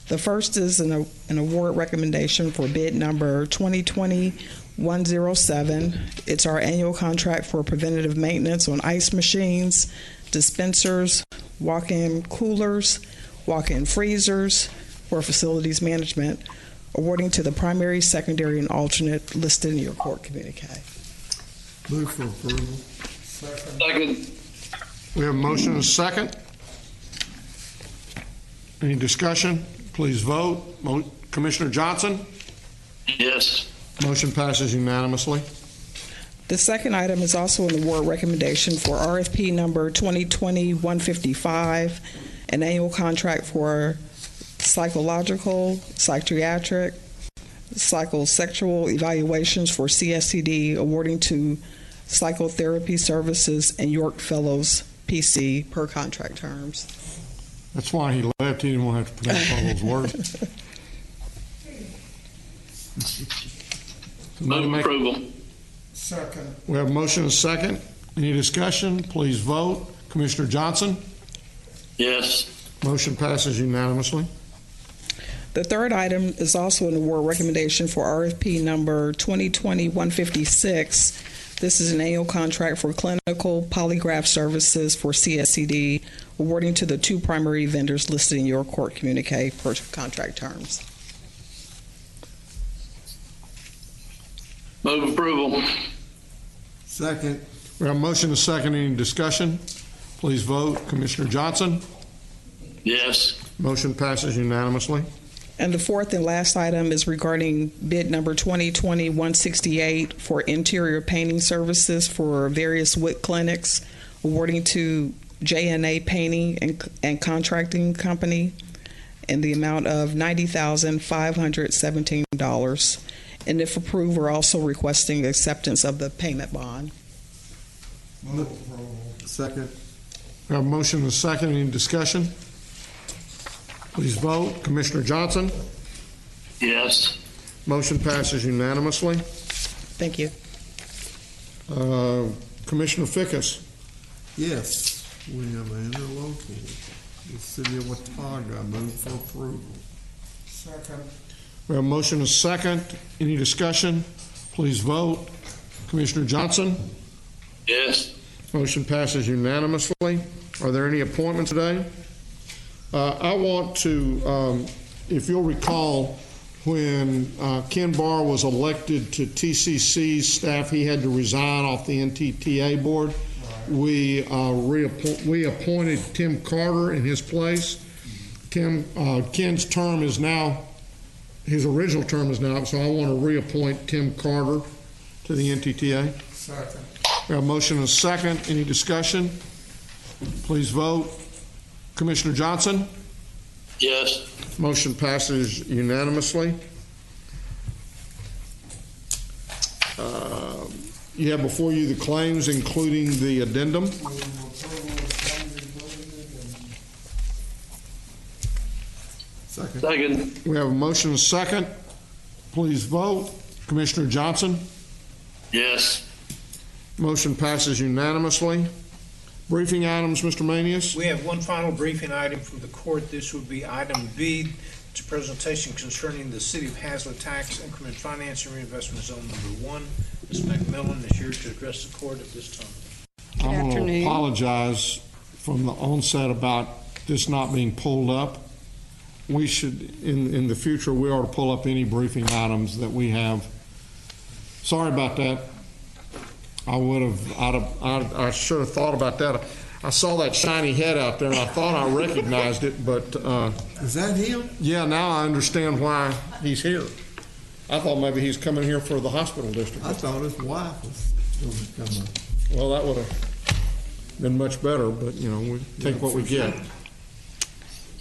The first is an award recommendation for bid number 2020-107. It's our annual contract for preventative maintenance on ice machines, dispensers, walk-in coolers, walk-in freezers for facilities management, awarding to the primary, secondary, and alternate listed in your court communique. Move for approval. Second. We have a motion and a second. Any discussion? Please vote. Commissioner Johnson? Yes. Motion passes unanimously. The second item is also an award recommendation for RFP number 2020-155, an annual contract for psychological, psychiatric, psychosexual evaluations for CSCD, awarding to Psychotherapy Services and York Fellows PC per contract terms. That's why he left. He didn't want to have to pronounce all those words. Move approval. Second. We have a motion and a second. Any discussion? Please vote. Commissioner Johnson? Yes. Motion passes unanimously. The third item is also an award recommendation for RFP number 2020-156. This is an annual contract for clinical polygraph services for CSCD, awarding to the two primary vendors listed in your court communique per contract terms. Move approval. Second. We have a motion and a second. Any discussion? Please vote. Commissioner Johnson? Yes. Motion passes unanimously. And the fourth and last item is regarding bid number 2020-168 for interior painting services for various WIC clinics, awarding to JNA Painting and Contracting Company in the amount of $90,517. And if approved, we're also requesting acceptance of the payment bond. Second. We have a motion and a second. Any discussion? Please vote. Commissioner Johnson? Yes. Motion passes unanimously. Thank you. Commissioner Fickus? Yes, we have an interlocal. The city of Watauga, move for approval. Second. We have a motion and a second. Any discussion? Please vote. Commissioner Johnson? Yes. Motion passes unanimously. Are there any appointments today? I want to, if you'll recall, when Ken Barr was elected to TCC's staff, he had to resign off the NTTA board. We appointed Tim Carter in his place. Ken's term is now, his original term is now up, so I want to reappoint Tim Carter to the NTTA. Second. We have a motion and a second. Any discussion? Please vote. Commissioner Johnson? Yes. Motion passes unanimously. You have before you the claims, including the addendum. Second. Second. We have a motion and a second. Please vote. Commissioner Johnson? Yes. Motion passes unanimously. Briefing items, Mr. Manius? We have one final briefing item from the court. This would be item B. It's a presentation concerning the City of Hazlet Tax Increment Financing Reinvestment Zone number 1. Ms. McMillan is here to address the court at this time. I'm going to apologize from the onset about this not being pulled up. We should, in the future, we ought to pull up any briefing items that we have. Sorry about that. I should have thought about that. I saw that shiny head out there, and I thought I recognized it, but... Is that him? Yeah, now I understand why he's here. I thought maybe he's coming here for the hospital district. I thought his wife was going to come up. Well, that would have been much better, but, you know, we take what we get.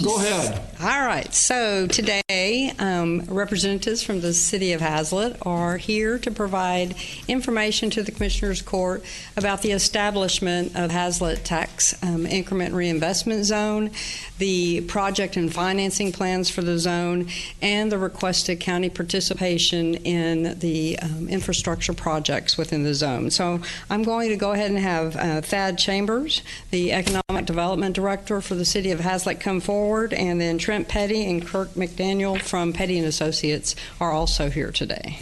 Go ahead. All right. So today, representatives from the City of Hazlet are here to provide information to the Commissioners Court about the establishment of Hazlet Tax Increment Reinvestment Zone, the project and financing plans for the zone, and the requested county participation in the infrastructure projects within the zone. So I'm going to go ahead and have Thad Chambers, the Economic Development Director for the City of Hazlet, come forward. And then Trent Petty and Kirk McDaniel from Petty & Associates are also here today.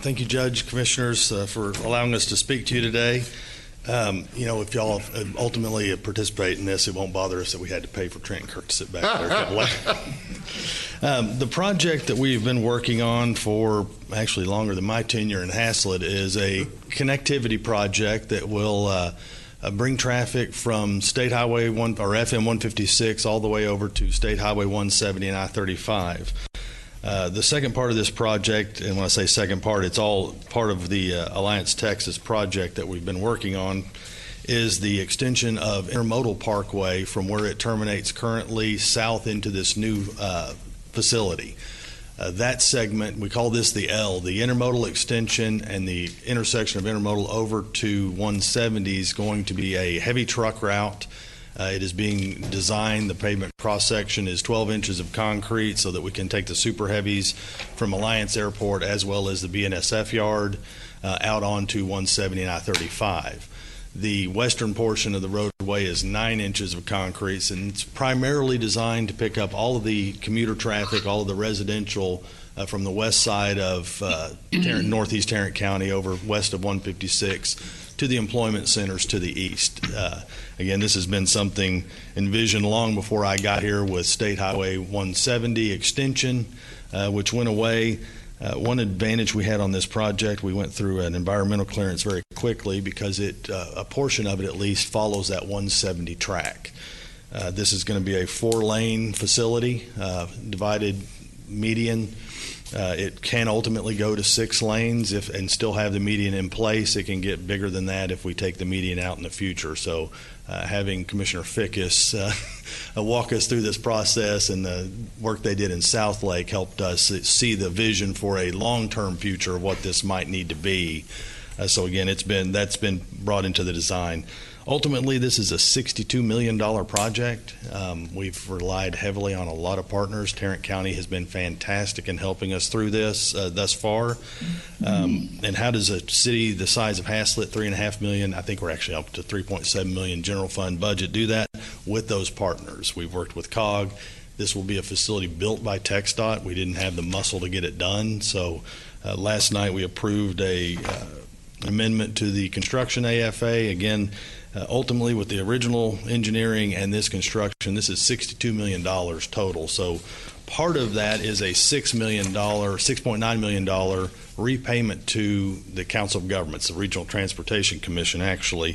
Thank you, Judge, Commissioners, for allowing us to speak to you today. You know, if y'all ultimately participate in this, it won't bother us that we had to pay for Trent and Kirk to sit back there a couple of the project that we've been working on for actually longer than my tenure in Hazlet is a connectivity project that will bring traffic from State Highway 1 or FM 156 all the way over to State Highway 170 and I-35. The second part of this project, and when I say second part, it's all part of the Alliance Texas project that we've been working on, is the extension of Intermodal Parkway from where it terminates currently south into this new facility. That segment, we call this the L, the intermodal extension, and the intersection of intermodal over to 170 is going to be a heavy truck route. It is being designed, the pavement cross-section is 12 inches of concrete so that we can take the super heavies from Alliance Airport as well as the BNSF yard out onto 170 and I-35. The western portion of the roadway is 9 inches of concrete, and it's primarily designed to pick up all of the commuter traffic, all of the residential from the west side of northeast Tarrant County over west of 156 to the employment centers to the east. Again, this has been something envisioned long before I got here with State Highway 170 extension, which went away. One advantage we had on this project, we went through an environmental clearance very quickly because a portion of it at least follows that 170 track. This is going to be a 4-lane facility, divided median. It can ultimately go to 6 lanes and still have the median in place. It can get bigger than that if we take the median out in the future. So having Commissioner Fickus walk us through this process and the work they did in South Lake helped us see the vision for a long-term future of what this might need to be. So again, that's been brought into the design. Ultimately, this is a $62 million project. We've relied heavily on a lot of partners. Tarrant County has been fantastic in helping us through this thus far. And how does a city the size of Haslett, $3.5 million, I think we're actually up to $3.7 million general fund budget, do that with those partners? We've worked with COG. This will be a facility built by TxDOT. We didn't have the muscle to get it done. So last night we approved a amendment to the construction AFA. Again, ultimately, with the original engineering and this construction, this is $62 million total. So part of that is a $6.9 million repayment to the Council of Governments, the Regional Transportation Commission, actually,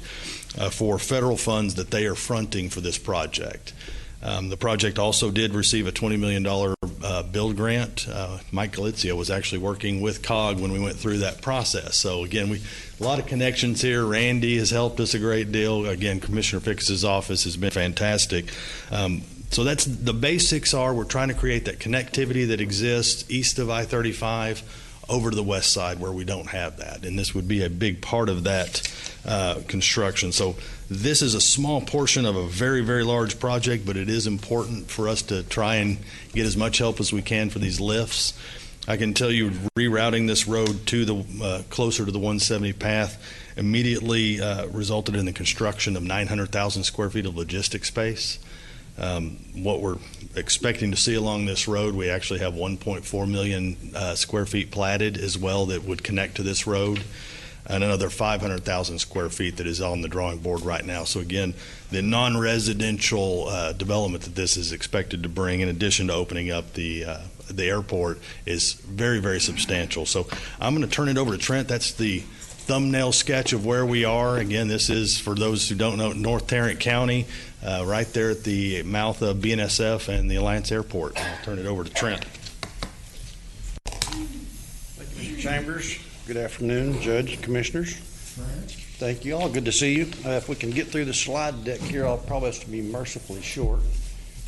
for federal funds that they are fronting for this project. The project also did receive a $20 million build grant. Mike Galizia was actually working with COG when we went through that process. So again, a lot of connections here. Randy has helped us a great deal. Again, Commissioner Fickus's office has been fantastic. So that's the basics. We're trying to create that connectivity that exists east of I-35 over to the west side where we don't have that, and this would be a big part of that construction. So this is a small portion of a very, very large project, but it is important for us to try and get as much help as we can for these lifts. I can tell you rerouting this road to the closer to the 170 path immediately resulted in the construction of 900,000 square feet of logistics space. What we're expecting to see along this road, we actually have 1.4 million square feet platted as well that would connect to this road, and another 500,000 square feet that is on the drawing board right now. So again, the non-residential development that this is expected to bring, in addition to opening up the airport, is very, very substantial. So I'm going to turn it over to Trent. That's the thumbnail sketch of where we are. Again, this is, for those who don't know, North Tarrant County, right there at the mouth of BNSF and the Alliance Airport. I'll turn it over to Trent. Thank you, Mr. Chambers. Good afternoon, Judge, Commissioners. Thank you all. Good to see you. If we can get through the slide deck here, I'll probably have to be mercifully short.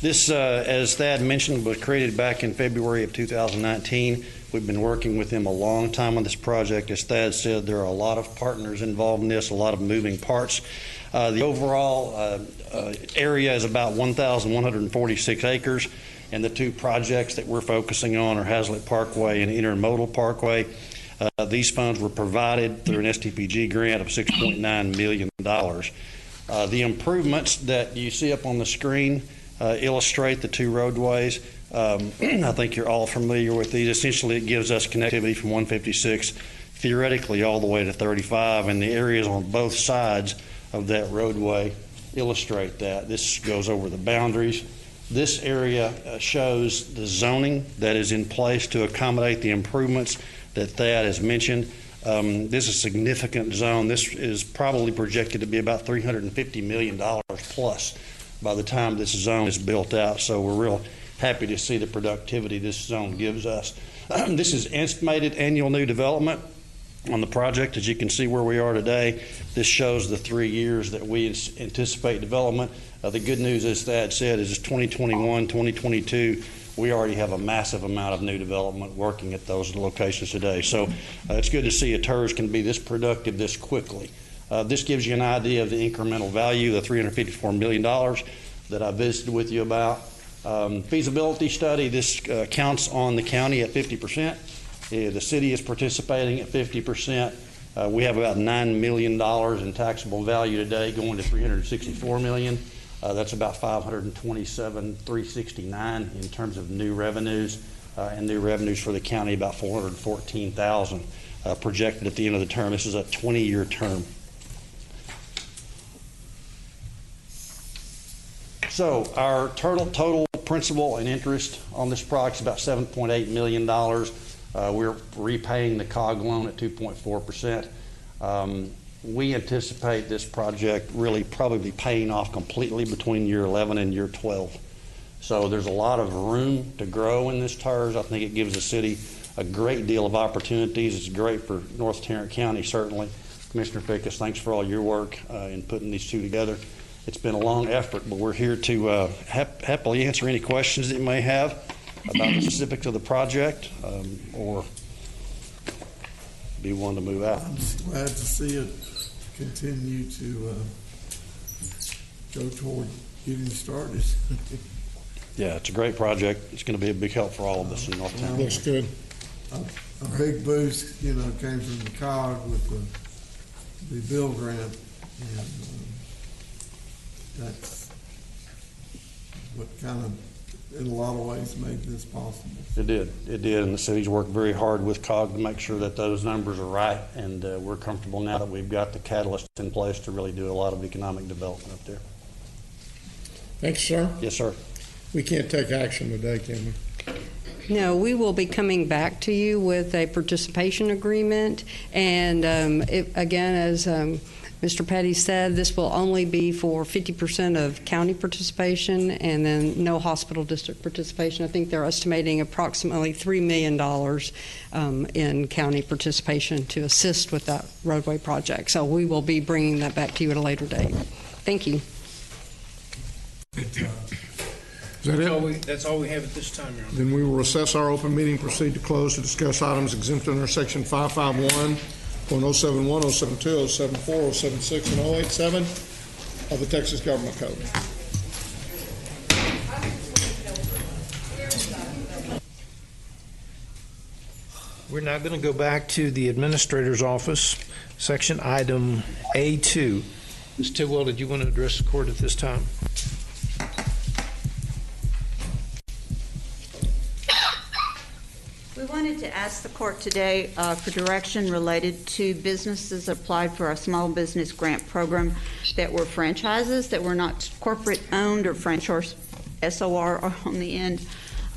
This, as Thad mentioned, was created back in February of 2019. We've been working with them a long time on this project. As Thad said, there are a lot of partners involved in this, a lot of moving parts. The overall area is about 1,146 acres, and the two projects that we're focusing on are Haslett Parkway and Intermodal Parkway. These funds were provided through an STPG grant of $6.9 million. The improvements that you see up on the screen illustrate the two roadways. I think you're all familiar with these. Essentially, it gives us connectivity from 156 theoretically all the way to 35, and the areas on both sides of that roadway illustrate that. This goes over the boundaries. This area shows the zoning that is in place to accommodate the improvements that Thad has mentioned. This is a significant zone. This is probably projected to be about $350 million plus by the time this zone is built out. So we're real happy to see the productivity this zone gives us. This is estimated annual new development on the project. As you can see where we are today, this shows the 3 years that we anticipate development. The good news, as Thad said, is 2021, 2022, we already have a massive amount of new development working at those locations today. So it's good to see a TERS can be this productive this quickly. This gives you an idea of the incremental value, the $354 million that I visited with you about. Feasibility study, this counts on the county at 50%. The city is participating at 50%. We have about $9 million in taxable value today, going to $364 million. That's about $527,369 in terms of new revenues, and new revenues for the county about $414,000 projected at the end of the term. This is a 20-year term. So our total principal and interest on this project is about $7.8 million. We're repaying the COG loan at 2.4%. We anticipate this project really probably paying off completely between year 11 and year 12. So there's a lot of room to grow in this TERS. I think it gives the city a great deal of opportunities. It's great for North Tarrant County, certainly. Commissioner Fickus, thanks for all your work in putting these two together. It's been a long effort, but we're here to happily answer any questions that you may have about the specifics of the project, or be one to move out. I'm just glad to see it continue to go toward getting started. Yeah, it's a great project. It's going to be a big help for all of us in North Tarrant. Looks good. A big boost, came from the COG with the bill grant, and that's what kind of, in a lot of ways, made this possible. It did, and the city's worked very hard with COG to make sure that those numbers are right, and we're comfortable now that we've got the catalyst in place to really do a lot of economic development up there. Thanks, sir. Yes, sir. We can't take action today, can we? No, we will be coming back to you with a participation agreement, and again, as Mr. Petty said, this will only be for 50% of county participation and then no hospital district participation. I think they're estimating approximately $3 million in county participation to assist with that roadway project. So we will be bringing that back to you at a later date. Thank you. Is that it? That's all we have at this time, Your Honor. Then we will recess our open meeting, proceed to close to discuss items exempt under Section 551.071, 072, 074, 076, and 087 of the Texas Government Code. We're now going to go back to the administrator's office, section item A2. Ms. Tidwell, did you want to address the court at this time? We wanted to ask the court today for direction related to businesses that applied for our small business grant program that were franchises, that were not corporate owned or franchise SOR on the end,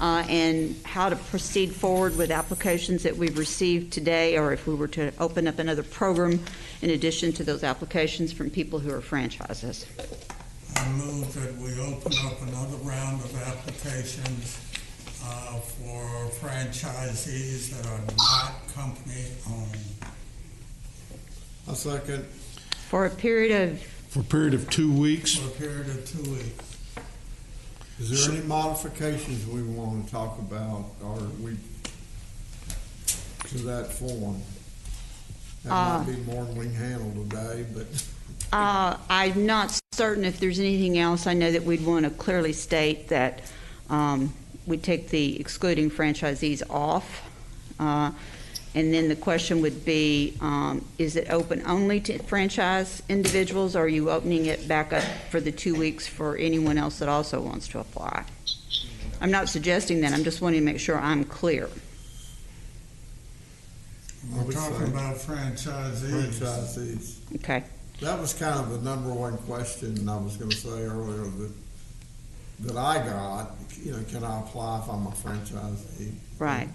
and how to proceed forward with applications that we've received today, or if we were to open up another program in addition to those applications from people who are franchises. I move that we open up another round of applications for franchisees that are not company-owned. A second. For a period of? For a period of 2 weeks. For a period of 2 weeks. Is there any modifications we want to talk about, or to that form? That might be more than we can handle today, but. I'm not certain if there's anything else. I know that we'd want to clearly state that we take the excluding franchisees off. And then the question would be, is it open only to franchise individuals, or are you opening it back up for the 2 weeks for anyone else that also wants to apply? I'm not suggesting that. I'm just wanting to make sure I'm clear. We're talking about franchisees. Okay. That was kind of the number one question I was going to say earlier that I got. Can I apply if I'm a franchisee? Right.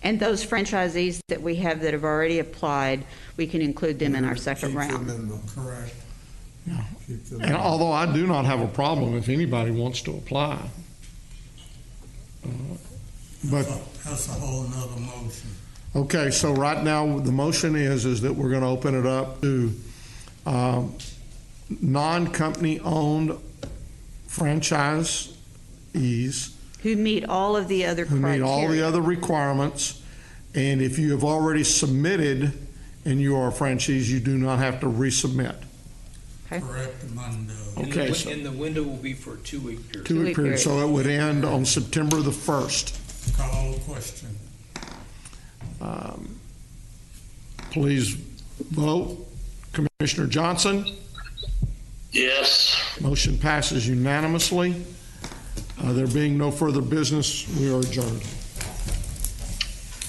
And those franchisees that we have that have already applied, we can include them in our second round. Correct. Yeah. And although I do not have a problem if anybody wants to apply. But that's a whole nother motion. Okay, so right now the motion is that we're going to open it up to non-company owned franchisees who meet all of the other criteria. Who meet all the other requirements, and if you have already submitted and you are a franchisee, you do not have to resubmit. Okay. Correct, Monday. Okay, and the window will be for a 2-week period. 2-week period. So it would end on September the 1st. Call question. Please vote. Commissioner Johnson? Yes. Motion passes unanimously. There being no further business, we are adjourned.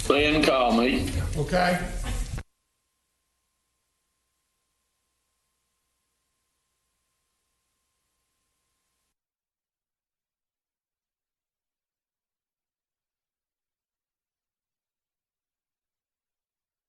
Then call me. Okay.